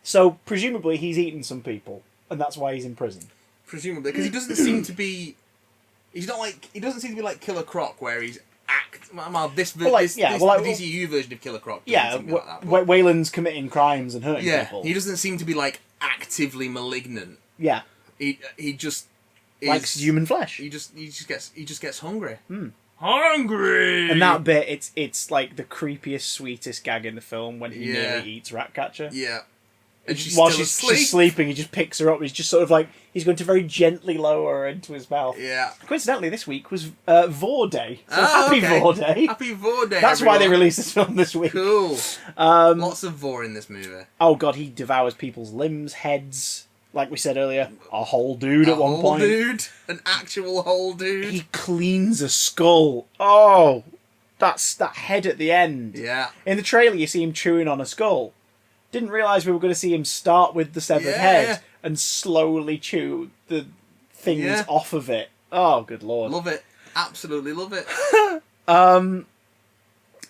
So, presumably, he's eaten some people. And that's why he's in prison. Presumably. Because he doesn't seem to be... He doesn't seem to be like Killer Croc, where he's the DCU version of Killer Croc. Yeah, like that, Wayland's committing crimes and hurting people. He doesn't seem to be like actively malignant. Yeah, he just likes human flesh. He just gets hungry. Hungry. And that bit, it's like the creepiest, sweetest gag in the film when he nearly eats Ratcatcher. Yeah. And while she's sleeping, he just picks her up. He's just sort of like, he's going to very gently lower her into his mouth. Yeah. Coincidentally, this week was Vore Day. So happy Vore Day. Happy Vore Day, That's why they released this film this week. Cool. Lots of Vore in this movie. Oh god, he devours people's limbs, heads. Like we said earlier, a whole dude at one point. An actual whole dude. He cleans a skull. Oh, that's that head at the end. Yeah. In the trailer, you see him chewing on a skull. Didn't realise we were going to see him start with the severed head and slowly chew the things off of it. Oh, good lord. Love it. Absolutely love it.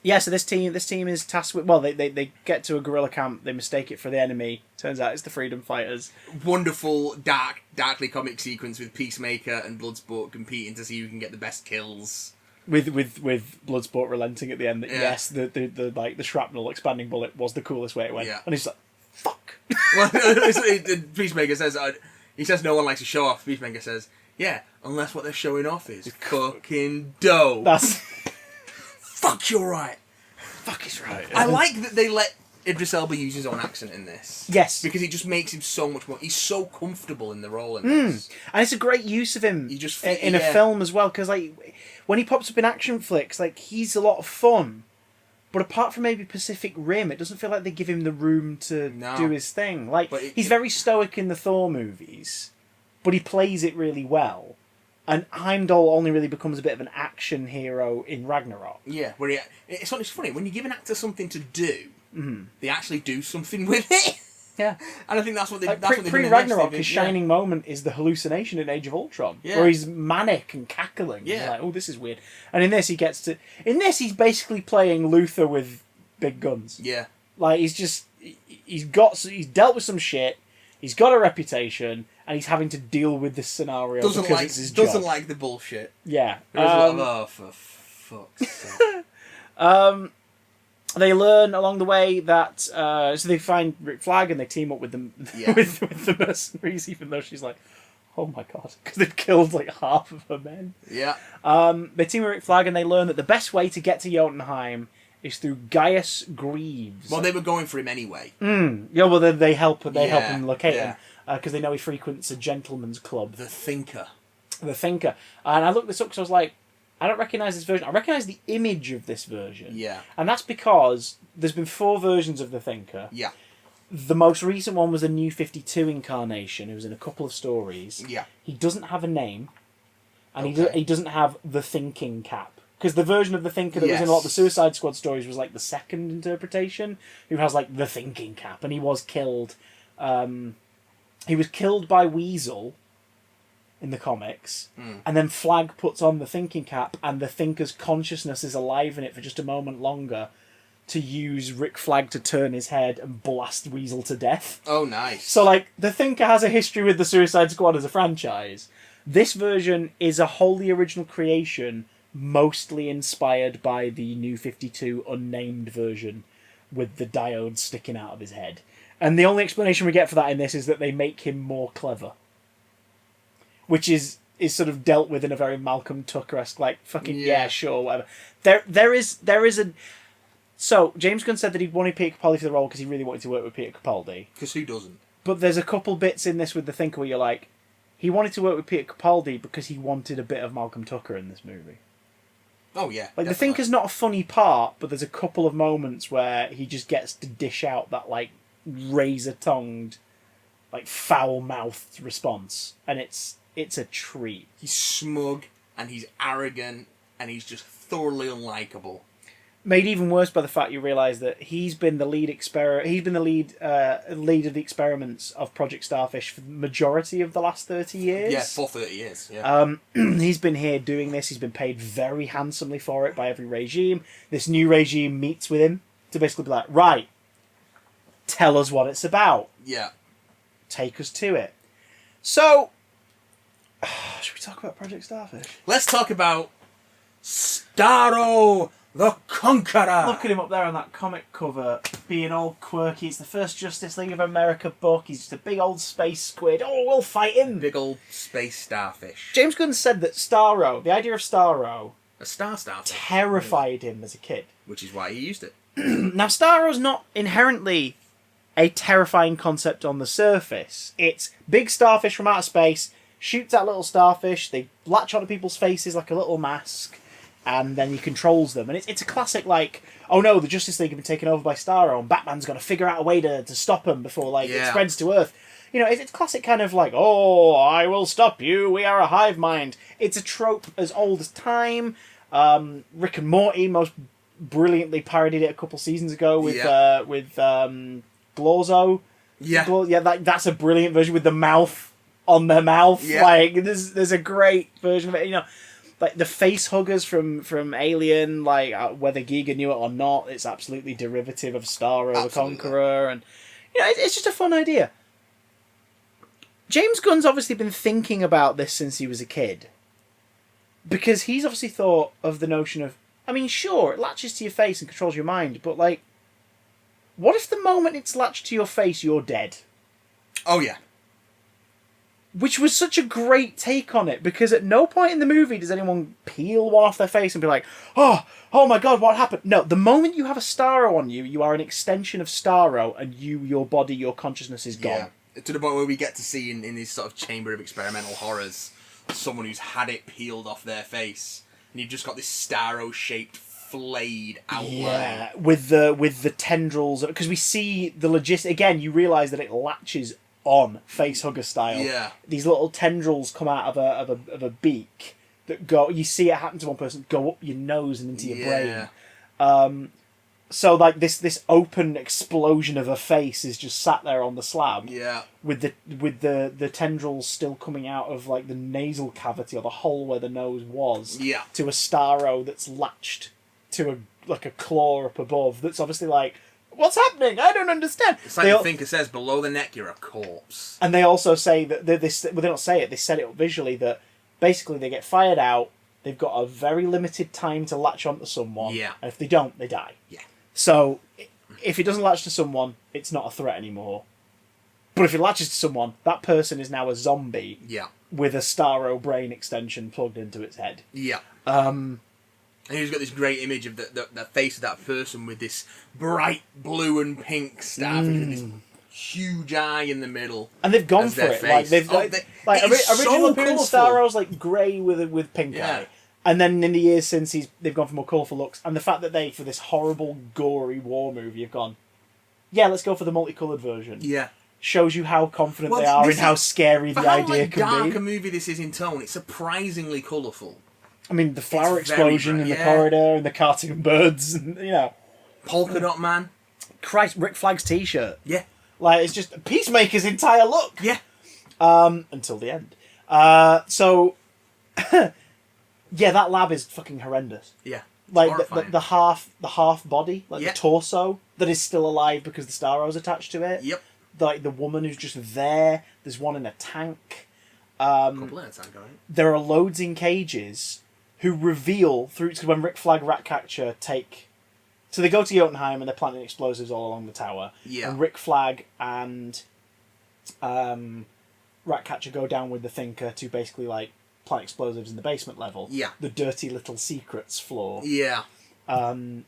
Yeah, so this team is tasked with... Well, they get to a guerrilla camp, they mistake it for the enemy. Turns out it's the Freedom Fighters. Wonderful, darkly comic sequence with Peacemaker and Bloodsport competing to see who can get the best kills. With Bloodsport relenting at the end that yes, the shrapnel expanding bullet was the coolest way it went. Yeah. And he's like, fuck. Well, Peacemaker says, he says no one likes to show off. Peacemaker says, yeah, unless what they're showing off is fucking dope. That's... Fuck, you're right. Fuck is right. I like that they let Idris Elba use his own accent in this. Yes. Because it just makes him so much more... He's so comfortable in the role in this. And it's a great use of him in a film as well, because like when he pops up in action flicks, like he's a lot of fun. But apart from maybe Pacific Rim, it doesn't feel like they give him the room to do his thing. Like he's very stoic in the Thor movies, but he plays it really well. And Heimdall only really becomes a bit of an action hero in Ragnarok. Yeah, where it's funny, when you give an actor something to do, they actually do something with it. Yeah. And I think that's what they... Pre-Ragnarok, his shining moment is the hallucination in Age of Ultron, where he's manic and cackling. Yeah. He's like, oh, this is weird. And in this, he's basically playing Luther with big guns. Yeah. Like, he's dealt with some shit, he's got a reputation, and he's having to deal with this scenario because it's his job. Doesn't like the bullshit. Yeah. For fuck's sake. They learn along the way that... so they find Rick Flag and they team up with them with the mercenaries, even though she's like, oh my god, because they've killed like half of her men. Yeah. They team with Rick Flag and they learn that the best way to get to Jotunheim is through Gaius Greaves. Well, they were going for him anyway. Yeah, well, they help him locate him, because they know he frequents a gentleman's club. The Thinker. And I looked this up because I was like, I don't recognise this version. I recognise the image of this version. Yeah. And that's because there's been 4 versions of the Thinker. Yeah. The most recent one was a New 52 incarnation, who was in a couple of stories. Yeah. He doesn't have a name, and he doesn't have the thinking cap. Because the version of the Thinker that was in a lot of the Suicide Squad stories was like the second interpretation, who has like the thinking cap, and he was killed. He was killed by Weasel in the comics, and then Flag puts on the thinking cap, and the Thinker's consciousness is alive in it for just a moment longer to use Rick Flag to turn his head and blast Weasel to death. Oh, nice. So, like, the Thinker has a history with the Suicide Squad as a franchise. This version is a wholly original creation, mostly inspired by the New 52 unnamed version with the diodes sticking out of his head. And the only explanation we get for that in this is that they make him more clever. Which is sort of dealt with in a very Malcolm Tucker-esque, like, fucking, yeah sure, whatever. There is a... So, James Gunn said that he wanted Peter Capaldi for the role because he really wanted to work with Peter Capaldi. Because who doesn't? But there's a couple bits in this with the Thinker where you're like, he wanted to work with Peter Capaldi because he wanted a bit of Malcolm Tucker in this movie. Oh, yeah. Like, definitely. the Thinker's not a funny part, but there's a couple of moments where he just gets to dish out that, like, razor-tongued, like, foul-mouthed response. And it's a treat. He's smug. and he's arrogant, and he's just thoroughly unlikable. Made even worse by the fact you realise that he's been the lead lead of the experiments of Project Starfish for the majority of the last 30 years. Yeah, for 30 years. Yeah. He's been here doing this. He's been paid very handsomely for it by every regime. This new regime meets with him to basically be like, right, tell us what it's about. Yeah. Take us to it. So, should we talk about Project Starfish? Let's talk about Staro the Conqueror. Look at him up there on that comic cover, being all quirky. It's the first Justice League of America book. He's just a big old space squid. Oh, we'll fight him. Big old space starfish. James Gunn said that Staro, the idea of Staro, a starfish, terrified him as a kid. Which is why he used it. Now, Staro's not inherently a terrifying concept on the surface. It's big starfish from outer space, shoots at little starfish, they latch onto people's faces like a little mask, and then he controls them. And it's a classic, like, oh no, the Justice League have been taken over by Staro, and Batman's got to figure out a way to stop him before, it spreads to Earth. You know, it's classic kind of like, oh, I will stop you, we are a hive mind. It's a trope as old as time. Rick and Morty most brilliantly parodied it a couple seasons ago with Glorzo. Yeah. That's a brilliant version with the mouth on their mouth. Yeah. Like, there's a great version of it, you know. Like, the face huggers from Alien, like, whether Giga knew it or not, it's absolutely derivative of Staro the Conqueror, and, you know, it's just a fun idea. James Gunn's obviously been thinking about this since he was a kid. Because he's obviously thought of the notion of, I mean, sure, it latches to your face and controls your mind, but, like, what if the moment it's latched to your face, you're dead? Oh, yeah. Which was such a great take on it, because at no point in the movie does anyone peel one off their face and be like, oh my god, what happened? No, the moment you have a Staro on you, you are an extension of Staro, and your body, your consciousness is gone. Yeah. To the point where we get to see in this sort of chamber of experimental horrors, someone who's had it peeled off their face, and you've just got this Staro-shaped flayed outline. Yeah, with the tendrils, because we see the again, you realise that it latches on facehugger style. Yeah. These little tendrils come out of a beak that go. You see it happen to one person, go up your nose and into your brain. So like this open explosion of a face is just sat there on the slab. Yeah. With the tendrils still coming out of like the nasal cavity or the hole where the nose was. Yeah. To a Staro that's latched to a claw up above. That's obviously like, what's happening? I don't understand. It's like the thinker says, below the neck, you're a corpse. And they also say that they don't say it, they set it up visually that basically they get fired out, they've got a very limited time to latch onto someone, yeah. And if they don't, they die. Yeah. So, if it doesn't latch to someone, it's not a threat anymore. But if it latches to someone, that person is now a zombie, yeah, with a Staro brain extension plugged into its head. Yeah. And he's got this great image of the face of that person with this bright blue and pink starfish with this huge eye in the middle. And they've gone for it. Like original appearance Staro's like grey with pink eye. And then in the years since they've gone for more colourful looks. And the fact that they, for this horrible, gory war movie, have gone, yeah, let's go for the multicoloured version. Yeah. Shows you how confident they are in how scary the idea can be. For how dark a movie this is in tone, it's surprisingly colourful. I mean, the flower explosion in the corridor and the cartoon birds, and, you know. Polka Dot Man. Christ, Rick Flag's t-shirt. Yeah. Like, it's just Peacemaker's entire look. Yeah. Until the end. So, yeah, that lab is fucking horrendous. Yeah. Like, the half body, like the torso, that is still alive because the Staro's attached to it. Yep. Like, the woman who's just there. There's one in a tank. Couple in a tank, right? There are loads in cages who reveal through when Rick Flag, Ratcatcher take. So they go to Jotunheim and they're planting explosives all along the tower. Yeah. And Rick Flag and Ratcatcher go down with the Thinker to basically like plant explosives in the basement level. Yeah. The dirty little secrets floor. Yeah.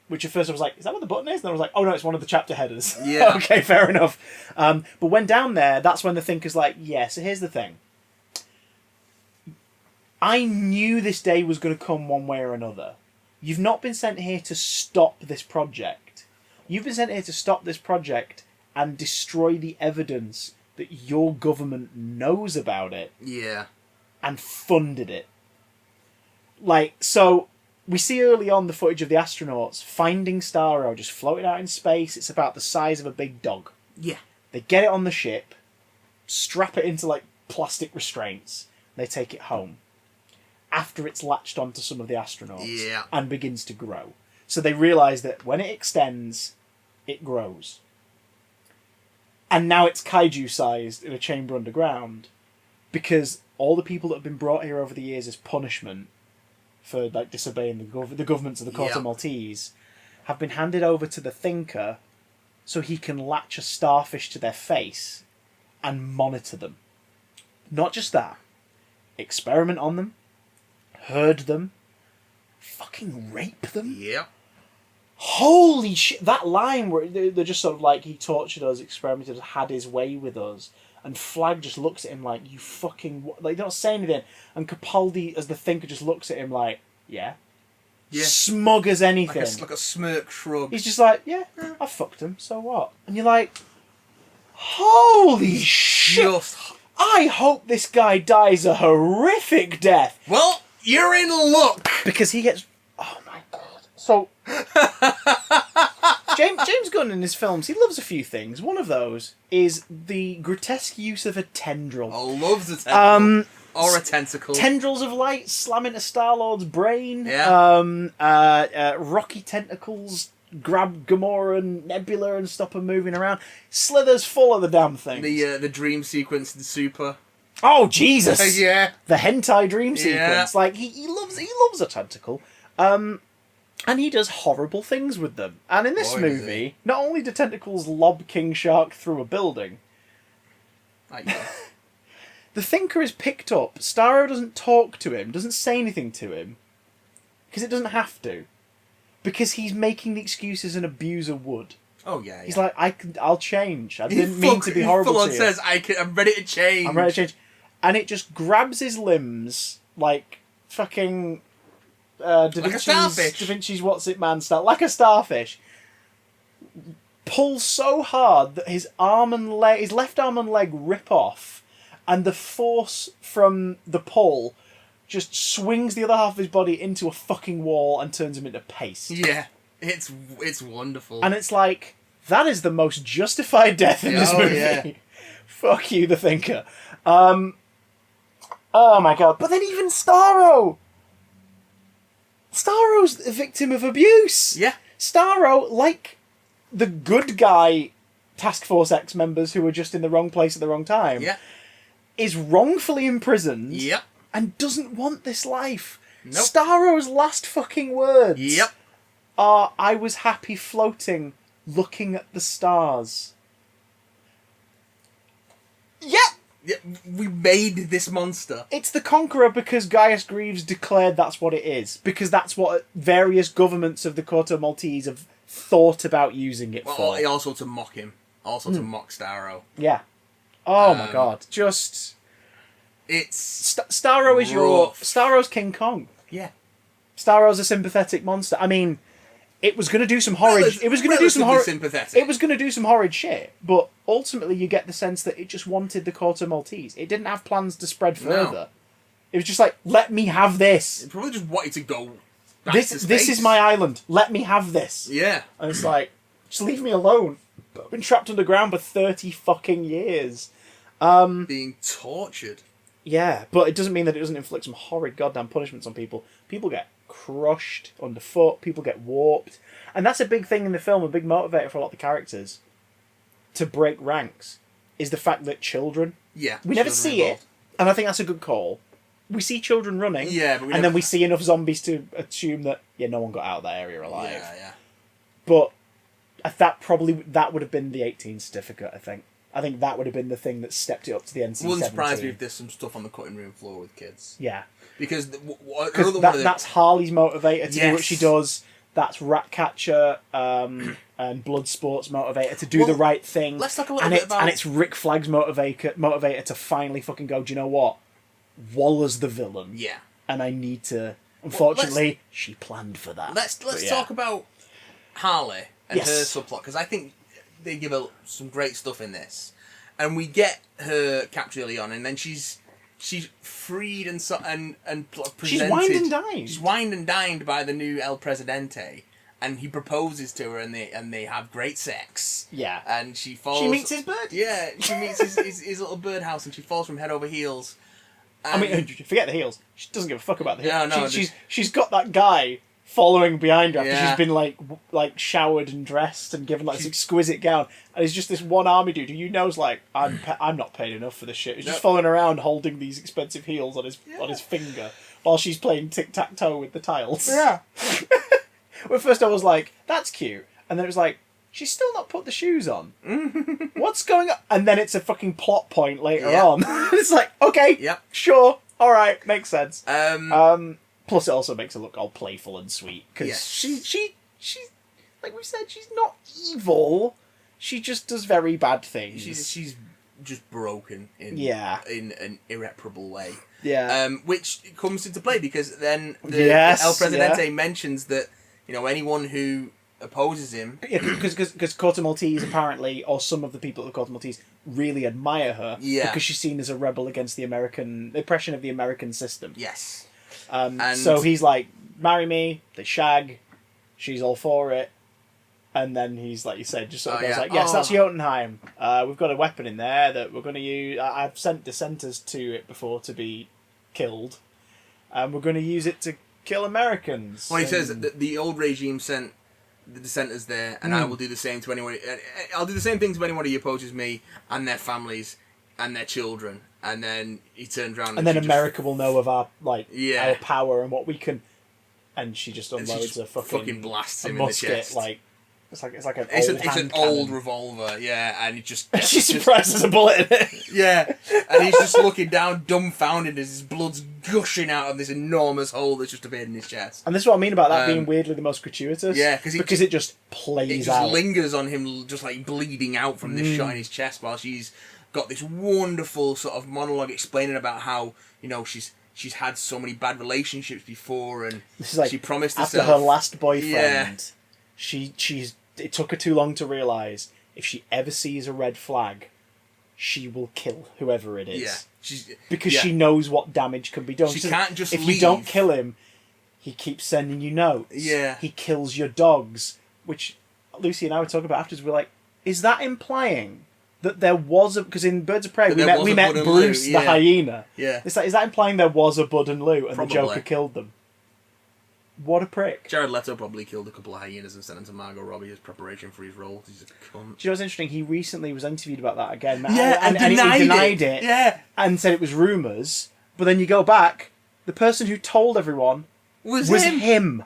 Which at first I was like, is that what the button is? And then I was like, oh no, it's one of the chapter headers. Yeah. Okay, fair enough. But when down there, that's when the Thinker's like, yeah, so here's the thing. I knew this day was going to come one way or another. You've not been sent here to stop this project. You've been sent here to stop this project and destroy the evidence that your government knows about it. Yeah. And funded it. So we see early on the footage of the astronauts finding Starro just floating out in space. It's about the size of a big dog. Yeah. They get it on the ship, strap it into like plastic restraints, and they take it home. After it's latched onto some of the astronauts and begins to grow. So they realise that when it extends, it grows. And now it's kaiju-sized in a chamber underground because all the people that have been brought here over the years as punishment for like disobeying the governments of the Corto Maltese have been handed over to the Thinker so he can latch a starfish to their face and monitor them. Not just that. Experiment on them. Herd them. Fucking rape them. Yep. Holy shit! That line where they're just sort of like, he tortured us, experimented, had his way with us, and Flag just looks at him like, you fucking... Like, they don't say anything, and Capaldi, as the Thinker, just looks at him like, yeah. Smug as anything. Like a smirk shrug. He's just like, yeah, I fucked him, so what? And you're like, holy shit! I hope this guy dies a horrific death. Well, you're in luck! Because he gets... Oh my god. So... James Gunn in his films, he loves a few things. One of those is the grotesque use of a tendril. Oh, loves a tendril. Or a tentacle. Tendrils of light slam into Star-Lord's brain. Yeah. Rocky tentacles grab Gamora and Nebula and stop them moving around. Slither's full of the damn thing. The dream sequence in Super. Oh, Jesus! Yeah. The hentai dream sequence. Yeah. Like, he loves a tentacle. And he does horrible things with them. And in this movie, not only do tentacles lob King Shark through a building, the Thinker is picked up. Starro doesn't talk to him, doesn't say anything to him, because it doesn't have to. Because he's making the excuses an abuser would. Oh, yeah. He's like, I'll change. I didn't mean to be horrible to you. He says, I'm ready to change. I'm ready to change. And it just grabs his limbs like fucking... Da Vinci's What's It Man style, like a starfish, pulls so hard that his left arm and leg rip off, and the force from the pull just swings the other half of his body into a fucking wall and turns him into paste. Yeah, it's wonderful. And it's like, that is the most justified death in this movie. Yeah. Fuck you, the Thinker. Oh my god. But then even Starro's a victim of abuse. Yeah. Starro, like the good guy Task Force X members who were just in the wrong place at the wrong time, is wrongfully imprisoned and doesn't want this life. Nope. Starro's last fucking words are, I was happy floating, looking at the stars. Yeah! Yeah, we made this monster. It's the Conqueror because Gaius Greaves declared that's what it is. Because that's what various governments of the Corto Maltese have thought about using it for. Also to mock him. Also to mock Starro. Yeah. Oh my god. Just... It's... Starro is Starro's King Kong. Yeah. Starro's a sympathetic monster. I mean, it was going to do some horrid... It was going to do some horrid... sympathetic. It was going to do some horrid shit, but ultimately you get the sense that it just wanted the Corto Maltese. It didn't have plans to spread further. No. It was just like, let me have this. It probably just wanted to go back This to space. is my island. Let me have this. Yeah. And it's like, just leave me alone. I've been trapped underground for 30 fucking years. Being tortured. Yeah, but it doesn't mean that it doesn't inflict some horrid goddamn punishments on people. People get crushed underfoot. People get warped. And that's a big thing in the film, a big motivator for a lot of the characters. To break ranks is the fact that children... Yeah. We never see it, and I think that's a good call. We see children running, but then we see enough zombies to assume that, no one got out of that area alive. Yeah. But that would have been the 18 certificate, I think. I think that would have been the thing that stepped it up to the NC-17. Wouldn't surprise me if there's some stuff on the cutting room floor with kids. Yeah. Because that's Harley's motivator to do what she does. That's Ratcatcher and Bloodsport's motivator to do the right thing. Let's talk a little bit about... And it's Rick Flag's motivator to finally fucking go, do you know what? Waller's the villain. Yeah. And I need to... Unfortunately, she planned for that. Let's talk about Harley and her subplot, because I think they give her some great stuff in this. And we get her captured early on, and then she's she's freed and presented. She's wined and dined. She's wined and dined by the new El Presidente, and he proposes to her, and they have great sex. Yeah, and she falls. She meets his bird. Yeah, she meets his little birdhouse, and she falls from head over heels. I mean, forget the heels. She doesn't give a fuck about the heels. No, she's got that guy following behind her after Yeah. she's been like showered and dressed and given like this exquisite gown, and he's just this one army dude who you know's like, I'm not paid enough for this shit. He's just following around holding these expensive heels on his finger while she's playing tic-tac-toe with the tiles. Yeah. Well, at first I was like, that's cute, and then it was like, she's still not put the shoes on. What's going on? And then it's a fucking plot point later on. It's like, okay, sure, all right, makes sense. Plus, it also makes her look all playful and sweet because she's like we said, she's not evil. She just does very bad things. She's just broken in an irreparable way. Yeah. Which comes into play because then the El Presidente mentions that anyone who opposes him. Yeah, because Corto Maltese apparently, or some of the people at Corto Maltese, really admire her. Yeah. Because she's seen as a rebel against the oppression of the American system. Yes. And so he's like, marry me, they shag, she's all for it. And then he's, like you said, just sort of goes like, yes, that's Jotunheim. We've got a weapon in there that we're going to use. I've sent dissenters to it before to be killed. And we're going to use it to kill Americans. Well, he says that the old regime sent the dissenters there, and I will do the same to anyone. I'll do the same thing to anyone who opposes me and their families and their children. And then he turns around, and then America will know of our our power and what we can. And she just unloads a fucking blasts him musket, in the chest. It's an old revolver, and he just. She's surprised there's a bullet in it. Yeah, and he's just looking down, dumbfounded, as his blood's gushing out of this enormous hole that's just appeared in his chest. And this is what I mean about that being weirdly the most gratuitous. Yeah, because it just plays it just out. lingers on him, just like bleeding out from this shot in his chest, while she's got this wonderful sort of monologue explaining about how she's had so many bad relationships before, and this is like, she promised after herself her last boyfriend. It took her too long to realise if she ever sees a red flag, she will kill whoever it is. Because she knows what damage can be done. She can't just if leave. you don't kill him, he keeps sending you notes. Yeah. He kills your dogs, which Lucy and I were talking about afterwards. We're like, is that implying that there was because in Birds of Prey we met Bruce the hyena. Yeah. Is that implying there was a Bud and Lou and the Joker killed them? What a prick. Jared Leto probably killed a couple of hyenas and sent them to Margot Robbie as preparation for his role. He's a cunt. Do you know what's interesting? He recently was interviewed about that again. And he denied it. Yeah. And said it was rumours. But then you go back, the person who told everyone was him.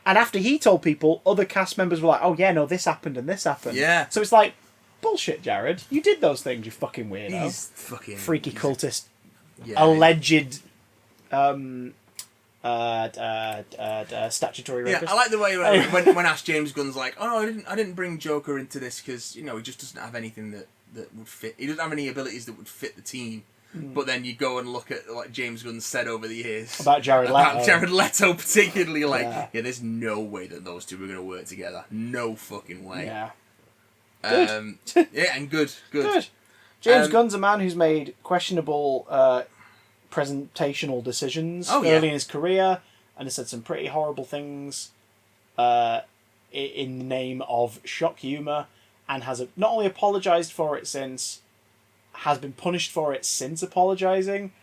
And after he told people, other cast members were like, oh yeah, no, this happened and this happened. Yeah. So it's like, bullshit, Jared. You did those things, you fucking weirdo. He's fucking... Freaky cultist. Yeah. Alleged... statutory rapist. Yeah, I like the way when Ash James Gunn's like, oh no, I didn't bring Joker into this because he just doesn't have anything that would fit. He doesn't have any abilities that would fit the team. But then you go and look at what James Gunn said over the years about Jared Leto particularly, like there's no way that those two are going to work together. No fucking way. Yeah. Good. And good. James Gunn's a man who's made questionable presentational decisions early in his career and has said some pretty horrible things in the name of shock humour, and has not only apologised for it since, has been punished for it since apologising,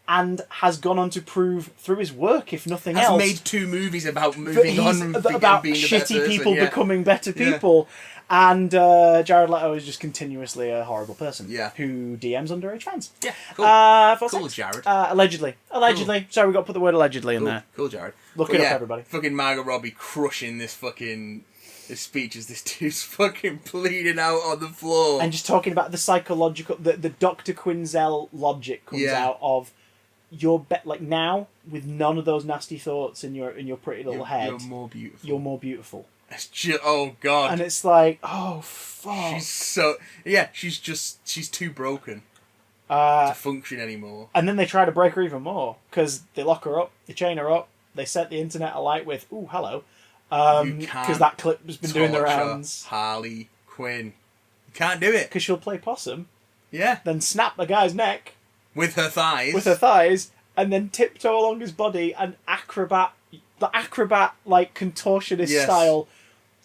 and has gone on to prove through his work, if nothing else, made 2 movies about moving on and about being shitty people becoming better people. And Jared Leto is just continuously a horrible person who DMs underage fans. Yeah, cool. Cool, Jared. Allegedly. Cool. Sorry, we got to put the word allegedly in there. Cool, Jared. Look it up, everybody. Fucking Margot Robbie crushing this speech as this dude's fucking bleeding out on the floor. And just talking about the psychological... The Dr. Quinzel logic comes out of... You're now, with none of those nasty thoughts in your pretty little head... You're more beautiful. You're more beautiful. Oh god. And it's like, oh fuck. She's too broken to function anymore. And then they try to break her even more because they lock her up, they chain her up, they set the internet alight with, ooh, hello, because that clip has been doing the rounds. Harley Quinn, you can't do it because she'll play possum. Yeah. Then snap the guy's neck, with her thighs, and then tiptoe along his body and the acrobat like contortionist style,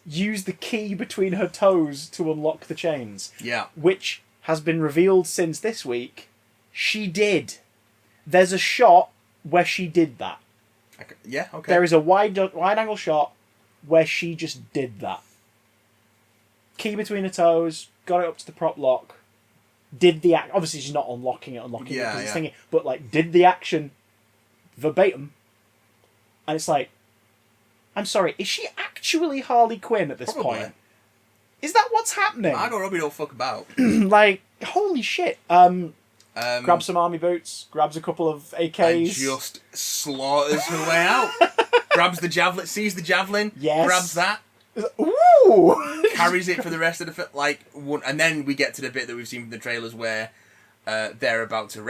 use the key between her toes to unlock the chains. Yeah. Which has been revealed since this week. She did. There's a shot where she did that. Yeah, okay. There is a wide angle shot where she just did that. Key between her toes, got it up to the prop lock, did the act. Obviously, she's not unlocking it because it's thingy, but like did the action verbatim. And it's like, I'm sorry, is she actually Harley Quinn at this point? Is that what's happening? I don't know. We don't fuck about. Like, holy shit. Grabs some army boots, grabs a couple of AKs. And just slaughters her way out. Grabs the javelin, sees the javelin, grabs that. Ooh! Carries it for the rest of the film. And then we get to the bit that we've seen from the trailers where they're about to...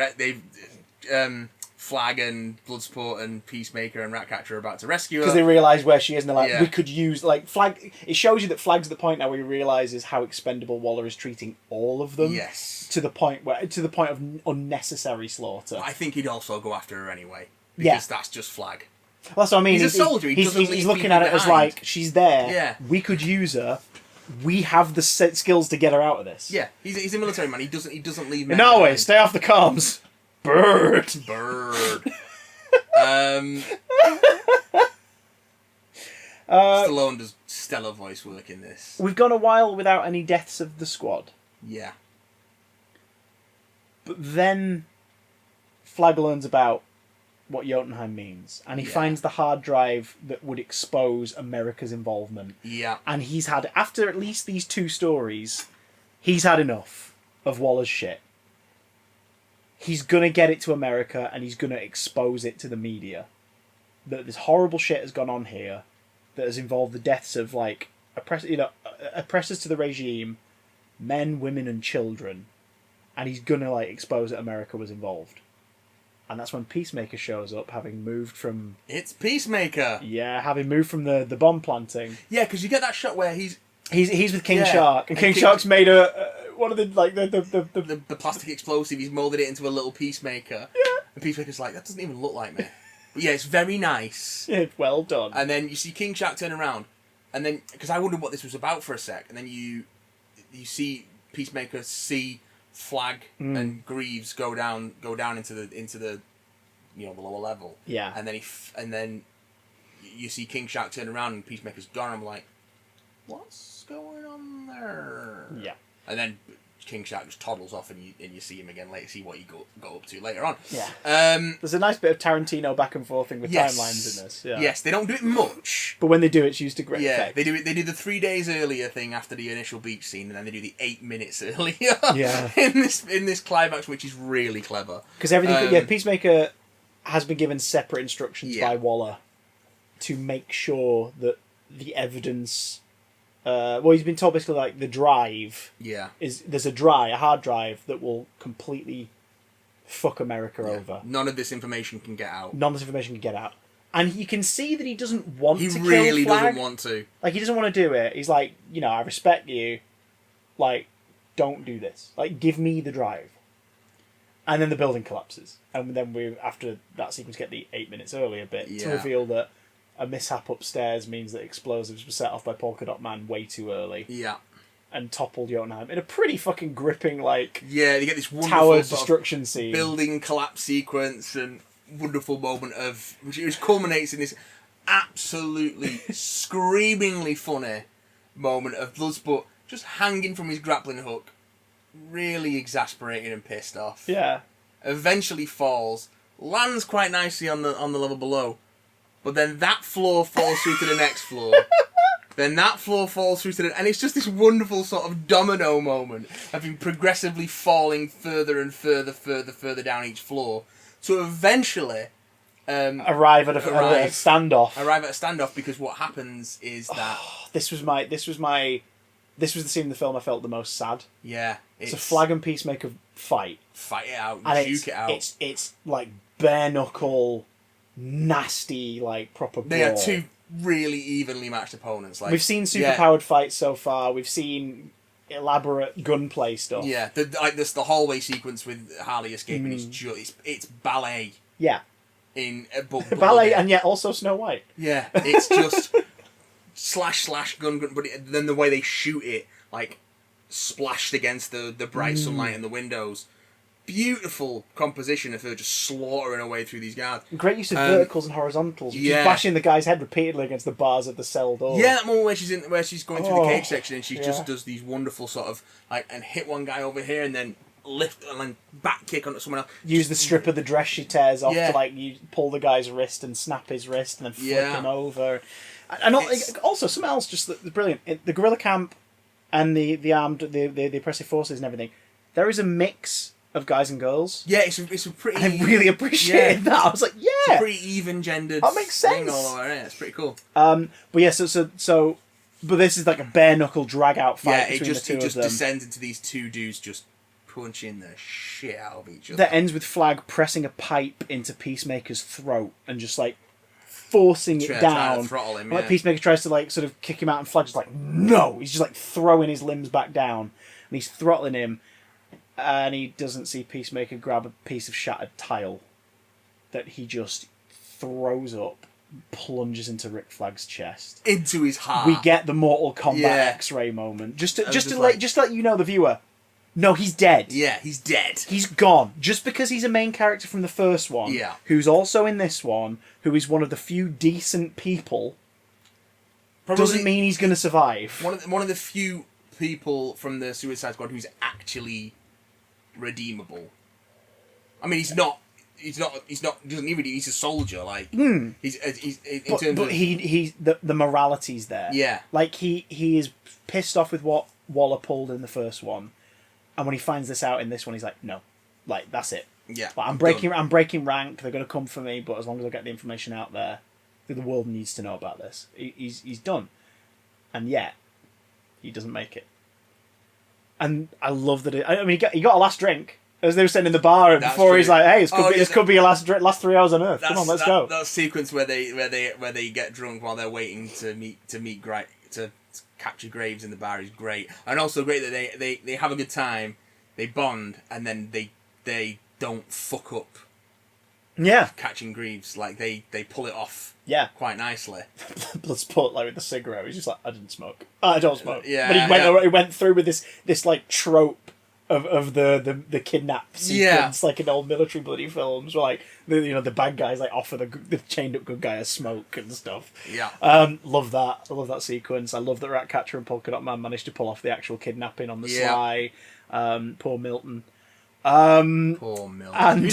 Flag and Bloodsport and Peacemaker and Ratcatcher are about to rescue her. Because they realise where she is and they're like, we could use... Like, Flag... It shows you that Flag's at the point now where he realises how expendable Waller is treating all of them. Yes. To the point of unnecessary slaughter. I think he'd also go after her anyway. Because that's just Flag. Well, that's what I mean. He's a soldier. He's looking at it as like, she's there. Yeah. We could use her. We have the skills to get her out of this. Yeah. He's a military man. He doesn't leave men No way. behind. Stay off the comms. Bird. Stallone does stellar voice work in this. We've gone a while without any deaths of the squad. Yeah. But then Flag learns about what Jotunheim means, and he finds the hard drive that would expose America's involvement. Yeah. And he's had, after at least these two stories, he's had enough of Waller's shit. He's gonna get it to America, and he's gonna expose it to the media. That this horrible shit has gone on here, that has involved the deaths of like oppressors to the regime, men, women, and children, and he's gonna like expose that America was involved. And that's when Peacemaker shows up, having moved from... It's Peacemaker! Yeah, having moved from the bomb planting. Yeah, because you get that shot where he's with King Shark, and King Shark's made one of the like the plastic explosive. He's moulded it into a little Peacemaker. Yeah, and Peacemaker's like, that doesn't even look like me. But yeah, it's very nice. Yeah, well done. And then you see King Shark turn around, and then because I wondered what this was about for a sec, and then you see Peacemaker see Flag and Greaves go down into the the lower level. Yeah, and then you see King Shark turn around and Peacemaker's gone. I'm like, what's going on there? Yeah. And then King Shark just toddles off, and you see him again later. See what he go up to later on. Yeah. There's a nice bit of Tarantino back and forthing with timelines in this. Yeah. Yes, they don't do it much, but when they do, it's used to great effect. They do it. They do the 3 days earlier thing after the initial beach scene, and then they do the 8 minutes earlier. Yeah. in this climax, which is really clever. Because everything. Peacemaker has been given separate instructions by Waller to make sure that the evidence. He's been told basically like the drive. Yeah. There's a hard drive that will completely fuck America over. None of this information can get out. And you can see that he doesn't want to kill Flag. He really doesn't want to. Like, he doesn't want to do it. He's like, I respect you. Like, don't do this. Like, give me the drive. And then the building collapses. And then after that sequence, get the 8 minutes earlier bit to reveal that a mishap upstairs means that explosives were set off by Polka Dot Man way too early. Yeah. And toppled Jotunheim in a pretty fucking gripping, like... Yeah, you get this wonderful tower destruction scene. Building collapse sequence and wonderful moment of... Which culminates in this absolutely screamingly funny moment of Bloodsport just hanging from his grappling hook, really exasperated and pissed off. Yeah. Eventually falls, lands quite nicely on the level below, but then that floor falls through to the next floor. Then that floor falls through to the... And it's just this wonderful sort of domino moment of him progressively falling further and further down each floor to eventually... arrive at a standoff. Arrive at a standoff, because what happens is that... This was the scene in the film I felt the most sad. Yeah. It's a Flag and Peacemaker fight. Fight it out. Juke it out. It's like bare knuckle... nasty, like, proper brawl. They are two really evenly matched opponents. Like, we've seen superpowered fights so far. We've seen elaborate gunplay stuff. Yeah, the hallway sequence with Harley escaping is just it's ballet. Yeah. In ballet and yet also Snow White. Yeah, it's just slash gun, but then the way they shoot it, like splashed against the bright sunlight in the windows. Beautiful composition of her just slaughtering her way through these guards. Great use of verticals and horizontals. Yeah. Just bashing the guy's head repeatedly against the bars of the cell door. Yeah, that moment where she's going through the cage section and she just does these wonderful sort of like and hit one guy over here and then lift and then back kick onto someone else. Use the strip of the dress she tears off to like you pull the guy's wrist and snap his wrist and then flick him over. And also something else just brilliant. The guerrilla camp and the armed the oppressive forces and everything. There is a mix of guys and girls. Yeah, it's a pretty. I really appreciated that. I was like, yeah, it's a pretty even gendered. That makes sense. All over. Yeah, it's pretty cool. But yeah, so but this is like a bare knuckle drag out fight between the two of them. It just descends into these two dudes just punching the shit out of each other. That ends with Flag pressing a pipe into Peacemaker's throat and just like forcing it down. To throttle him, like Peacemaker tries to like sort of kick him out and Flag's just like, no! He's just like throwing his limbs back down and he's throttling him and he doesn't see Peacemaker grab a piece of shattered tile that he just throws up, plunges into Rick Flag's chest. Into his heart. We get the Mortal Kombat X-ray moment. Just to let you know, the viewer, no, he's dead. Yeah, he's dead. He's gone. Just because he's a main character from the first one, who's also in this one, who is one of the few decent people, doesn't mean he's going to survive. One of the few people from the Suicide Squad who's actually redeemable. I mean, he's not. Doesn't even. He's a soldier. Like he's the morality's there. Yeah. Like he is pissed off with what Waller pulled in the first one. And when he finds this out in this one, he's like, no, like that's it. Yeah, like, I'm breaking rank. They're going to come for me, but as long as I get the information out there, the world needs to know about this. He's done, and yet he doesn't make it. And I love that. He got a last drink as they were sitting in the bar before. True. He's like, hey, this could be your last 3 hours on Earth. Come on, let's go. That sequence where they get drunk while they're waiting to capture Graves in the bar is great, and also great that they have a good time, they bond, and then they don't fuck up. Yeah, catching Greaves, like they pull it off. Yeah, quite nicely. Bloodsport, like with the cigarette, he's just like, I didn't smoke. I don't smoke. Yeah, but he went through with this like trope of the kidnap sequence, like in old military bloody films, where like the bad guys like offer the chained up good guy a smoke and stuff. Yeah. Love that. I love that sequence. I love that Ratcatcher and Polka Dot Man managed to pull off the actual kidnapping on the sly. Poor Milton. Poor Milton. And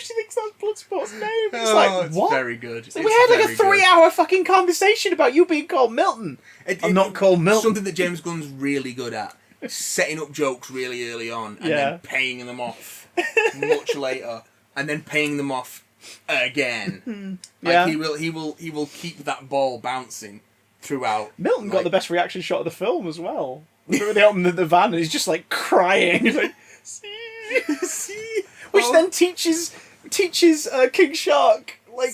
she thinks that's Bloodsport's name. It's like, what? Very good. So we had like a 3-hour fucking conversation about you being called Milton. I'm not called Milton. Something that James Gunn's really good at. Setting up jokes really early on and then paying them off much later. And then paying them off again. Like he will keep that ball bouncing throughout. Milton got the best reaction shot of the film as well. They open the van and he's just like crying. He's like, see. Which then teaches King Shark like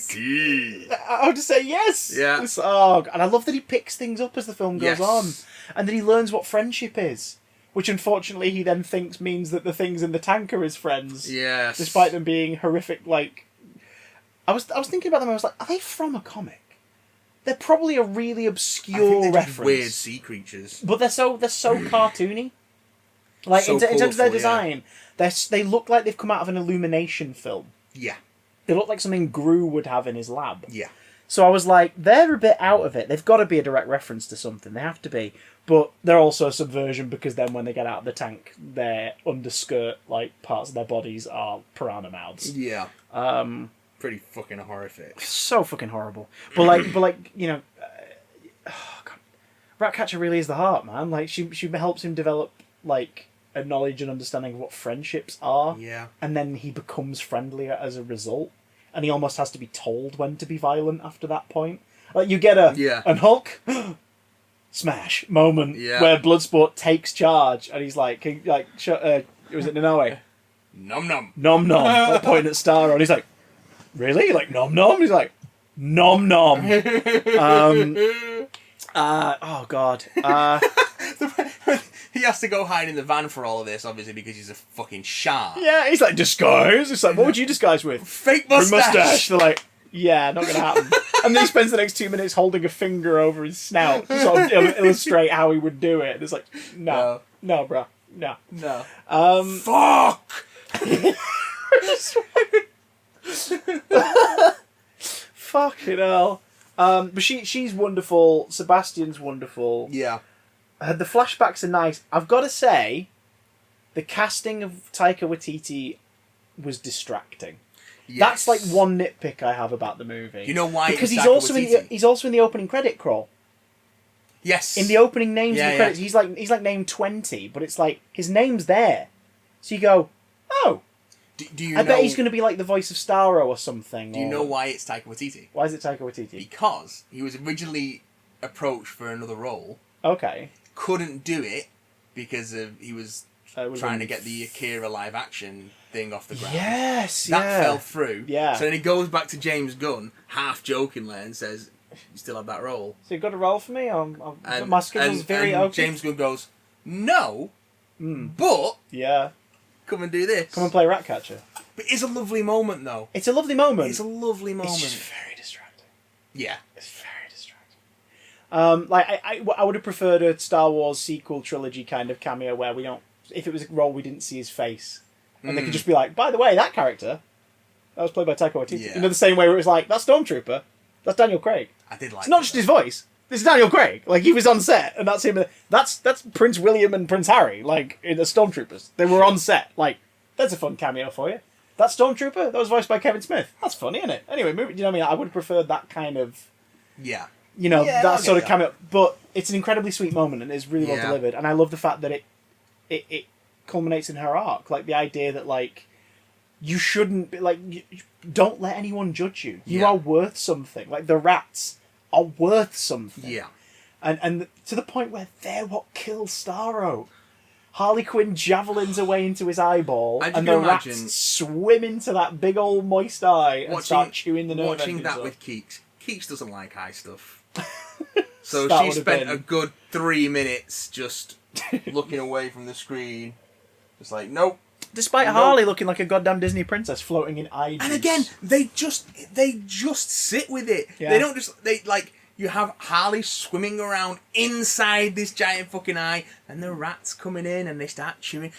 how to say yes. Yeah. And I love that he picks things up as the film goes on, and then he learns what friendship is, which unfortunately he then thinks means that the things in the tank are his friends. Yes. Despite them being horrific. Like, I was thinking about them. I was like, are they from a comic? They're probably a really obscure reference. Weird sea creatures, but they're so cartoony. Like so in terms of their design. They look like they've come out of an Illumination film. Yeah. They look like something Gru would have in his lab. Yeah. So I was like, they're a bit out of it. They've got to be a direct reference to something. They have to be. But they're also a subversion because then when they get out of the tank, their underskirt, like, parts of their bodies are piranha mouths. Yeah. Pretty fucking horrific. So fucking horrible. But like, you know... God. Ratcatcher really is the heart, man. Like, she helps him develop, like... a knowledge and understanding of what friendships are. Yeah. And then he becomes friendlier as a result. And he almost has to be told when to be violent after that point. Like, you get an Hulk smash moment where Bloodsport takes charge and he's like was it Ninoe? Nom nom. Nom nom. Like, pointing at Staro and he's like, really? Like, nom nom? He's like, Nom nom. Oh god. He has to go hide in the van for all of this, obviously, because he's a fucking shark. Yeah, he's like, disguise? It's like, what would you disguise with? Fake Bring mustache! They're like, yeah, not gonna happen. And then he spends the next 2 minutes holding a finger over his snout to sort of illustrate how he would do it. And it's like, no, bro, no. Fuck! Fucking hell. But she's wonderful. Sebastian's wonderful. Yeah. The flashbacks are nice. I've got to say, the casting of Taika Waititi was distracting. Yes. That's like one nitpick I have about the movie. You know why? Because he's also in the opening credit crawl. Yes. In the opening names of the credits, he's like named 20, but it's like his name's there. So you go, oh. Do you I bet he's going to be like the voice of Staro or something. Do you know why it's Taika Waititi? Why is it Taika Waititi? Because he was originally approached for another role. Okay. Couldn't do it because he was trying to get the Akira live action thing off the ground. Yes, that fell through. Yeah. So then he goes back to James Gunn, half jokingly, and says, "You still have that role." So you got a role for me? My schedule's very open. James Gunn goes, "No, but come and do this. Come and play Ratcatcher." But it's a lovely moment, though. It's a lovely moment. It's a lovely moment. It's just very distracting. Yeah. It's very distracting. I would have preferred a Star Wars sequel trilogy kind of cameo where we don't... If it was a role we didn't see his face. And they could just be like, by the way, that character, that was played by Taika Waititi. Yeah. You know, the same way where it was like, that's Stormtrooper. That's Daniel Craig. I did like It's not just his voice. This is Daniel Craig. Like, he was on set, and that's him. That's Prince William and Prince Harry, like, in the Stormtroopers. They were on set. Like, that's a fun cameo for you. That Stormtrooper, that was voiced by Kevin Smith. That's funny, isn't it? Anyway, you know what I mean? I would have preferred that kind of... Yeah. You know, that sort of cameo. But it's an incredibly sweet moment, and it's really well delivered. And I love the fact that it culminates in her arc. Like, the idea that, like, you shouldn't... don't let anyone judge you. You are worth something. Like, the rats are worth something. Yeah. And to the point where they're what kills Starro. Harley Quinn javelins away into his eyeball, and the rats swim into that big old moist eye and start chewing the nerve Watching that up. with Keeks. Keeks doesn't like high stuff. So That she would have spent been- a good 3 minutes just looking away from the screen. Just like, nope. Despite Harley looking like a goddamn Disney princess floating in eye juice. And again, they just sit with it. Yeah. They don't just you have Harley swimming around inside this giant fucking eye, and the rats coming in and they start chewing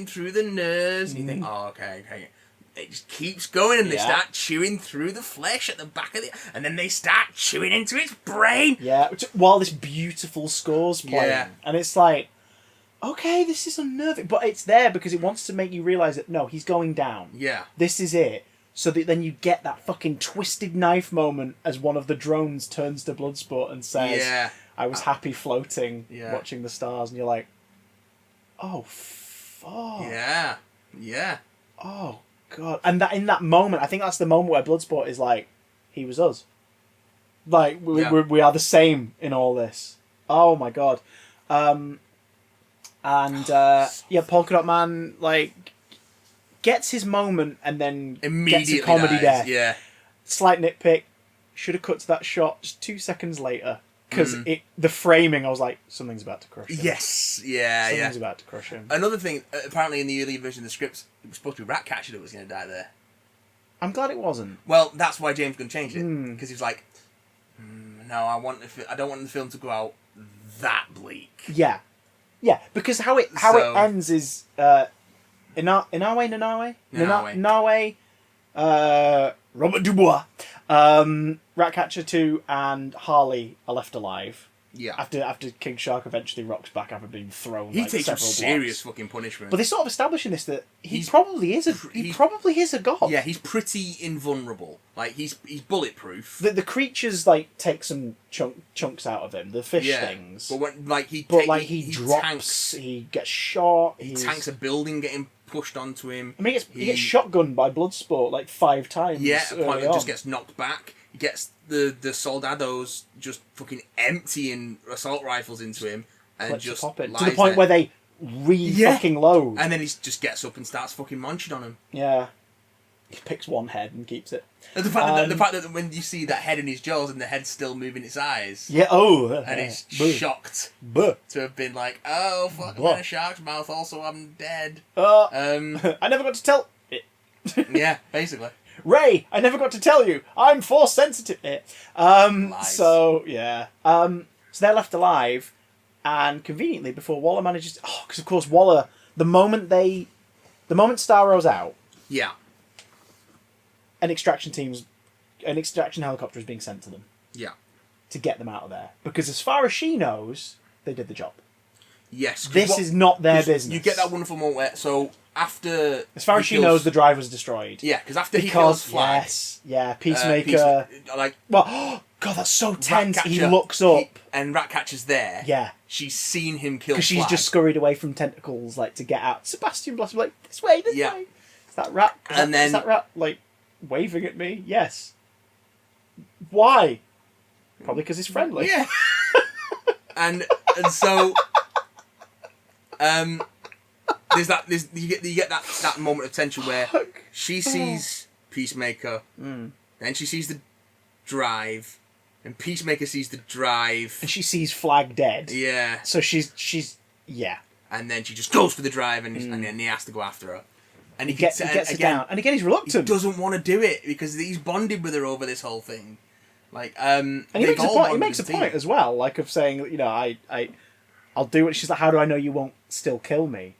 through the nerves, and you think, oh, okay. It just keeps going, and they start chewing through the flesh at the back of it, and then they start chewing into its brain. Yeah, while this beautiful score's playing, and it's like, okay, this is unnerving, but it's there because it wants to make you realise that no, he's going down. Yeah, this is it. So that then you get that fucking twisted knife moment as one of the drones turns to Bloodsport and says, I was happy floating, watching the stars, and you're like, oh, fuck. Yeah. Yeah. Oh, God. And that in that moment, I think that's the moment where Bloodsport is like, he was us. Like, we are the same in all this. Oh, my God. Polka Dot Man, like... gets his moment and then immediately gets a comedy death. Yeah. Slight nitpick. Should have cut to that shot just 2 seconds later. Because the framing, I was like, something's about to crush him. Yes. Yeah, something's about to crush him. Another thing, apparently in the early version of the scripts, it was supposed to be Ratcatcher that was going to die there. I'm glad it wasn't. Well, that's why James Gunn changed it. Because he was like, no, I don't want the film to go out that bleak. Yeah. Yeah, because how it ends is... Nanawe, Robert Dubois, Ratcatcher 2 and Harley are left alive. Yeah. After King Shark eventually rocks back after being thrown. He takes some several serious blocks. fucking punishment. But they sort of establish in this that he probably is a god. Yeah, he's pretty invulnerable. Like he's bulletproof. The creatures like take some chunks out of him. The fish things. But when he drops, tanks, he gets shot. He tanks a building getting pushed onto him. I mean, he gets shotgunned by Bloodsport like 5 times. Yeah, at a point that just gets knocked back. He gets the soldados just fucking emptying assault rifles into him and Let's just to the point where they fucking load. And then he just gets up and starts fucking munching on him. Yeah. He picks one head and keeps it. And the fact that when you see that head in his jaws and the head's still moving its eyes. Yeah, and he's shocked to have been like, oh, fuck, I'm in a shark's mouth, also I'm dead. I never got to tell... Yeah, basically. Ray, I never got to tell you. I'm force sensitive. So, yeah. So they're left alive, and conveniently, before Waller manages... Oh, because of course Waller... The moment Staro's out... Yeah. An extraction helicopter is being sent to them. Yeah. To get them out of there. Because as far as she knows, they did the job. Yes. This is not their business. You get that wonderful moment where... So, after... As far as she knows, the drive was destroyed. Yeah, because after he kills Flag... Yes. Yeah, Peacemaker... Well, God, that's so tense. He looks up. And Ratcatcher's there. Yeah. She's seen him kill Flag. Because she's just scurried away from tentacles, like, to get out. Sebastian Blossom, like, this way. Is that Rat? Is that Rat, like... waving at me? Yes. Why? Probably because he's friendly. Yeah. and so you get that moment of tension where she sees Peacemaker, then she sees the drive, and Peacemaker sees the drive, and she sees Flag dead. Yeah. So she's yeah. And then she just goes for the drive, and then he has to go after her. And he gets it down. And again, he's reluctant. He doesn't want to do it because he's bonded with her over this whole thing. Like, and he makes a point. He makes a point as well, like of saying, you know, I'll do it. She's like, how do I know you won't still kill me?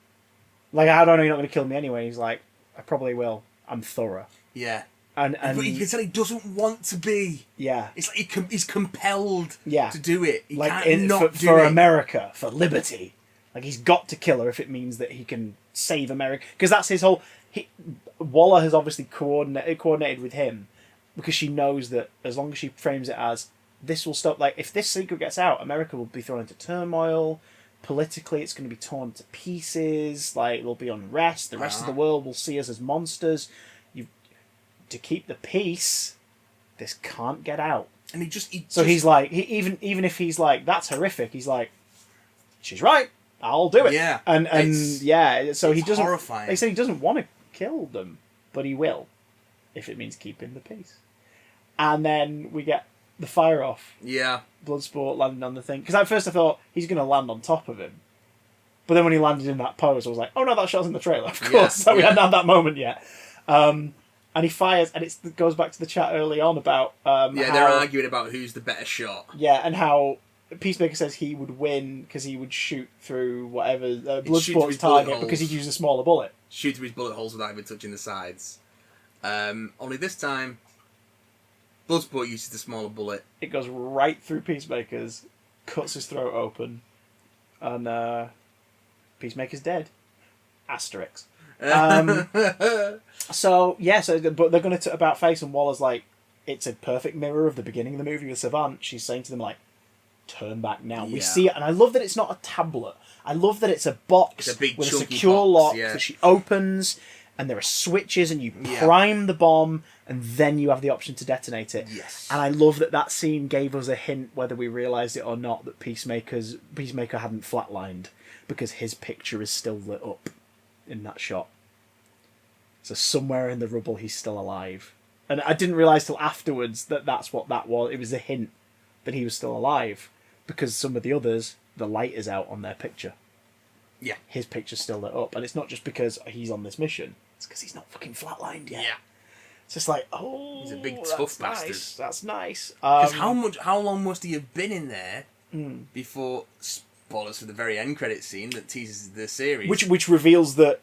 Like, how do I know you're not going to kill me anyway? He's like, I probably will. I'm thorough. Yeah. And but you can tell he doesn't want to be. Yeah. It's like he's compelled. Yeah. To do it. He like can't not do for it. America, for liberty. Like he's got to kill her if it means that he can save America. Because that's his whole. Waller has obviously coordinated with him because she knows that as long as she frames it as this will stop. Like if this secret gets out, America will be thrown into turmoil. Politically, it's going to be torn to pieces. Like there'll be unrest. The rest of the world will see us as monsters. To keep the peace, this can't get out. And he's like, even if he's like, that's horrific. He's like, she's right. I'll do it. Yeah. And yeah. So he doesn't. Horrifying. They say he doesn't want to kill them, but he will, if it means keeping the peace. And then we get the fire off. Yeah. Bloodsport landing on the thing. Because at first I thought he's going to land on top of him. But then when he landed in that pose, I was like, oh no, that shot's in the trailer, of course. Yeah. So we hadn't had that moment yet. And he fires, and it goes back to the chat early on about... they're arguing about who's the better shot. Yeah, and how Peacemaker says he would win because he would shoot through whatever Bloodsport's target because he'd use a smaller bullet. Shoot through his bullet holes without even touching the sides. Only this time, Bloodsport uses the smaller bullet. It goes right through Peacemaker's, cuts his throat open, and Peacemaker's dead. Asterix. But they're going to about face, and Waller's like, it's a perfect mirror of the beginning of the movie with Savant. She's saying to them, like, turn back now. We see it, and I love that it's not a tablet. I love that it's a box with a secure lock that she opens, and there are switches, and you prime the bomb, and then you have the option to detonate it. Yes. And I love that scene gave us a hint, whether we realised it or not, that Peacemaker hadn't flatlined, because his picture is still lit up in that shot. So somewhere in the rubble he's still alive. And I didn't realise till afterwards that that's what that was. It was a hint that he was still alive. Because some of the others, the light is out on their picture. Yeah. His picture's still lit up. And it's not just because he's on this mission. It's because he's not fucking flatlined yet. Yeah. It's just like, oh, he's a big tough bastard. Nice. That's nice. Because how long must he have been in there before... Spoilers for the very end credit scene that teases the series. Which reveals that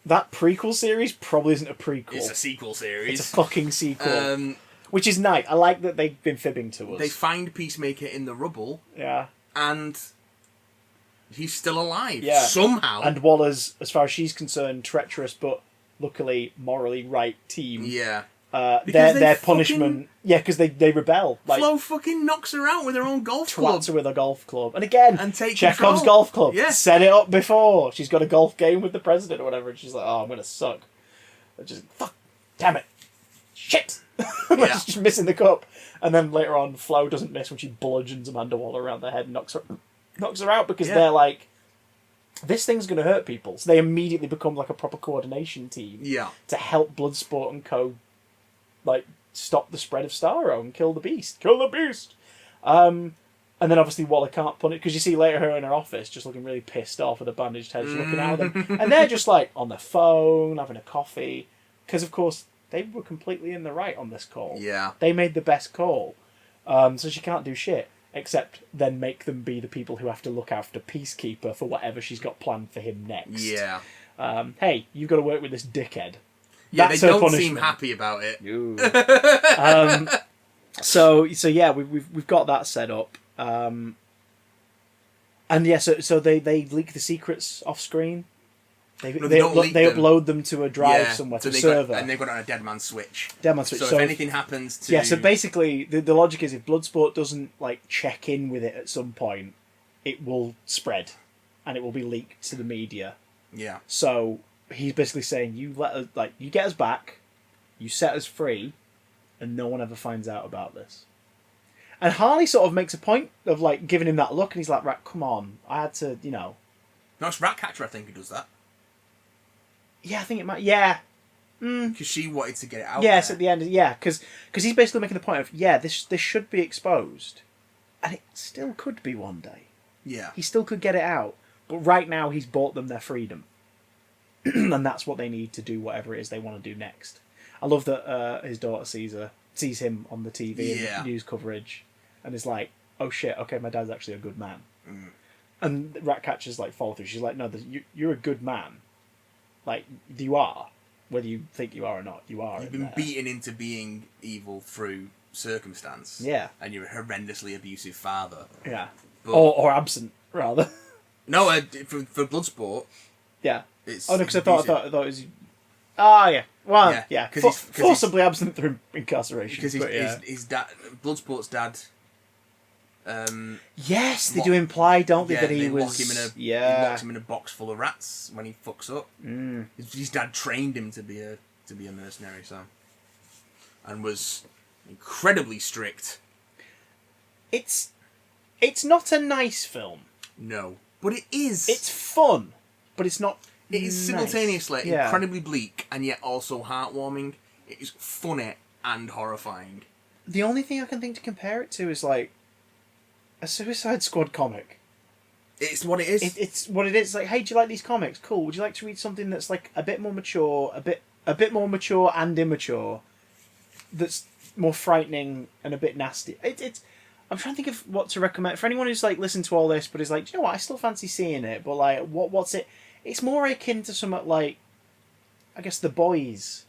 prequel series probably isn't a prequel. It's a sequel series. It's a fucking sequel. Which is nice. I like that they've been fibbing to us. They find Peacemaker in the rubble. Yeah. And he's still alive. Yeah. Somehow. And Waller's, as far as she's concerned, treacherous but luckily morally right team. Yeah. Their punishment... Yeah, because they rebel. Like, Flo fucking knocks her out with her own golf club. Twats her with a golf club. And again, Chekhov's golf club. Yeah. Set it up before. She's got a golf game with the president or whatever, and she's like, oh, I'm going to suck. Fuck. Damn it. Shit. Yeah. She's missing the cup. And then later on, Flo doesn't miss when she bludgeons Amanda Waller around the head and knocks her out because they're like, this thing's going to hurt people. So they immediately become like a proper coordination team to help Bloodsport and co. like stop the spread of Staro and kill the beast. Kill the beast. And then obviously Waller can't punish, because you see later her in her office just looking really pissed off with a bandaged head, just looking at them, and they're just like on the phone having a coffee, because of course they were completely in the right on this call. Yeah, they made the best call, so she can't do shit except then make them be the people who have to look after Peacekeeper for whatever she's got planned for him next. Yeah. Hey, you've got to work with this dickhead. Yeah, That's they don't punishment. seem happy about it. So yeah, we've got that set up. And yeah, so they leak the secrets off screen. They upload them to a drive somewhere, to a server. And they've got it on a dead man switch. So if anything happens to... Yeah, so basically, the logic is if Bloodsport doesn't like check in with it at some point, it will spread, and it will be leaked to the media. Yeah. So he's basically saying, you get us back, you set us free, and no one ever finds out about this. And Harley sort of makes a point of like giving him that look, and he's like, right, come on, I had to, No, it's Ratcatcher, I think, who does that. Yeah, I think it might, yeah. Because she wanted to get it out Yes, there. at the end, yeah, because he's basically making the point of, this should be exposed, and it still could be one day. Yeah. He still could get it out, but right now he's bought them their freedom. And that's what they need to do whatever it is they want to do next. I love that his daughter sees him on the TV and news coverage, and is like, oh shit, okay, my dad's actually a good man. And Ratcatcher's like follow through. She's like, no, you're a good man. Like, you are. Whether you think you are or not, you are. You've been beaten into being evil through circumstance. Yeah. And you're a horrendously abusive father. Yeah. But, or absent, rather. No, for Bloodsport. Yeah. It's because I thought it was... Ah, yeah. Well, yeah. Because he's forcibly absent through incarceration. Because his dad, Bloodsport's dad... yes, they do imply, don't they, that he was... He locks him in a box full of rats when he fucks up. His dad trained him to be a mercenary, so... And was incredibly strict. It's not a nice film. No. But it is. It's fun, but it's not It is simultaneously incredibly bleak and yet also heartwarming. It is funny and horrifying. The only thing I can think to compare it to is like a Suicide Squad comic. It's what it is. It's what it is. Like, hey, do you like these comics? Cool. Would you like to read something that's like a bit more mature, a bit more mature and immature, that's more frightening and a bit nasty? I'm trying to think of what to recommend for anyone who's like listened to all this, but is like, do you know what? I still fancy seeing it, but like, what's it? It's more akin to somewhat like, I guess, The Boys.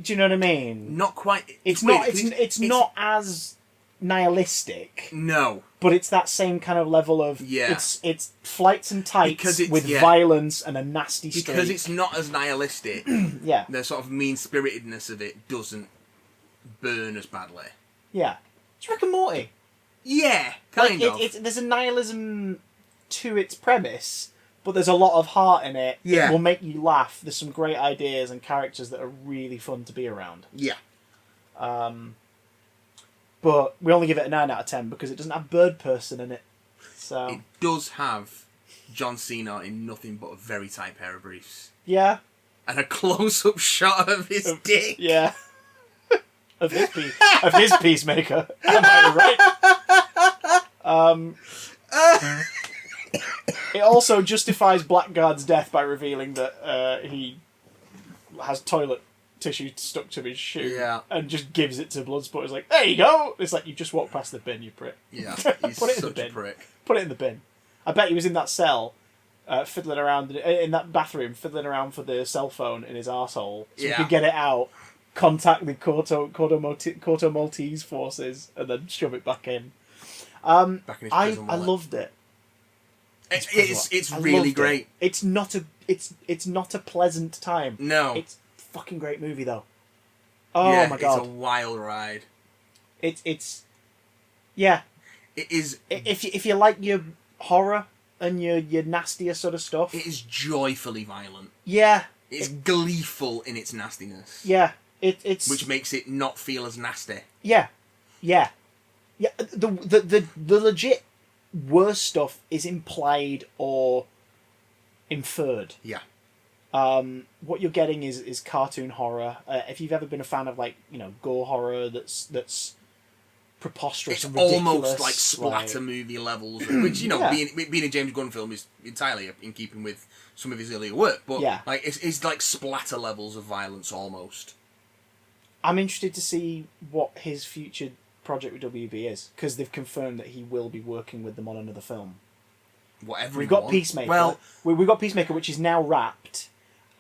Do you know what I mean? Not quite. It's not as nihilistic. No. But it's that same kind of level of it's flights and tights with violence and a nasty streak. Because it's not as nihilistic. Yeah. The sort of mean-spiritedness of it doesn't burn as badly. Yeah. It's Rick and Morty. Yeah, kind of. There's a nihilism to its premise, but there's a lot of heart in it. Yeah. It will make you laugh. There's some great ideas and characters that are really fun to be around. Yeah. But we only give it a 9 out of 10 because it doesn't have Bird Person in it. So it does have John Cena in nothing but a very tight pair of briefs. Yeah. And a close-up shot of his dick. Yeah. of his Peacemaker. Am I right? It also justifies Blackguard's death by revealing that he has toilet tissue stuck to his shoe and just gives it to Bloodsport. It's like, there you go. It's like, you just walked past the bin, you prick. Yeah, he's Put it in such the bin. a prick. Put it in the bin. I bet he was in that cell, fiddling around in that bathroom, fiddling around for the cell phone in his arsehole, so he could get it out, contact the Corto Maltese forces, and then shove it back in. Back in his prison wallet. I loved it. It's really great. It's not a pleasant time. No. It's a fucking great movie though. Oh my god. It's a wild ride. It's yeah. It is. If you like your horror and your nastier sort of stuff, it is joyfully violent. Yeah. It's gleeful in its nastiness. Yeah. It's which makes it not feel as nasty. Yeah. Yeah. Yeah. The legit worst stuff is implied or inferred. Yeah. What you're getting is cartoon horror. If you've ever been a fan of like gore horror, that's preposterous It's and ridiculous, almost like splatter movie levels, which being a James Gunn film is entirely in keeping with some of his earlier work. But like it's like splatter levels of violence almost. I'm interested to see what his future project with WB is, because they've confirmed that he will be working with them on another film. Whatever. We've got Peacemaker. Well, we've got Peacemaker, which is now wrapped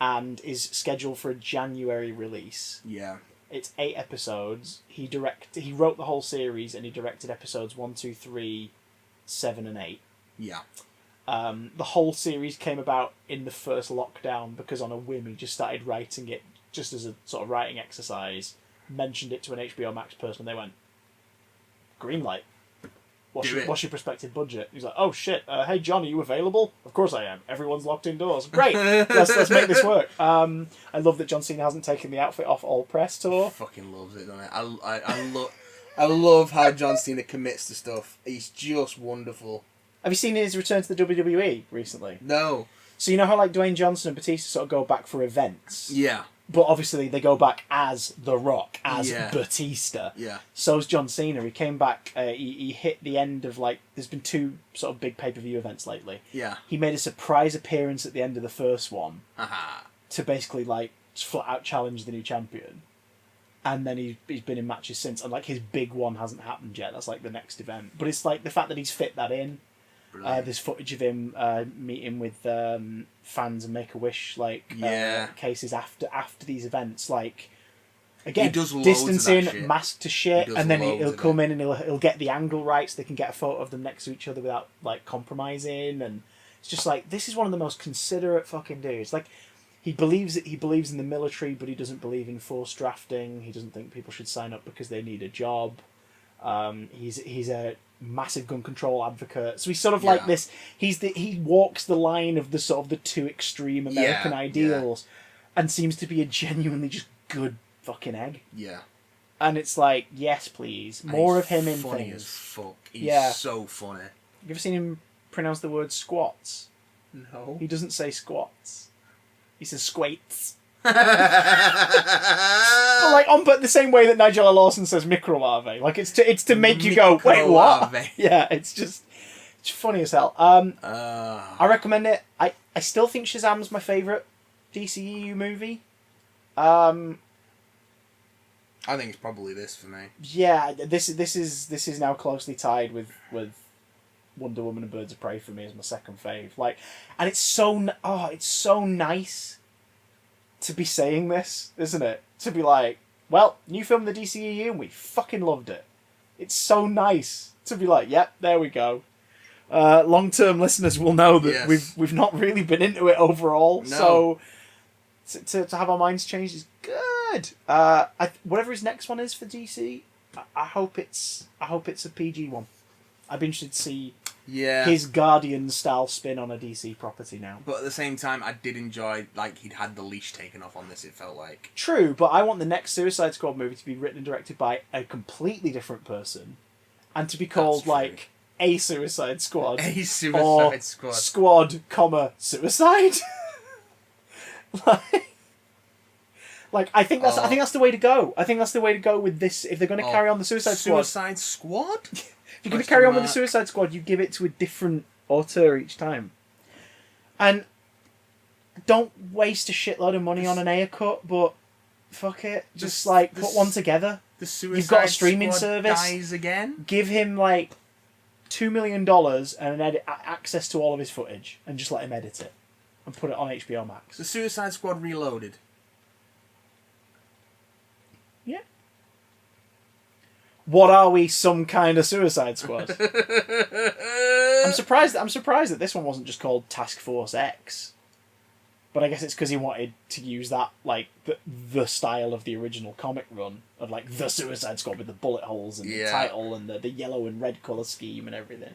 and is scheduled for a January release. Yeah. It's 8 episodes. He wrote the whole series and he directed episodes 1, 2, 3, 7 and 8. Yeah. The whole series came about in the first lockdown because on a whim he just started writing it just as a sort of writing exercise, mentioned it to an HBO Max person and they went, green light. What's your prospective budget? He's like, oh shit, hey John, are you available? Of course I am. Everyone's locked indoors. Great, let's make this work. I love that John Cena hasn't taken the outfit off all press tour. Fucking loves it, doesn't it? I love how John Cena commits to stuff. He's just wonderful. Have you seen his return to the WWE recently? No. So you know how like Dwayne Johnson and Batista sort of go back for events? Yeah. But obviously they go back as The Rock, as Batista. Yeah. So's John Cena. He came back, he hit the end of like, there's been 2 sort of big pay-per-view events lately. Yeah. He made a surprise appearance at the end of the first one Aha. to basically like flat out challenge the new champion. And then he's been in matches since, and like his big one hasn't happened yet. That's like the next event. But it's like the fact that he's fit that in. There's footage of him meeting with fans and Make-A-Wish cases after these events. Like again, distancing, mask to shit, and then he'll come in and he'll get the angle right so they can get a photo of them next to each other without like compromising. And it's just like, this is one of the most considerate fucking dudes. Like he believes in the military, but he doesn't believe in forced drafting. He doesn't think people should sign up because they need a job. He's a massive gun control advocate, so he's sort of like this. He walks the line of the sort of the 2 extreme American ideals, and seems to be a genuinely just good fucking egg. Yeah, and it's like, yes, please, more of him in funny things. As fuck. He's so funny. You ever seen him pronounce the word squats? No, he doesn't say squats. He says squates. But the same way that Nigella Lawson says microlarvae, like it's to make you go, wait, what? Yeah, it's funny as hell. I recommend it. I still think Shazam's my favourite DCEU movie. I think it's probably this for me. Yeah, this is now closely tied with Wonder Woman and Birds of Prey for me as my second fave. Like, and it's so nice to be saying this, isn't it? To be like, well, new film in the DCEU and we fucking loved it. It's so nice to be like, yep, there we go. Long-term listeners will know that we've not really been into it overall. No. So to have our minds changed is good. Whatever his next one is for DC, I hope it's a PG one. I'd be interested to see his Guardian-style spin on a DC property now. But at the same time, I did enjoy, like, he'd had the leash taken off on this, it felt like. True, but I want the next Suicide Squad movie to be written and directed by a completely different person, and to be called, like, A Suicide Squad. A Suicide Squad. Squad, Suicide? I think that's the way to go. I think that's the way to go with this. If they're going to carry on the Suicide Squad. Suicide Squad? If you're going to carry on with the Suicide Squad, you give it to a different auteur each time. And don't waste a shitload of money on an Ayer cut, but fuck it. Just put one together. The Suicide You've got a streaming Squad service. Dies again. Give him $2 million and access to all of his footage, and just let him edit it and put it on HBO Max. The Suicide Squad Reloaded. Yeah. What are we, some kind of Suicide Squad? I'm surprised that this one wasn't just called Task Force X. But I guess it's because he wanted to use that, the style of the original comic run of, the Suicide Squad with the bullet holes and the title and the yellow and red colour scheme and everything.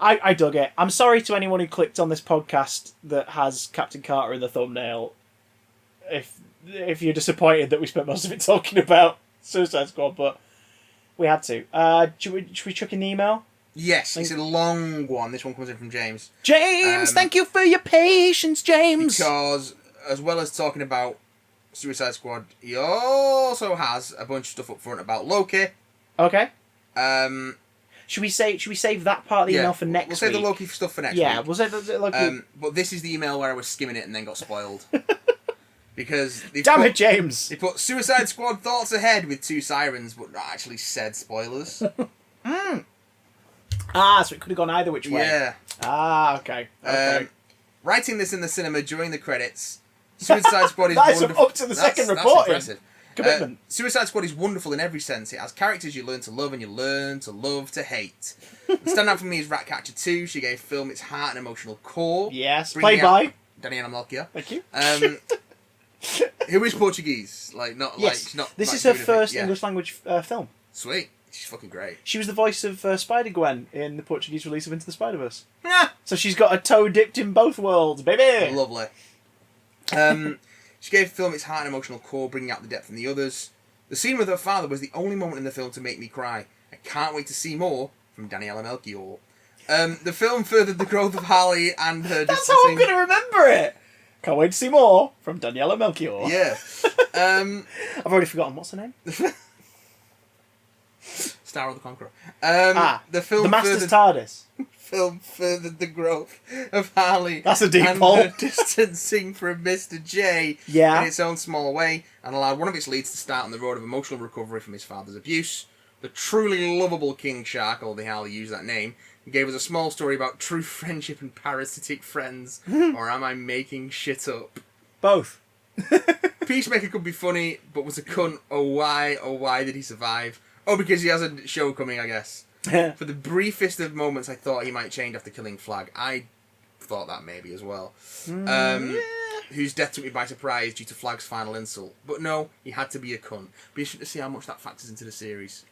I dug it. I'm sorry to anyone who clicked on this podcast that has Captain Carter in the thumbnail if you're disappointed that we spent most of it talking about Suicide Squad, but we had to. Should we chuck in the email? Yes, it's a long one. This one comes in from James. James, thank you for your patience, James. Because, as well as talking about Suicide Squad, he also has a bunch of stuff up front about Loki. Okay. Should we save that part of the email for next week? We'll save the Loki stuff for next week. Yeah, we'll save the Loki. But this is the email where I was skimming it and then got spoiled. Because damn it, James! They put Suicide Squad thoughts ahead with 2 sirens, but not actually said spoilers. So it could have gone either which way. Yeah. Okay. Writing this in the cinema during the credits, Suicide Squad is that's wonderful. Up to the second reporting. That's impressive. Commitment. Suicide Squad is wonderful in every sense. It has characters you learn to love and you learn to love to hate. The standout for me is Ratcatcher 2. She gave film its heart and emotional core. Yes, played by Daniela Melchior. Thank you. Who is Portuguese? This is her first English language film. Sweet. She's fucking great. She was the voice of Spider-Gwen in the Portuguese release of Into the Spider-Verse. Yeah. So she's got a toe dipped in both worlds, baby! Lovely. She gave the film its heart and emotional core, bringing out the depth in the others. The scene with her father was the only moment in the film to make me cry. I can't wait to see more from Daniela Melchior. The film furthered the growth of Harley and her That's how I'm going to remember it! Can't wait to see more from Daniela Melchior. Yeah. I've already forgotten. What's her name? Staro the Conqueror. The Master's TARDIS. Film furthered the growth of Harley. That's a deep and hole. her distancing from Mr. J in its own small way, and allowed one of its leads to start on the road of emotional recovery from his father's abuse. The truly lovable King Shark, although hardly use that name, gave us a small story about true friendship and parasitic friends. Or am I making shit up? Both. Peacemaker could be funny, but was a cunt. Oh why did he survive? Oh, because he has a show coming, I guess. For the briefest of moments, I thought he might change after killing Flag. I thought that maybe as well. Whose death took me by surprise due to Flag's final insult. But no, he had to be a cunt. But you should see how much that factors into the series.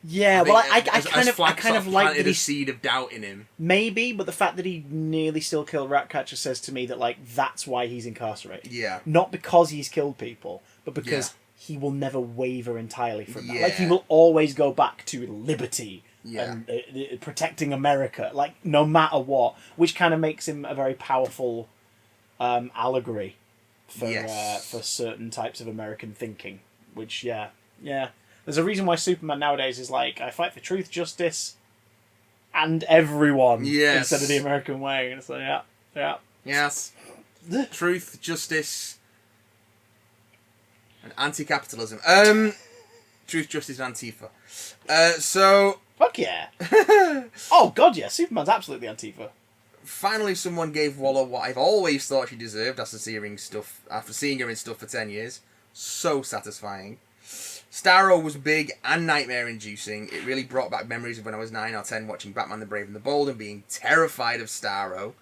Yeah, I kind of like that he seed of doubt in him. Maybe, but the fact that he nearly still killed Ratcatcher says to me that that's why he's incarcerated. Yeah. Not because he's killed people, but because he will never waver entirely from that. He will always go back to liberty. And protecting America, no matter what, which kind of makes him a very powerful allegory for certain types of American thinking. Which, there's a reason why Superman nowadays is I fight for truth, justice, and everyone instead of the American way. And it's yes, truth, justice, and anti-capitalism. Truth, justice, and Antifa. Fuck yeah. Oh, God, yeah. Superman's absolutely Antifa. Finally, someone gave Waller what I've always thought she deserved after seeing her in stuff for 10 years. So satisfying. Starro was big and nightmare-inducing. It really brought back memories of when I was 9 or 10 watching Batman the Brave and the Bold and being terrified of Starro.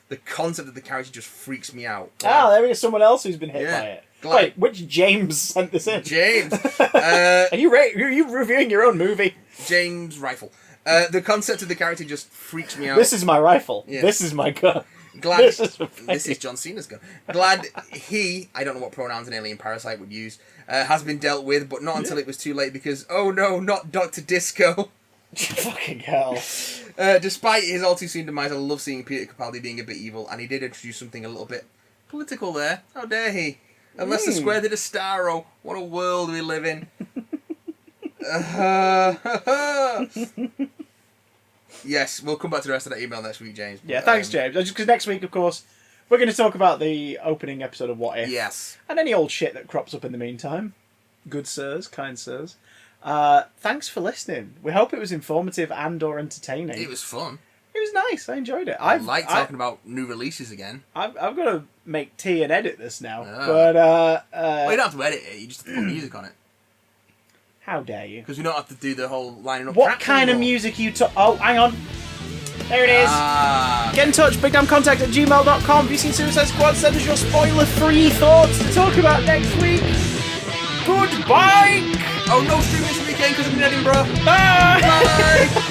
The concept of the character just freaks me out. There is someone else who's been hit by it. Wait, which James sent this in? James. Are you reviewing your own movie? James Rifle. The concept of the character just freaks me out. This is my rifle. Yeah. This is my gun. This is John Cena's gun. Glad he, I don't know what pronouns an alien parasite would use, has been dealt with, but not until it was too late because, oh no, not Dr. Disco. Fucking hell. Despite his all too soon demise, I love seeing Peter Capaldi being a bit evil, and he did introduce something a little bit political there. How dare he? Unless the square did a Starro. What a world we live in. Yes, we'll come back to the rest of that email next week, James. Yeah, thanks, James. Just because next week, of course, we're going to talk about the opening episode of What If. Yes. And any old shit that crops up in the meantime. Good sirs, kind sirs. Thanks for listening. We hope it was informative and or entertaining. It was fun. It was nice. I enjoyed it. I like talking about new releases again. I've got to make tea and edit this now. Oh. But well, you don't have to edit it. You just have to put music on it. How dare you? Because we don't have to do the whole lining up. What kind of music you took? Oh, hang on. There it is. Get in touch. BigDamnContact@gmail.com. If you've seen Suicide Squad, send us your spoiler-free thoughts to talk about next week. Goodbye. Oh, no stream this weekend because I'm in Edinburgh. Bye. Bye.